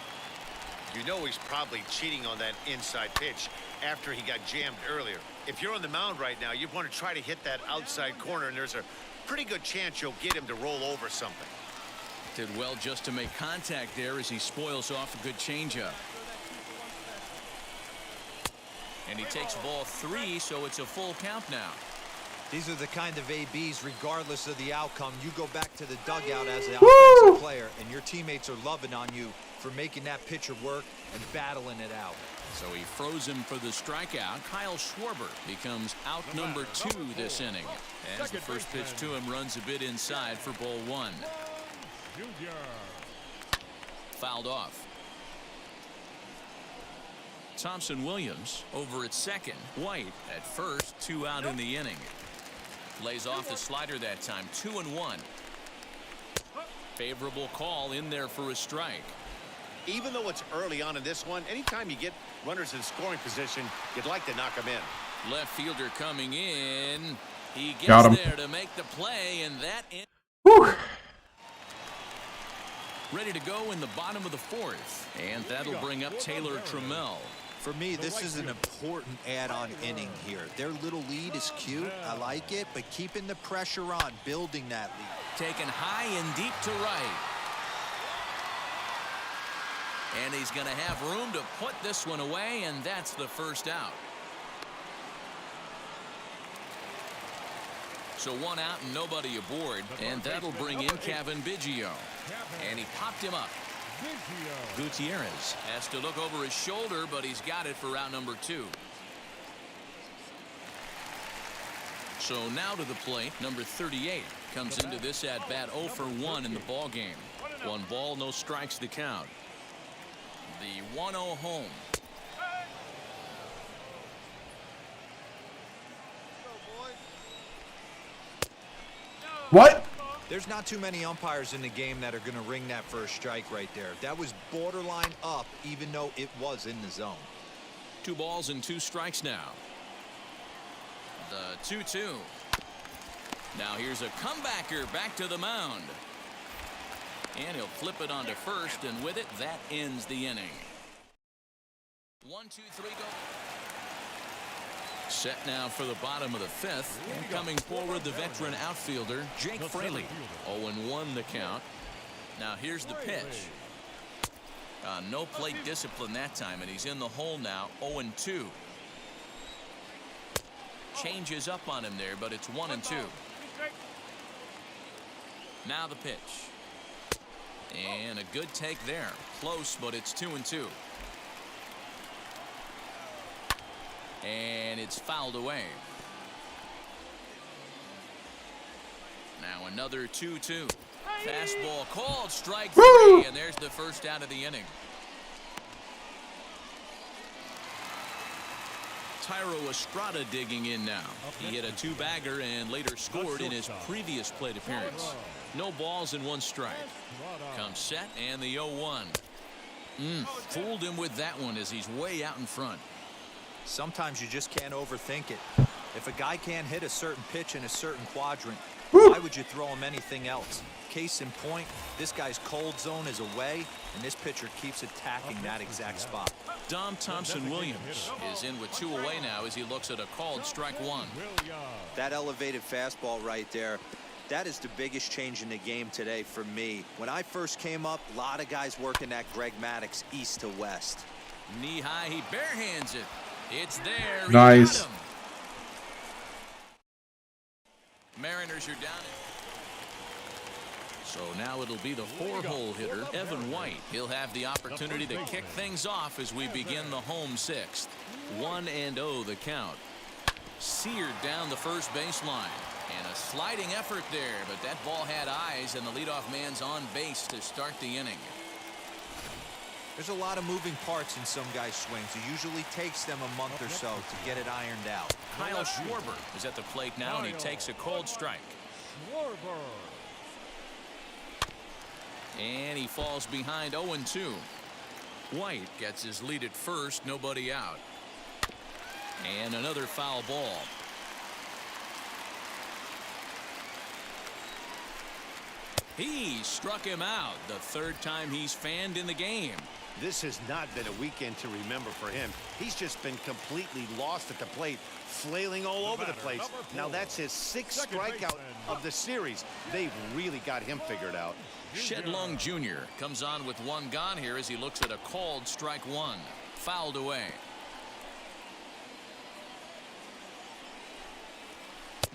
Speaker 3: You know he's probably cheating on that inside pitch after he got jammed earlier. If you're on the mound right now, you want to try to hit that outside corner, and there's a pretty good chance you'll get him to roll over something.
Speaker 2: Did well just to make contact there as he spoils off a good changeup. And he takes ball 3, so it's a full count now.
Speaker 4: These are the kind of ABs, regardless of the outcome. You go back to the dugout as an offensive player, and your teammates are loving on you for making that pitcher work and battling it out.
Speaker 2: So he froze him for the strikeout. Kyle Schwarber becomes out number 2 this inning, as the first pitch to him runs a bit inside for ball 1. Fouled off. Thompson Williams over at second. White at first. 2 out in the inning. Lays off the slider that time. 2-1. Favorable call in there for a strike.
Speaker 3: Even though it's early on in this one, anytime you get runners in scoring position, you'd like to knock them in.
Speaker 2: Left fielder coming in. He
Speaker 1: Got
Speaker 2: gets
Speaker 1: him.
Speaker 2: there to make the play, and that in.
Speaker 1: Whew.
Speaker 2: Ready to go in the bottom of the 4th, and that'll bring up Taylor Trammell.
Speaker 4: For me, this is an important add-on inning here. Their little lead is cute. I like it, but keeping the pressure on, building that lead.
Speaker 2: Taken high and deep to right. And he's going to have room to put this one away, and that's the first out. So 1 out and nobody aboard, and that'll bring in Kevin Biggio. And he popped him up. Gutierrez has to look over his shoulder, but he's got it for out number 2. So now to the plate, number 38 comes into this at bat 0 for 1 in the ball game. 1 ball, no strikes to count. The 1-0 home.
Speaker 1: What?
Speaker 4: There's not too many umpires in the game that are going to ring that first strike right there. That was borderline up, even though it was in the zone.
Speaker 2: 2 balls and 2 strikes now. The 2-2. Now here's a comebacker back to the mound. And he'll flip it onto first, and with it, that ends the inning. 1, 2, 3, go. Set now for the bottom of the 5th, and coming forward, the veteran outfielder, Jake Fraley. 0-1 the count. Now here's the pitch. No plate discipline that time, and he's in the hole now, 0-2. Changes up on him there, but it's 1-2. Now the pitch. And a good take there. Close, but it's 2-2. And it's fouled away. Now another 2-2. Fastball called, strike 3, and there's the first out of the inning. Tyro Estrada digging in now. He hit a 2-bagger and later scored in his previous plate appearance. No balls and 1 strike. Comes set and the 0-1. Fooled him with that one as he's way out in front.
Speaker 4: Sometimes you just can't overthink it. If a guy can't hit a certain pitch in a certain quadrant,
Speaker 1: Woo.
Speaker 4: why would you throw him anything else? Case in point, this guy's cold zone is away, and this pitcher keeps attacking that exact spot.
Speaker 2: Dom Thompson-Williams is in with 2 away now as he looks at a called strike 1.
Speaker 4: That elevated fastball right there, that is the biggest change in the game today for me. When I first came up, a lot of guys working that Greg Maddux east to west.
Speaker 2: Knee high, he barehands it. It's there.
Speaker 1: Nice.
Speaker 2: He got him. Mariners are down. So now it'll be the 4-hole hitter, Evan White. He'll have the opportunity to kick things off as we begin the home 6th. 1-0 the count. Seared down the first baseline. And a sliding effort there, but that ball had eyes, and the leadoff man's on base to start the inning.
Speaker 4: There's a lot of moving parts in some guys' swings. It usually takes them a month or so to get it ironed out.
Speaker 2: Kyle Schwarber is at the plate now, and he takes a cold strike. And he falls behind 0-2. White gets his lead at first, nobody out. And another foul ball. He struck him out, the 3rd time he's fanned in the game.
Speaker 3: This has not been a weekend to remember for him. He's just been completely lost at the plate, flailing all over the place. Now that's his 6th strikeout of the series. They've really got him figured out.
Speaker 2: Shed Long Jr. comes on with 1 gone here as he looks at a called strike 1. Fouled away.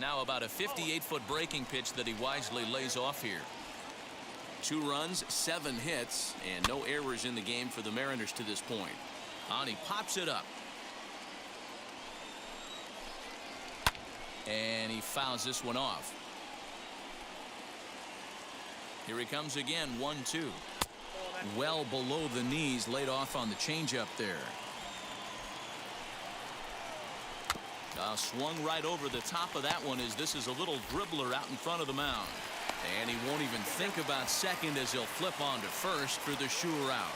Speaker 2: Now about a 58-foot breaking pitch that he wisely lays off here. 2 runs, 7 hits, and no errors in the game for the Mariners to this point. And he pops it up. And he fouls this one off. Here he comes again, 1-2. Well below the knees, laid off on the changeup there. Swung right over the top of that one as this is a little dribbler out in front of the mound. And he won't even think about second as he'll flip on to first for the sure out.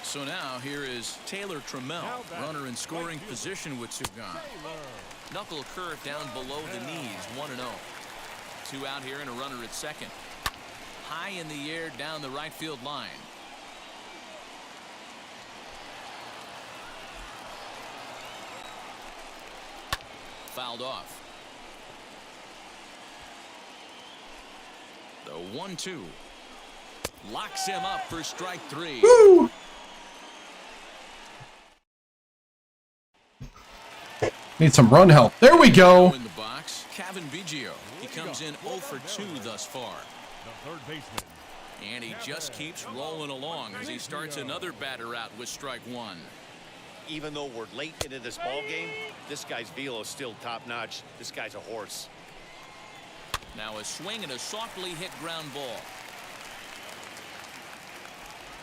Speaker 2: So now here is Taylor Trammell, runner in scoring position with 2 gone. Knuckle curve down below the knees, 1-0. 2 out here and a runner at second. High in the air down the right field line. Fouled off. The 1-2 locks him up for strike 3.
Speaker 1: Woo! Need some run help. There we go.
Speaker 2: In the box, Kevin Biggio. He comes in 0 for 2 thus far.
Speaker 11: The 3rd baseman.
Speaker 2: And he just keeps rolling along as he starts another batter out with strike 1.
Speaker 3: Even though we're late into this ball game, this guy's velo is still top-notch. This guy's a horse.
Speaker 2: Now a swing and a softly hit ground ball.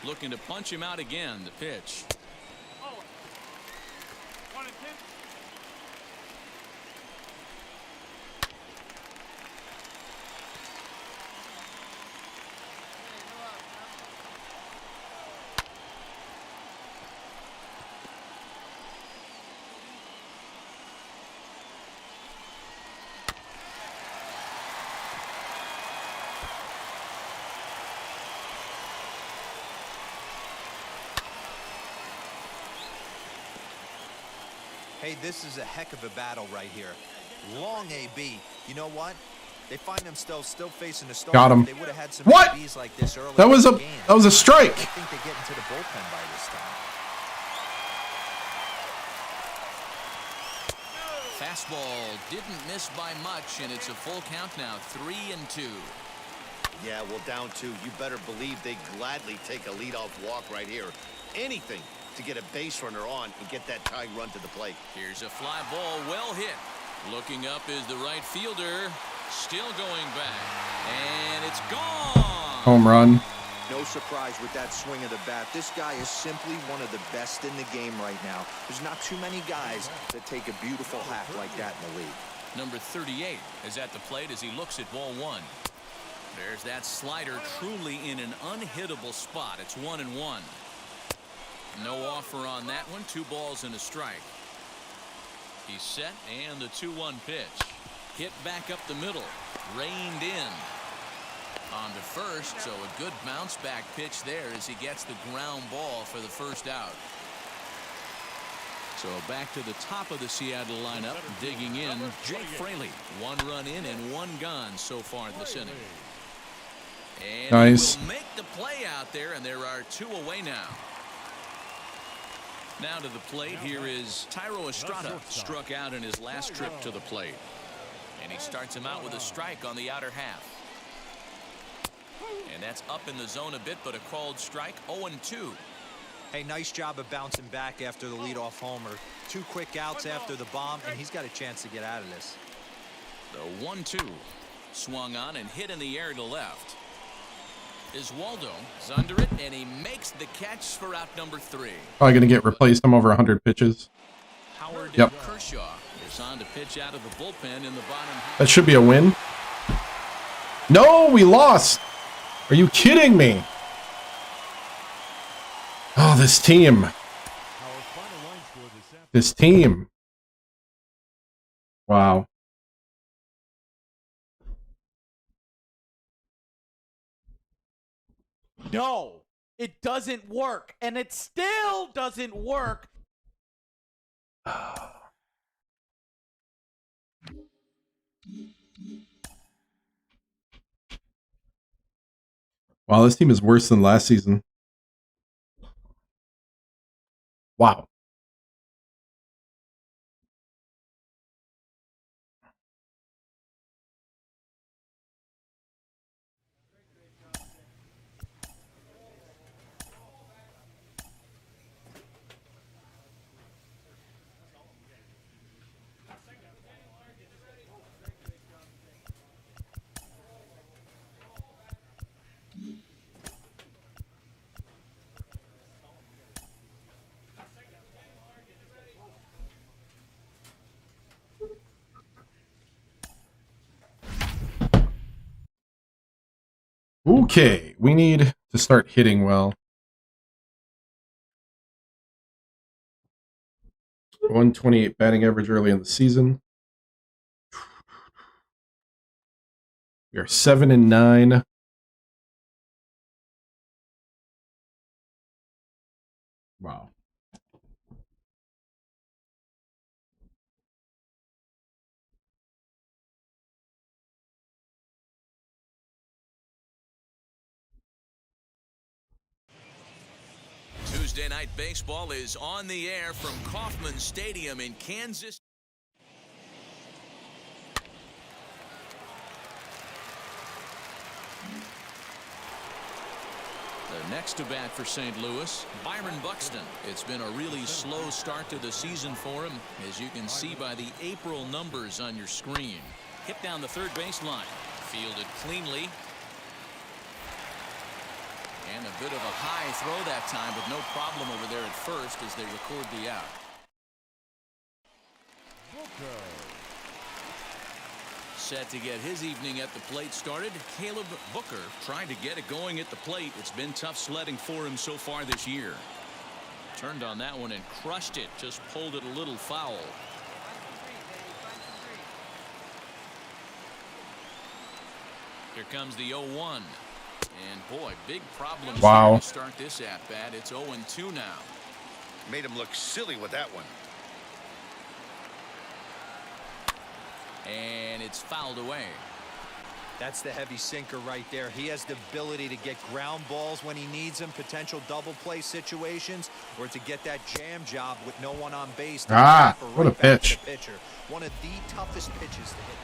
Speaker 2: Looking to punch him out again. The pitch.
Speaker 4: Hey, this is a heck of a battle right here. Long AB. You know what? They find themselves still facing the start.
Speaker 1: Got him.
Speaker 4: They would have had some
Speaker 1: What?
Speaker 4: ABs like this early
Speaker 1: That was
Speaker 4: in
Speaker 1: a
Speaker 4: the game.
Speaker 1: strike.
Speaker 4: I think they get into the bullpen by this time.
Speaker 2: Fastball didn't miss by much, and it's a full count now, 3-2.
Speaker 3: Yeah, well, down 2. You better believe they gladly take a leadoff walk right here. Anything to get a base runner on and get that tying run to the plate.
Speaker 2: Here's a fly ball, well hit. Looking up is the right fielder. Still going back. And it's gone.
Speaker 1: Home run.
Speaker 4: No surprise with that swing of the bat. This guy is simply one of the best in the game right now. There's not too many guys that take a beautiful hack like that in the league.
Speaker 2: Number 38 is at the plate as he looks at ball 1. There's that slider truly in an unhittable spot. It's 1-1. No offer on that one. 2 balls and a strike. He's set, and the 2-1 pitch. Hit back up the middle. Reined in. On to first, so a good bounce back pitch there as he gets the ground ball for the first out. So back to the top of the Seattle lineup, digging in, Jake Fraley. 1 run in and 1 gone so far this inning. And
Speaker 1: nice.
Speaker 2: he will make the play out there, and there are 2 away now. Now to the plate, here is Tyro Estrada, struck out in his last trip to the plate. And he starts him out with a strike on the outer half. And that's up in the zone a bit, but a called strike. 0-2.
Speaker 4: Hey, nice job of bouncing back after the leadoff homer. 2 quick outs after the bomb, and he's got a chance to get out of this.
Speaker 2: The 1-2 swung on and hit in the air to left. Iswaldo is under it, and he makes the catch for out number 3.
Speaker 1: Probably going to get replaced. I'm over 100 pitches.
Speaker 2: Howard
Speaker 1: Yep.
Speaker 2: Kershaw is on to pitch out of the bullpen in the bottom.
Speaker 1: That should be a win. No, we lost. Are you kidding me? Oh, this team. This team. Wow.
Speaker 5: No, it doesn't work. And it still doesn't work.
Speaker 1: Wow, this team is worse than last season. Wow. Okay, we need to start hitting well. 128 batting average early in the season. We are 7-9. Wow.
Speaker 2: Tuesday Night Baseball is on the air from Kauffman Stadium in Kansas. The next to bat for St. Louis, Byron Buxton. It's been a really slow start to the season for him, as you can see by the April numbers on your screen. Hit down the third baseline, fielded cleanly. And a bit of a high throw that time, but no problem over there at first as they record the out. Set to get his evening at the plate started, Caleb Booker trying to get it going at the plate. It's been tough sledding for him so far this year. Turned on that one and crushed it, just pulled it a little foul. Here comes the 0-1. And boy, big problem
Speaker 1: Wow.
Speaker 2: to start this at bat. It's 0-2 now.
Speaker 3: Made him look silly with that one.
Speaker 2: And it's fouled away.
Speaker 4: That's the heavy sinker right there. He has the ability to get ground balls when he needs them, potential double play situations, or to get that jam job with no one on base.
Speaker 1: What a pitch.
Speaker 4: Pitcher. One of the toughest pitches to hit.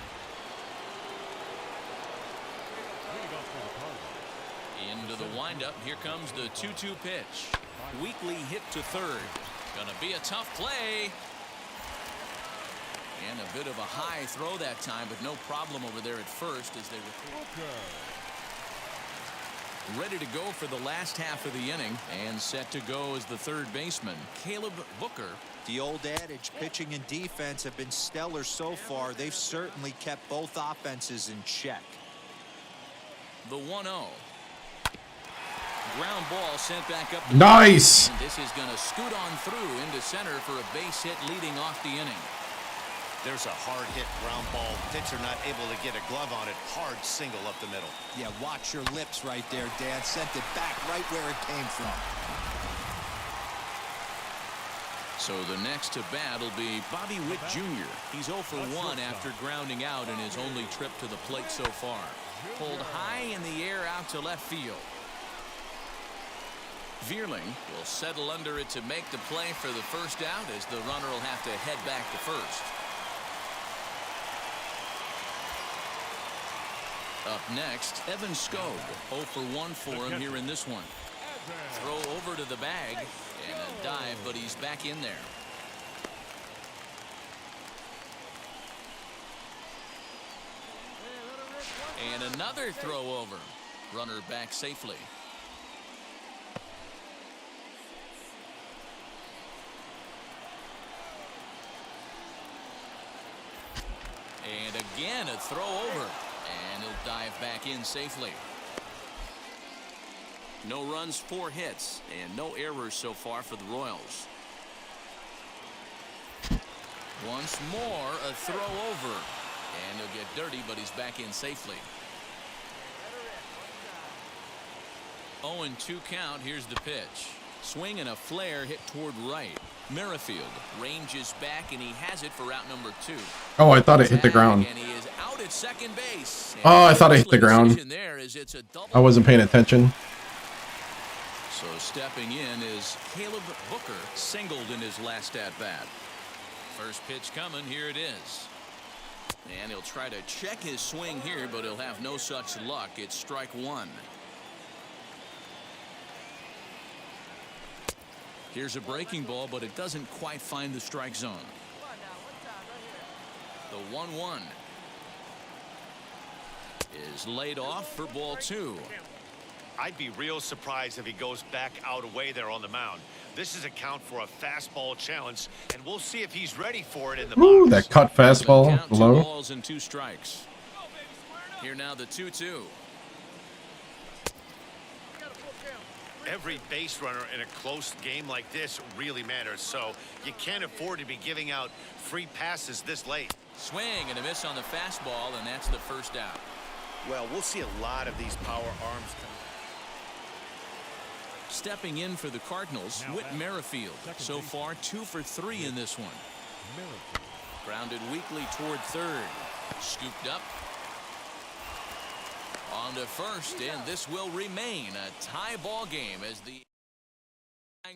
Speaker 2: Into the windup. Here comes the 2-2 pitch. Weakly hit to third. Gonna be a tough play. And a bit of a high throw that time, but no problem over there at first as they record. Ready to go for the last half of the inning, and set to go as the third baseman, Caleb Booker.
Speaker 4: The old adage, pitching and defense have been stellar so far. They've certainly kept both offenses in check.
Speaker 2: The 1-0. Ground ball sent back up.
Speaker 1: Nice.
Speaker 2: And this is going to scoot on through into center for a base hit leading off the inning.
Speaker 3: There's a hard hit ground ball. Pitcher not able to get a glove on it. Hard single up the middle.
Speaker 4: Yeah, watch your lips right there, Dan. Sent it back right where it came from.
Speaker 2: So the next to bat will be Bobby Witt Jr. He's 0 for 1 after grounding out in his only trip to the plate so far. Pulled high in the air out to left field. Vierling will settle under it to make the play for the first out, as the runner will have to head back to first. Up next, Evan Skog. 0 for 1 for him here in this one. Throw over to the bag and a dive, but he's back in there. And another throw over. Runner back safely. And again a throw over. And he'll dive back in safely. No runs, 4 hits, and no errors so far for the Royals. Once more, a throw over. And he'll get dirty, but he's back in safely. 0-2 count. Here's the pitch. Swing and a flare hit toward right. Merrifield ranges back, and he has it for out number 2.
Speaker 1: Oh, I thought it hit the ground.
Speaker 2: And he is out at second base.
Speaker 1: Oh, I thought it hit the ground.
Speaker 2: There is it's a double.
Speaker 1: I wasn't paying attention.
Speaker 2: So stepping in is Caleb Booker, singled in his last at-bat. First pitch coming, here it is. And he'll try to check his swing here, but he'll have no such luck. It's strike 1. Here's a breaking ball, but it doesn't quite find the strike zone. The 1-1 is laid off for ball 2.
Speaker 3: I'd be real surprised if he goes back out away there on the mound. This is a count for a fastball challenge, and we'll see if he's ready for it in the
Speaker 1: Ooh,
Speaker 3: box.
Speaker 1: that cut fastball
Speaker 2: Count, 2
Speaker 1: low.
Speaker 2: balls and 2 strikes. Here now the 2-2.
Speaker 3: Every base runner in a close game like this really matters, so you can't afford to be giving out free passes this late.
Speaker 2: Swing and a miss on the fastball, and that's the first out.
Speaker 3: Well, we'll see a lot of these power arms come.
Speaker 2: Stepping in for the Cardinals, Whit Merrifield. So far 2 for 3 in this one. Grounded weakly toward third. Scooped up. On to first, and this will remain a tie ball game as the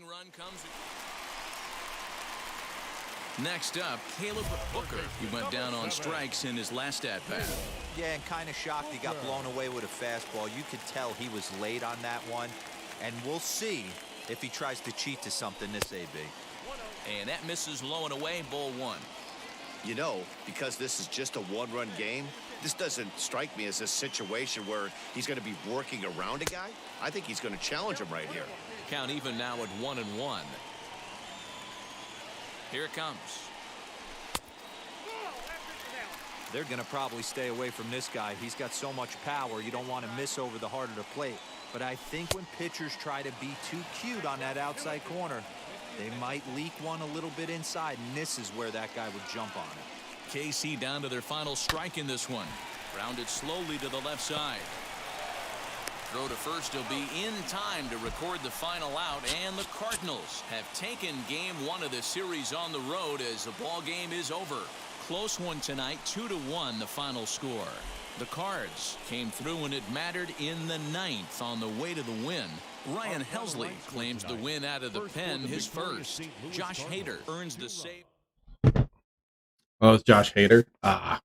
Speaker 2: run comes. Next up, Caleb Booker. He went down on strikes in his last at-bat.
Speaker 4: Yeah, and kind of shocked he got blown away with a fastball. You could tell he was late on that one. And we'll see if he tries to cheat to something this AB.
Speaker 2: And that misses low and away, ball 1.
Speaker 3: You know, because this is just a one-run game, this doesn't strike me as a situation where he's going to be working around a guy. I think he's going to challenge him right here.
Speaker 2: Count even now at 1-1. Here it comes.
Speaker 4: They're going to probably stay away from this guy. He's got so much power. You don't want to miss over the heart of the plate. But I think when pitchers try to be too cute on that outside corner, they might leak one a little bit inside, and this is where that guy would jump on it.
Speaker 2: KC down to their final strike in this one. Grounded slowly to the left side. Throw to first will be in time to record the final out, and the Cardinals have taken game 1 of the series on the road as the ball game is over. Close one tonight, 2-1 the final score. The Cards came through when it mattered in the 9th on the way to the win. Ryan Helsley claims the win out of the pen, his first. Josh Hader earns the save.
Speaker 1: Oh, it's Josh Hader. Ah.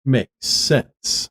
Speaker 1: Makes sense.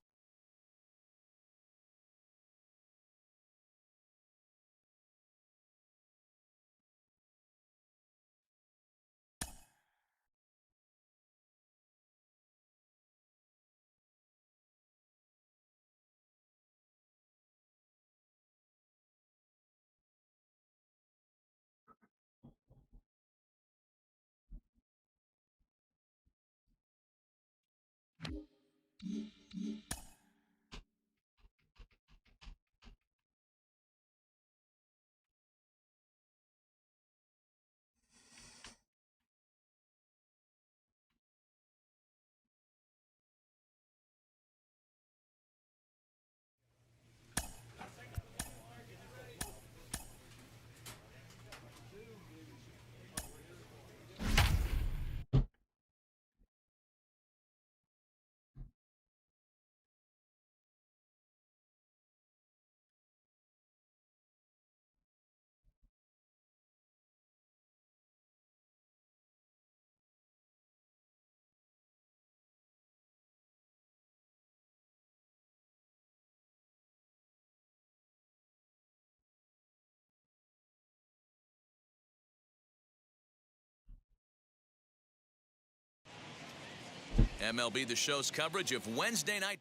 Speaker 2: MLB The Show's coverage of Wednesday night.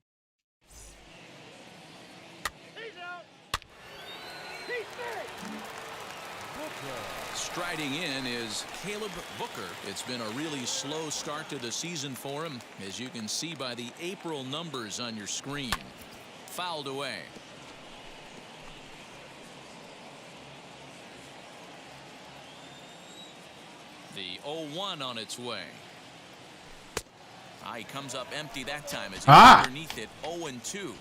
Speaker 2: Striding in is Caleb Booker. It's been a really slow start to the season for him, as you can see by the April numbers on your screen. Fouled away. The 0-1 on its way. He comes up empty that time as he's underneath it. 0-2.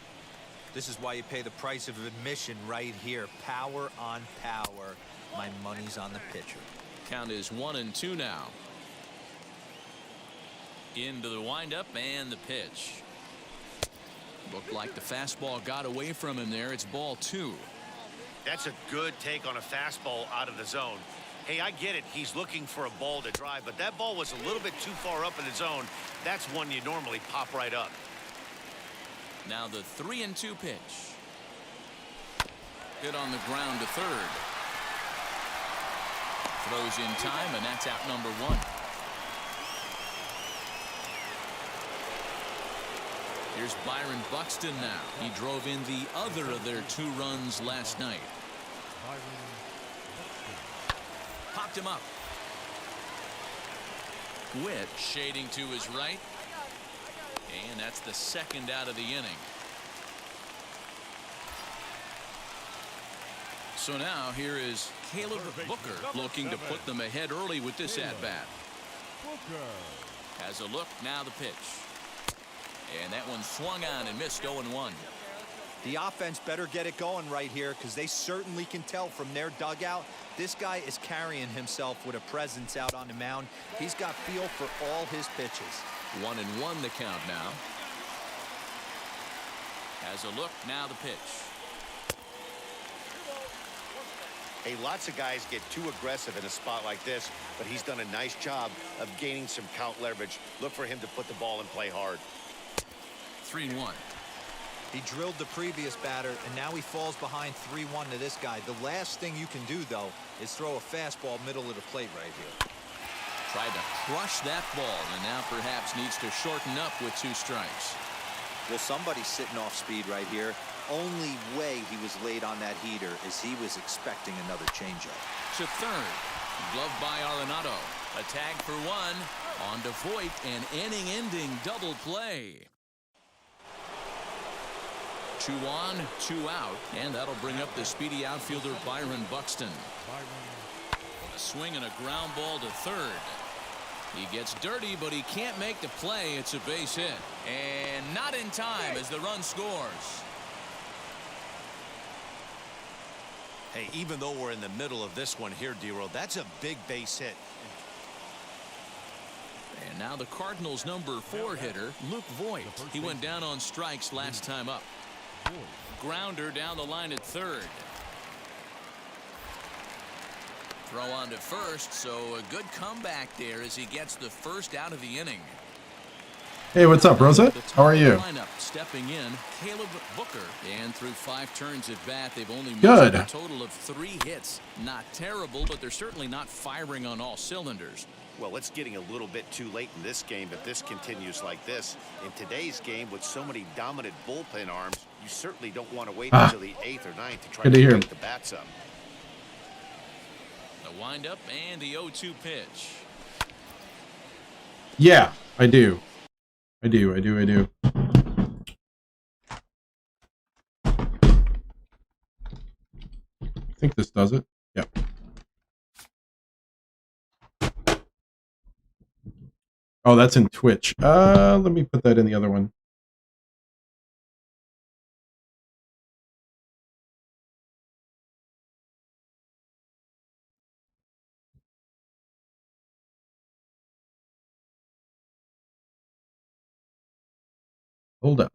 Speaker 4: This is why you pay the price of admission right here. Power on power. My money's on the pitcher.
Speaker 2: Count is 1-2 now. Into the windup and the pitch. Looked like the fastball got away from him there. It's ball 2.
Speaker 3: That's a good take on a fastball out of the zone. Hey, I get it. He's looking for a ball to drive, but that ball was a little bit too far up in the zone. That's one you normally pop right up.
Speaker 2: Now the 3-2 pitch. Hit on the ground to third. Throws in time, and that's out number 1. Here's Byron Buxton now. He drove in the other of their 2 runs last night. Popped him up. Witt shading to his right. And that's the second out of the inning. So now here is Caleb Booker looking to put them ahead early with this at-bat. Has a look, now the pitch. And that one swung on and missed. 0-1.
Speaker 4: The offense better get it going right here, because they certainly can tell from their dugout this guy is carrying himself with a presence out on the mound. He's got feel for all his pitches.
Speaker 2: 1-1 the count now. Has a look, now the pitch.
Speaker 3: Hey, lots of guys get too aggressive in a spot like this, but he's done a nice job of gaining some count leverage. Look for him to put the ball and play hard.
Speaker 2: 3-1.
Speaker 4: He drilled the previous batter, and now he falls behind 3-1 to this guy. The last thing you can do, though, is throw a fastball middle of the plate right here.
Speaker 2: Tried to crush that ball, and now perhaps needs to shorten up with 2 strikes.
Speaker 4: Well, somebody's sitting off speed right here. Only way he was late on that heater is he was expecting another changeup.
Speaker 2: To third. Gloved by Arenado. A tag for 1. On to Voit, an inning-ending double play. 2 on, 2 out, and that'll bring up the speedy outfielder Byron Buxton. A swing and a ground ball to third. He gets dirty, but he can't make the play. It's a base hit, and not in time as the run scores.
Speaker 3: Hey, even though we're in the middle of this one here, D-Roll, that's a big base hit.
Speaker 2: And now the Cardinals' number 4 hitter, Luke Voit. He went down on strikes last time up. Grounder down the line at third. Throw on to first, so a good comeback there as he gets the first out of the inning.
Speaker 1: Hey, what's up, Rosa? How are you?
Speaker 2: Lineup stepping in, Caleb Booker, and through 5 turns at bat, they've only missed
Speaker 1: Good.
Speaker 2: a total of 3 hits. Not terrible, but they're certainly not firing on all cylinders.
Speaker 3: Well, it's getting a little bit too late in this game if this continues like this. In today's game, with so many dominant bullpen arms, you certainly don't want to wait until the 8th or 9th to try to get the bats up.
Speaker 2: The windup and the 0-2 pitch.
Speaker 1: Yeah, I do. I do. I think this does it. Yeah. Oh, that's in Twitch. Let me put that in the other one. Hold up.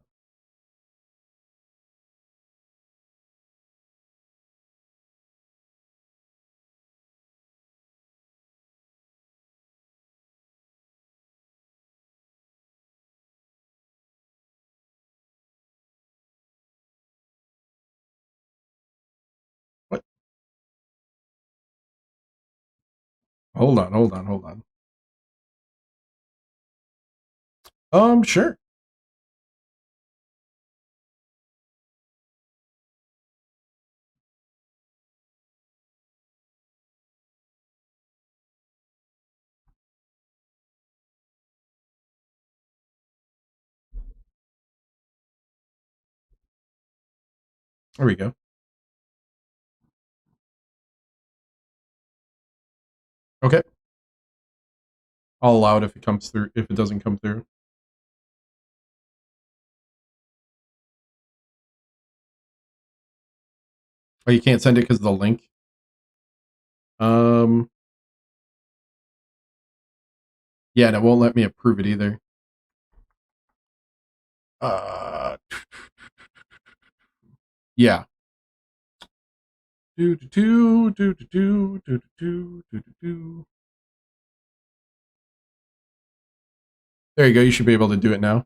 Speaker 1: What? Hold on. Sure. There we go. Okay. I'll allow it if it comes through. If it doesn't come through. Oh, you can't send it because of the link? Yeah, and it won't let me approve it either. Yeah. There you go. You should be able to do it now.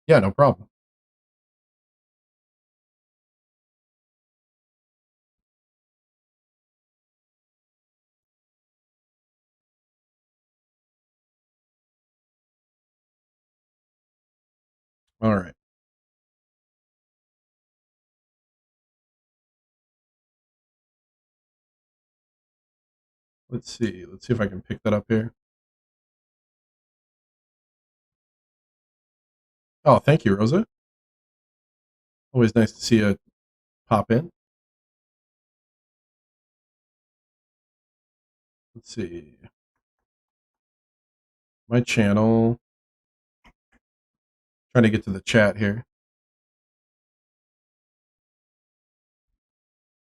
Speaker 1: Yeah, no problem. All right. Let's see. Let's see if I can pick that up here. Oh, thank you, Rosa. Always nice to see you pop in. Let's see. My channel. Trying to get to the chat here.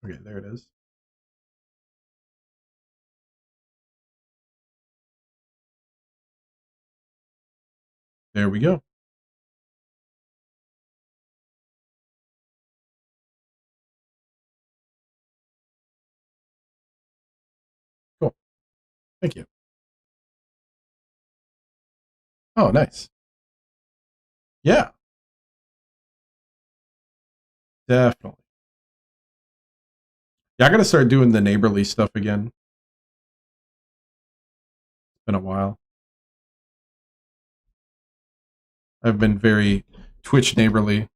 Speaker 1: Okay, there it is. There we go. Cool. Thank you. Oh, nice. Yeah. Definitely. Yeah, I gotta start doing the neighborly stuff again. It's been a while. I've been very Twitch neighborly.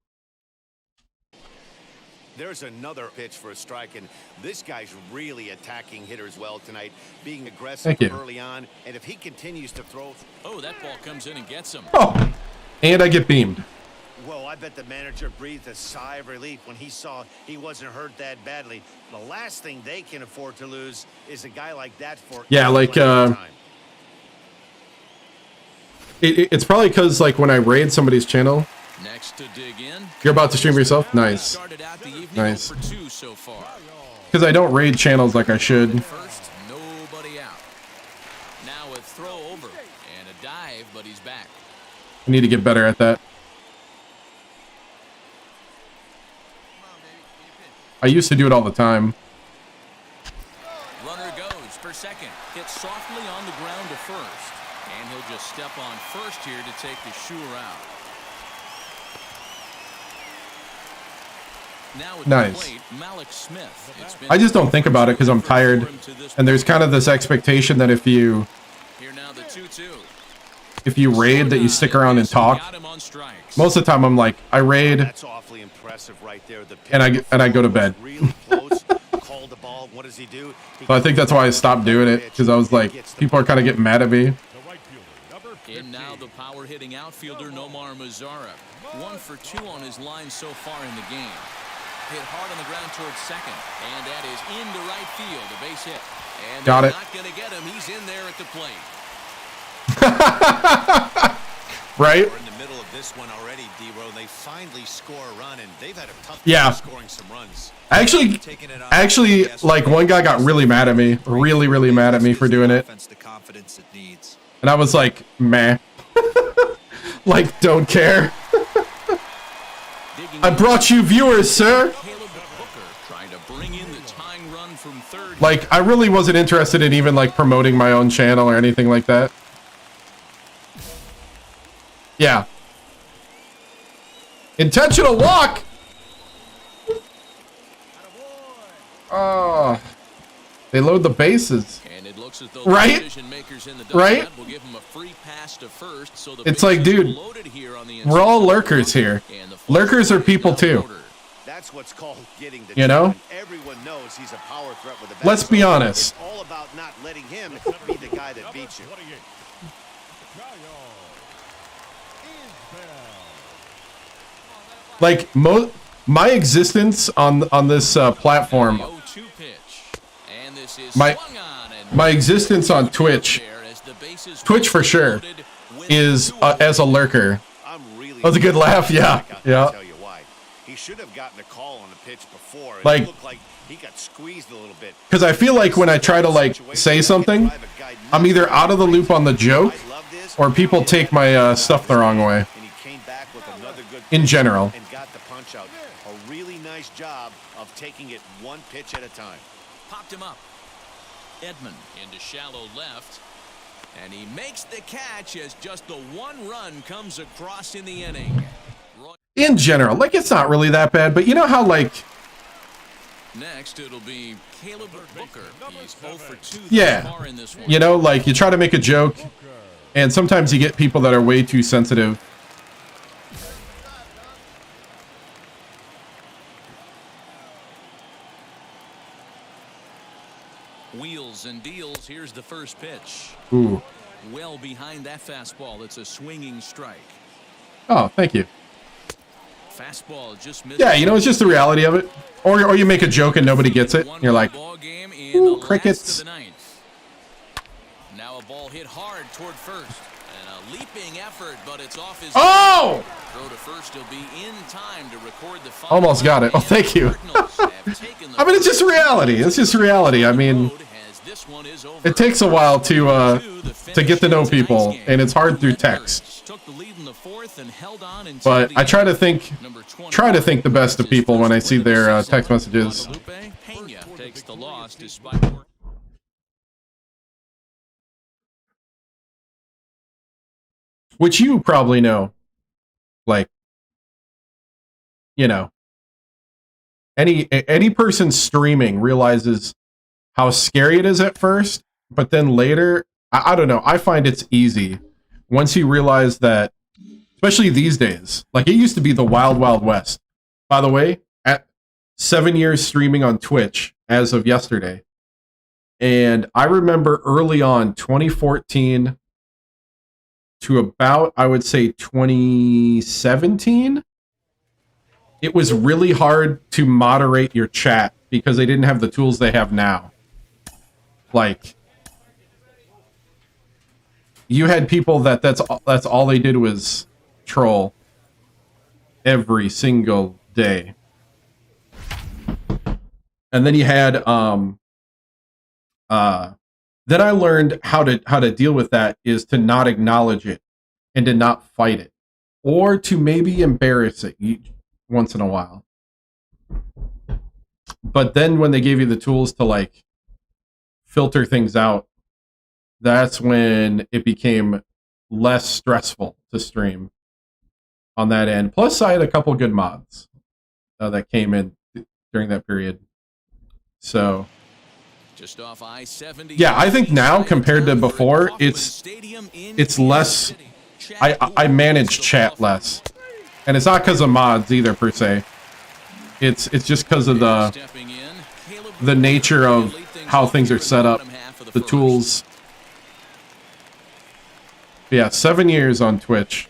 Speaker 3: There's another pitch for a strike, and this guy's really attacking hitters well tonight, being aggressive early on, and if he continues to throw...
Speaker 2: Oh, that ball comes in and gets him.
Speaker 1: Oh, and I get beamed.
Speaker 3: Well, I bet the manager breathed a sigh of relief when he saw he wasn't hurt that badly. The last thing they can afford to lose is a guy like that for...
Speaker 1: Yeah, like, it's probably because, like, when I raid somebody's channel...
Speaker 2: Next to dig in.
Speaker 1: You're about to stream yourself? Nice. Nice. Because I don't raid channels like I should.
Speaker 2: First, nobody out. Now a throw over and a dive, but he's back.
Speaker 1: I need to get better at that. I used to do it all the time.
Speaker 2: Runner goes for second. Hits softly on the ground to first. And he'll just step on first here to take the sure out. Now
Speaker 1: nice.
Speaker 2: Malik Smith.
Speaker 1: I just don't think about it because I'm tired. And there's kind of this expectation that if you raid that you stick around and talk. Most of the time I'm like, I raid and I go to bed. So I think that's why I stopped doing it, because I was like, people are kind of getting mad at me.
Speaker 2: And now the power hitting outfielder Nomar Mazara. 1 for 2 on his line so far in the game. Hit hard on the ground towards second, and that is into right field, a base hit. And
Speaker 1: got it.
Speaker 2: Not going to get him. He's in there at the plate.
Speaker 1: Right?
Speaker 3: We're in the middle of this one already, D-Row. They finally score a run, and they've had a tough time scoring some runs.
Speaker 1: Actually, like, one guy got really mad at me, really mad at me for doing it. And I was like, meh. Like, don't care. I brought you viewers, sir. Like, I really wasn't interested in even, like, promoting my own channel or anything like that. Yeah. Intentional walk. Oh. They load the bases.
Speaker 2: And it looks as though
Speaker 1: right?
Speaker 2: the decision makers in the
Speaker 1: right?
Speaker 2: will give him a free pass to first, so the
Speaker 1: it's like, dude, we're all lurkers here. Lurkers are people too.
Speaker 3: That's what's called getting the
Speaker 1: you know?
Speaker 3: Everyone knows he's a power threat with the bat.
Speaker 1: Let's be honest.
Speaker 3: It's all about not letting him be the guy that beats you.
Speaker 1: Like my existence on this platform, my existence on Twitch for sure, is as a lurker. That was a good laugh. Yeah, yeah.
Speaker 3: He should have gotten a call on the pitch before.
Speaker 1: Like,
Speaker 3: it looked like he got squeezed a little bit.
Speaker 1: Because I feel like when I try to like say something, I'm either out of the loop on the joke, or people take my stuff the wrong way. In general.
Speaker 3: And got the punch out. A really nice job of taking it one pitch at a time.
Speaker 2: Popped him up. Edman into shallow left. And he makes the catch as just the one run comes across in the inning.
Speaker 1: In general, like, it's not really that bad, but you know how, like...
Speaker 2: Next, it'll be Caleb Booker. He's 0 for 2
Speaker 1: yeah.
Speaker 2: far in this one.
Speaker 1: You know, like, you try to make a joke, and sometimes you get people that are way too sensitive.
Speaker 2: Wheels and deals. Here's the first pitch.
Speaker 1: Ooh.
Speaker 2: Well behind that fastball. It's a swinging strike.
Speaker 1: Oh, thank you.
Speaker 2: Fastball just missed.
Speaker 1: Yeah, you know, it's just the reality of it. Or you make a joke and nobody gets it. You're like, ooh, crickets.
Speaker 2: Now a ball hit hard toward first. And a leaping effort, but it's off his
Speaker 1: oh!
Speaker 2: Throw to first, he'll be in time to record the final.
Speaker 1: Almost got it. Oh, thank you. I mean, it's just reality. It's just reality. I mean, it takes a while to get to know people, and it's hard through text. But I try to think the best of people when I see their text messages. Which you probably know. Like, you know, any person streaming realizes how scary it is at first, but then later, I don't know, I find it's easy once you realize that, especially these days, like, it used to be the wild, wild west. By the way, at 7 years streaming on Twitch as of yesterday, and I remember early on, 2014 to about, I would say, 2017, it was really hard to moderate your chat because they didn't have the tools they have now. Like, you had people that's all they did was troll every single day. And then you had then I learned how to deal with that is to not acknowledge it and to not fight it, or to maybe embarrass it once in a while. But then when they gave you the tools to like filter things out, that's when it became less stressful to stream on that end. Plus, I had a couple good mods that came in during that period. So,
Speaker 2: just off I-70.
Speaker 1: Yeah, I think now compared to before, it's less. I manage chat less, and it's not because of mods either per se. It's just because of the nature of how things are set up, the tools. But yeah, 7 years on Twitch.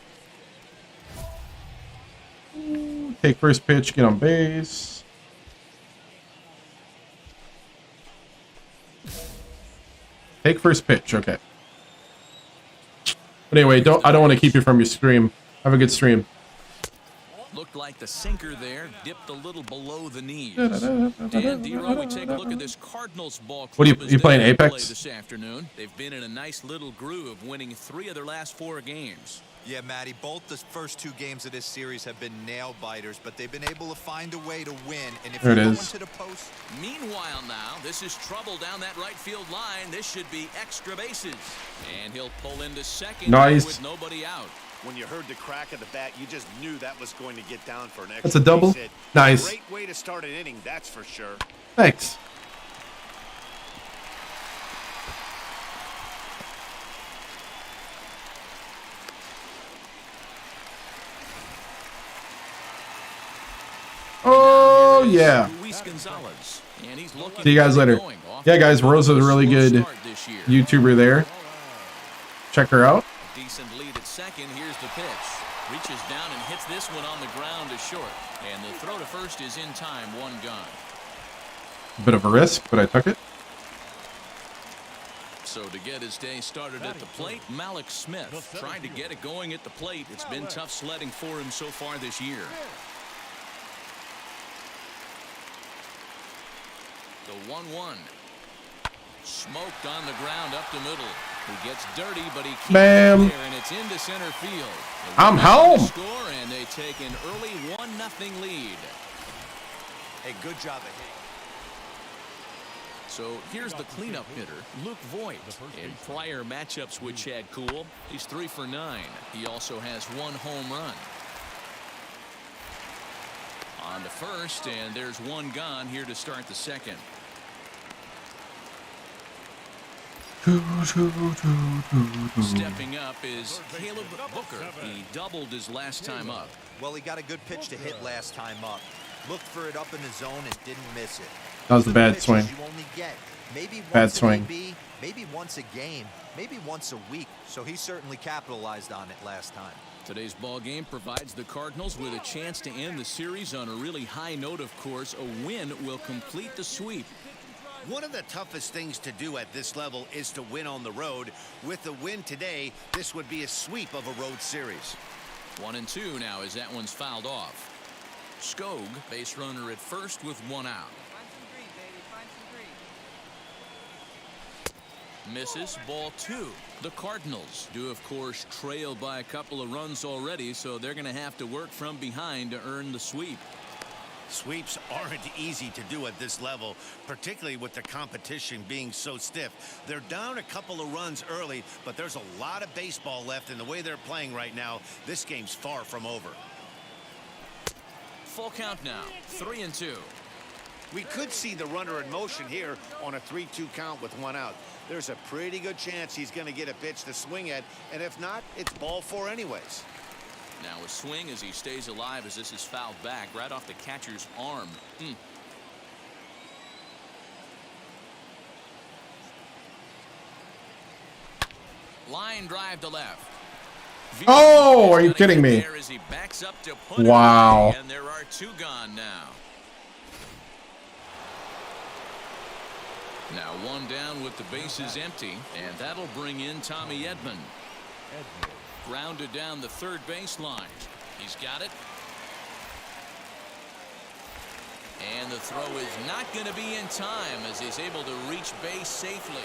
Speaker 1: Take first pitch, get on base. Take first pitch, okay. But anyway, I don't want to keep you from your stream. Have a good stream.
Speaker 2: Looked like the sinker there dipped a little below the knees. And D-Row, we take a look at this Cardinals ball club.
Speaker 1: What are you playing Apex?
Speaker 2: This afternoon. They've been in a nice little groove, winning 3 of their last 4 games.
Speaker 4: Yeah, Matty, both the first 2 games of this series have been nail biters, but they've been able to find a way to win. And if
Speaker 1: there
Speaker 4: you
Speaker 1: it
Speaker 4: go
Speaker 1: is.
Speaker 4: into the post.
Speaker 2: Meanwhile now, this is trouble down that right field line. This should be extra bases. And he'll pull into second
Speaker 1: nice.
Speaker 2: with nobody out.
Speaker 3: When you heard the crack of the bat, you just knew that was going to get down for an extra
Speaker 1: That's a double.
Speaker 3: base hit.
Speaker 1: Nice.
Speaker 3: Great way to start an inning, that's for sure.
Speaker 1: Thanks. Oh, yeah.
Speaker 2: Luis Gonzalez, and he's looking
Speaker 1: See you guys later.
Speaker 2: going off
Speaker 1: Yeah, guys,
Speaker 2: to
Speaker 1: Rosa's a really
Speaker 2: slow
Speaker 1: good
Speaker 2: start this year.
Speaker 1: YouTuber there. Check her out.
Speaker 2: Decent lead at second. Here's the pitch. Reaches down and hits this one on the ground to short. And the throw to first is in time. One gone.
Speaker 1: A bit of a risk, but I took it.
Speaker 2: So to get his day started at the plate, Malik Smith trying to get it going at the plate. It's been tough sledding for him so far this year. The 1-1. Smoked on the ground up the middle. He gets dirty, but he keeps it there, and it's into center field.
Speaker 1: I'm home.
Speaker 2: Score, and they take an early 1-0 lead.
Speaker 3: Hey, good job of hitting.
Speaker 2: So here's the cleanup hitter, Luke Voigt. In prior matchups with Chad Kuhl, he's 3 for 9. He also has 1 home run. On to first, and there's 1 gone here to start the second. Stepping up is Caleb Booker. He doubled his last time up.
Speaker 4: Well, he got a good pitch to hit last time up. Looked for it up in the zone and didn't miss it.
Speaker 1: That was a bad swing.
Speaker 4: You only get maybe
Speaker 1: Bad
Speaker 4: once
Speaker 1: swing.
Speaker 4: an AB, maybe once a game, maybe once a week. So he certainly capitalized on it last time.
Speaker 2: Today's ball game provides the Cardinals with a chance to end the series on a really high note, of course. A win will complete the sweep.
Speaker 3: One of the toughest things to do at this level is to win on the road. With the win today, this would be a sweep of a road series.
Speaker 2: 1-2 now as that one's fouled off. Skog, base runner at first with 1 out.
Speaker 6: Find some green, baby. Find some green.
Speaker 2: Misses, ball 2. The Cardinals do, of course, trail by a couple of runs already, so they're going to have to work from behind to earn the sweep.
Speaker 3: Sweeps aren't easy to do at this level, particularly with the competition being so stiff. They're down a couple of runs early, but there's a lot of baseball left in the way they're playing right now. This game's far from over.
Speaker 2: Full count now, 3-2.
Speaker 3: We could see the runner in motion here on a 3-2 count with 1 out. There's a pretty good chance he's going to get a pitch to swing at, and if not, it's ball 4 anyways.
Speaker 2: Now a swing as he stays alive as this is fouled back right off the catcher's arm. Line drive to left.
Speaker 1: Oh, are you kidding me?
Speaker 2: As he backs up to put
Speaker 1: Wow.
Speaker 2: it away, and there are 2 gone now. Now 1 down with the bases empty, and that'll bring in Tommy Edman. Grounded down the third baseline. He's got it. And the throw is not going to be in time as he's able to reach base safely.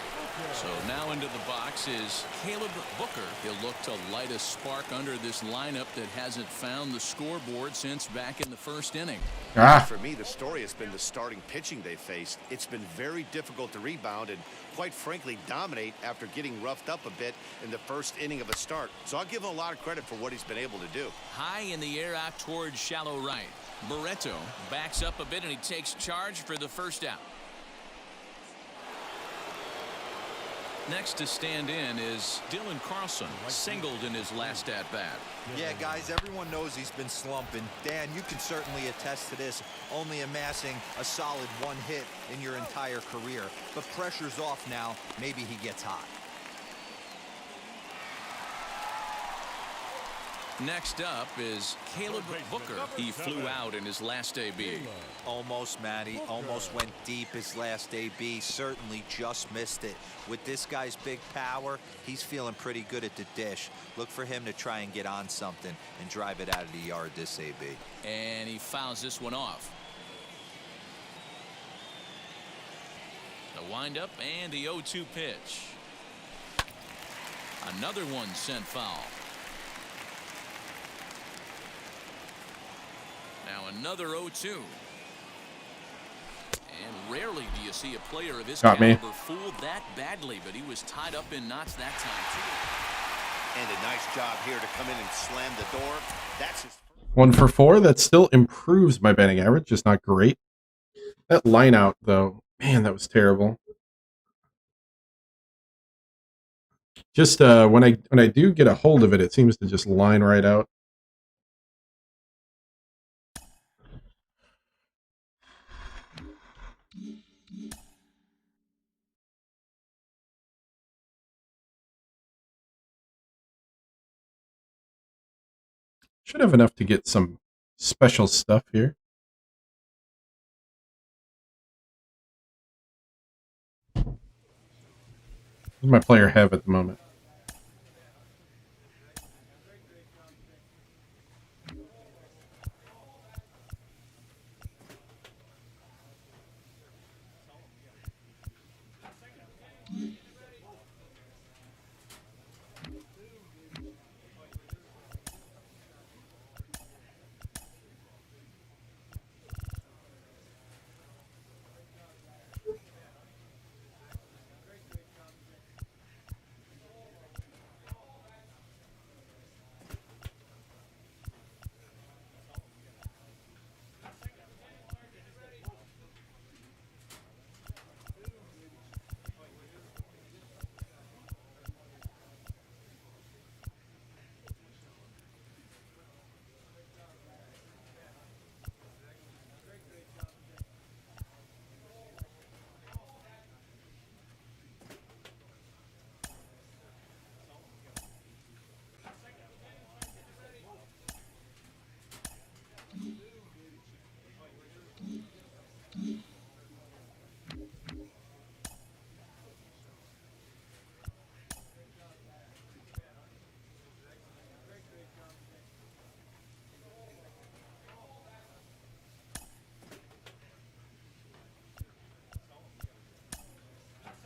Speaker 2: So now into the box is Caleb Booker. He'll look to light a spark under this lineup that hasn't found the scoreboard since back in the first inning.
Speaker 3: For me, the story has been the starting pitching they faced. It's been very difficult to rebound and, quite frankly, dominate after getting roughed up a bit in the first inning of a start. So I'll give him a lot of credit for what he's been able to do.
Speaker 2: High in the air out towards shallow right. Barreto backs up a bit and he takes charge for the first out. Next to stand in is Dylan Carlson, singled in his last at bat.
Speaker 4: Yeah, guys, everyone knows he's been slumping. Dan, you can certainly attest to this, only amassing a solid 1 hit in your entire career. But pressure's off now. Maybe he gets hot.
Speaker 2: Next up is Caleb Booker. He flew out in his last AB.
Speaker 4: Almost, Matty. Almost went deep his last AB. Certainly just missed it. With this guy's big power, he's feeling pretty good at the dish. Look for him to try and get on something and drive it out of the yard this AB.
Speaker 2: And he fouls this one off. The windup and the 0-2 pitch. Another one sent foul. Now another 0-2. And rarely do you see a player of his caliber fooled that badly, but he was tied up in knots that time too.
Speaker 3: And a nice job here to come in and slam the door. That's his
Speaker 1: 1 for 4. That still improves my batting average, just not great. That line out, though, man, that was terrible. Just when I do get a hold of it, it seems to just line right out. Should have enough to get some special stuff here. What does my player have at the moment?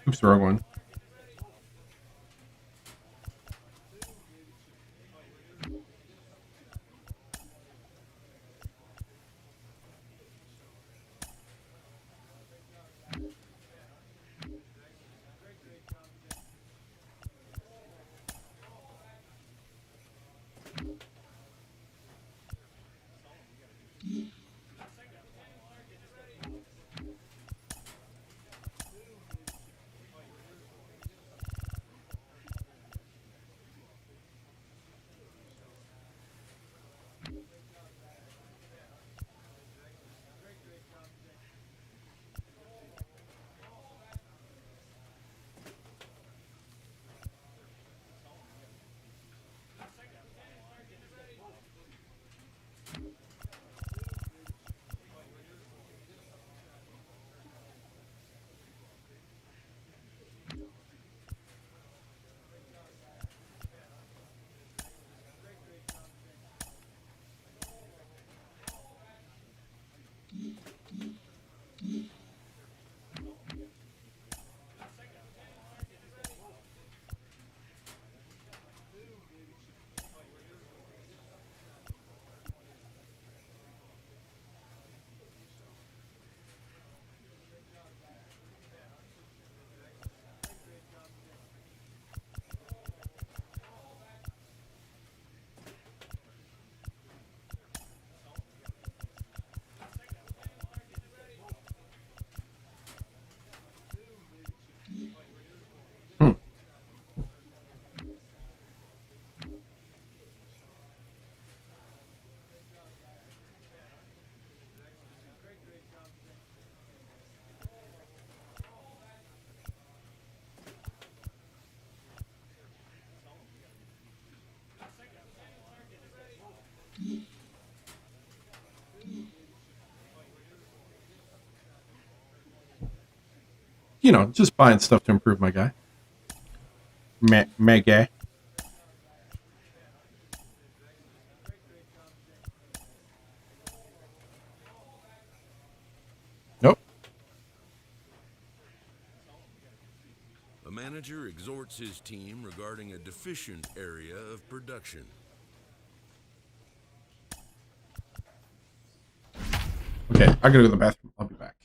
Speaker 1: Oops, wrong one. You know, just buying stuff to improve my guy. My guy. Nope.
Speaker 7: A manager exhorts his team regarding a deficient area of production.
Speaker 1: Okay, I gotta go to the bathroom. I'll be back.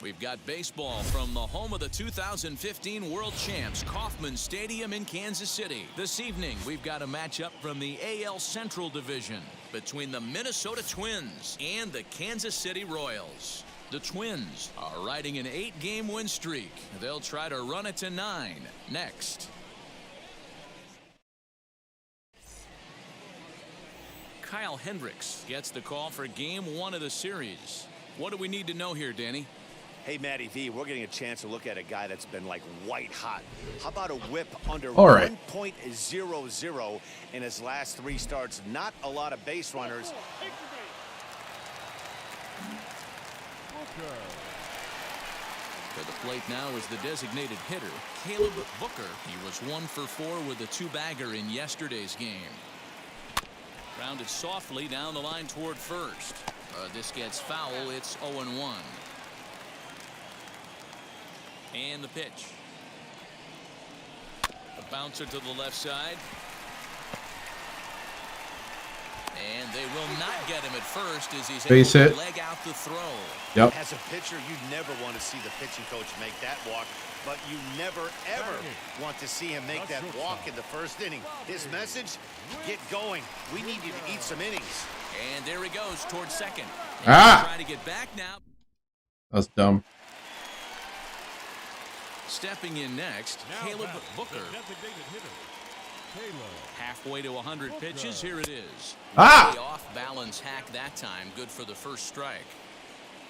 Speaker 2: We've got baseball from the home of the 2015 World Champs, Kauffman Stadium in Kansas City. This evening, we've got a matchup from the AL Central Division between the Minnesota Twins and the Kansas City Royals. The Twins are riding an 8-game win streak. They'll try to run it to 9 next. Kyle Hendricks gets the call for game 1 of the series. What do we need to know here, Danny?
Speaker 3: Hey, Matty V, we're getting a chance to look at a guy that's been like white hot. How about a whip under 1.00 in his last 3 starts? Not a lot of base runners.
Speaker 2: To the plate now is the designated hitter, Caleb Booker. He was 1 for 4 with a 2-bagger in yesterday's game. Grounded softly down the line toward first. This gets foul. It's 0-1. And the pitch. A bouncer to the left side. And they will not get him at first as he's
Speaker 1: Base
Speaker 2: able
Speaker 1: hit.
Speaker 2: to leg out the throw.
Speaker 1: Yep.
Speaker 3: As a pitcher, you never want to see the pitching coach make that walk, but you never, ever want to see him make that walk in the first inning. His message, get going. We need you to eat some innings.
Speaker 2: And there he goes towards second.
Speaker 1: Trying
Speaker 2: to get back now.
Speaker 1: That's dumb.
Speaker 2: Stepping in next, Caleb Booker. Halfway to 100 pitches. Here it is.
Speaker 1: Ah!
Speaker 2: Off balance hack that time. Good for the first strike.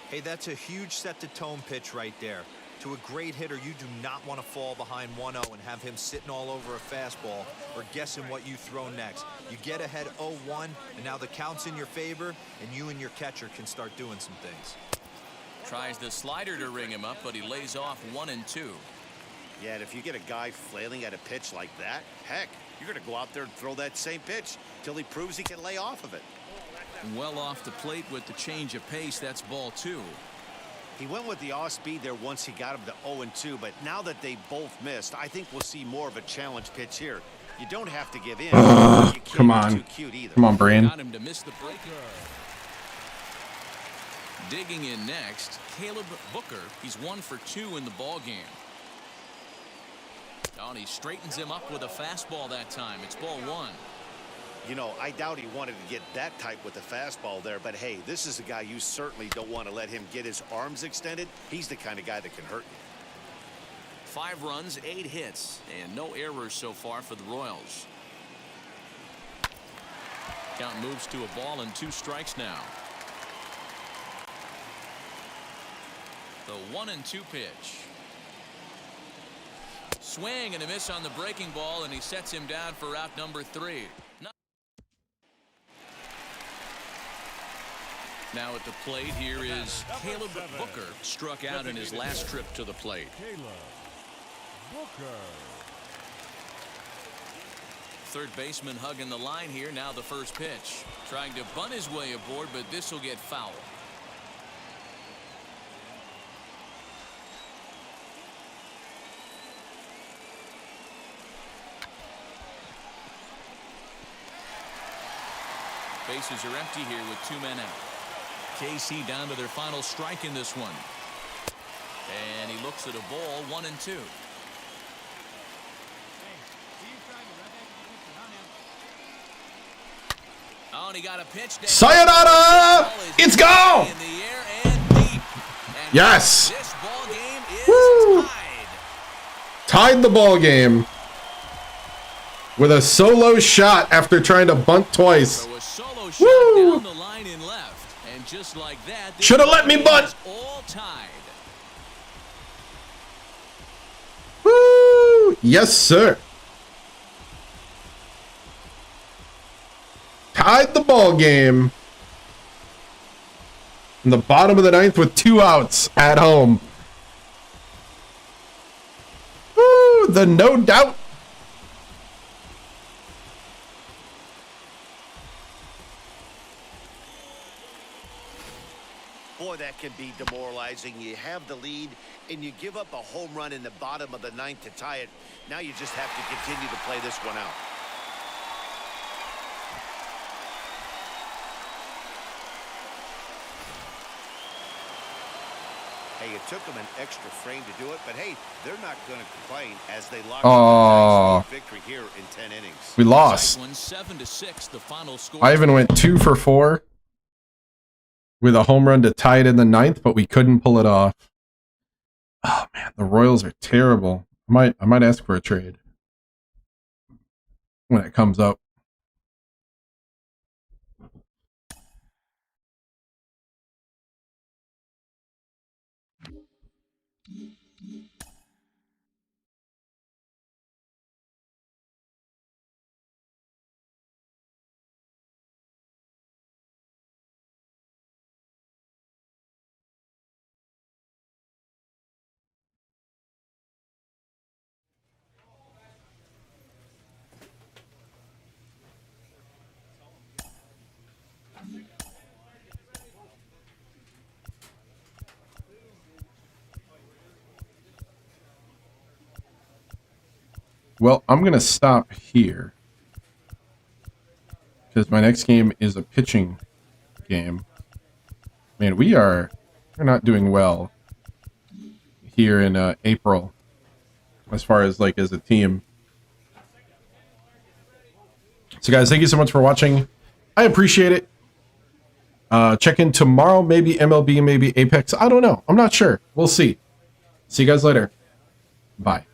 Speaker 4: Hey, that's a huge set-the-tone pitch right there. To a great hitter, you do not want to fall behind 1-0 and have him sitting all over a fastball or guessing what you throw next. You get ahead 0-1, and now the count's in your favor, and you and your catcher can start doing some things.
Speaker 2: Tries the slider to ring him up, but he lays off 1 and 2.
Speaker 3: Yeah, and if you get a guy flailing at a pitch like that, heck, you're going to go out there and throw that same pitch till he proves he can lay off of it.
Speaker 2: Well off the plate with the change of pace. That's ball 2.
Speaker 3: He went with the off speed there once he got him to 0-2, but now that they both missed, I think we'll see more of a challenge pitch here. You don't have to give in. You can't
Speaker 1: Come
Speaker 3: be
Speaker 1: on.
Speaker 3: too cute either.
Speaker 1: Come on, Brain.
Speaker 2: Got him to miss the break. Digging in next, Caleb Booker. He's 1 for 2 in the ball game. Oh, and he straightens him up with a fastball that time. It's ball 1.
Speaker 3: You know, I doubt he wanted to get that tight with the fastball there, but hey, this is a guy you certainly don't want to let him get his arms extended. He's the kind of guy that can hurt you.
Speaker 2: 5 runs, 8 hits, and no errors so far for the Royals. Count moves to a ball and 2 strikes now. The 1-2 pitch. Swing and a miss on the breaking ball, and he sets him down for out number 3. Now at the plate, here is Caleb Booker. Struck out in his last trip to the plate. Third baseman hugging the line here. Now the first pitch. Trying to bunt his way aboard, but this will get foul. Bases are empty here with 2 men out. KC down to their final strike in this one. And he looks at a ball, 1-2. Oh, and he got a pitch down.
Speaker 1: Sayonara! It's gone!
Speaker 2: In the air and deep. And
Speaker 1: Yes!
Speaker 2: This ball game is
Speaker 1: Woo!
Speaker 2: tied.
Speaker 1: Tied the ball game with a solo shot after trying to bunt twice.
Speaker 2: So a solo shot
Speaker 1: Woo!
Speaker 2: down the line in left. And just like that, this
Speaker 1: Shoulda let me
Speaker 2: game
Speaker 1: bunt.
Speaker 2: is all tied.
Speaker 1: Woo! Yes, sir. Tied the ball game in the bottom of the 9th with 2 outs at home. Woo! The no doubt.
Speaker 3: Boy, that can be demoralizing. You have the lead, and you give up a home run in the bottom of the 9th to tie it. Now you just have to continue to play this one out. Hey, it took them an extra frame to do it, but hey, they're not going to complain as they lock
Speaker 1: Oh.
Speaker 3: up a nice victory here in 10 innings.
Speaker 1: We lost.
Speaker 2: 7-6, the final score.
Speaker 1: Ivan went 2 for 4 with a home run to tie it in the 9th, but we couldn't pull it off. Oh man, the Royals are terrible. I might ask for a trade when it comes up. Well, I'm going to stop here because my next game is a pitching game. Man, we're not doing well here in April as far as like as a team. So guys, thank you so much for watching. I appreciate it. Check in tomorrow, maybe MLB, maybe Apex. I don't know. I'm not sure. We'll see. See you guys later. Bye.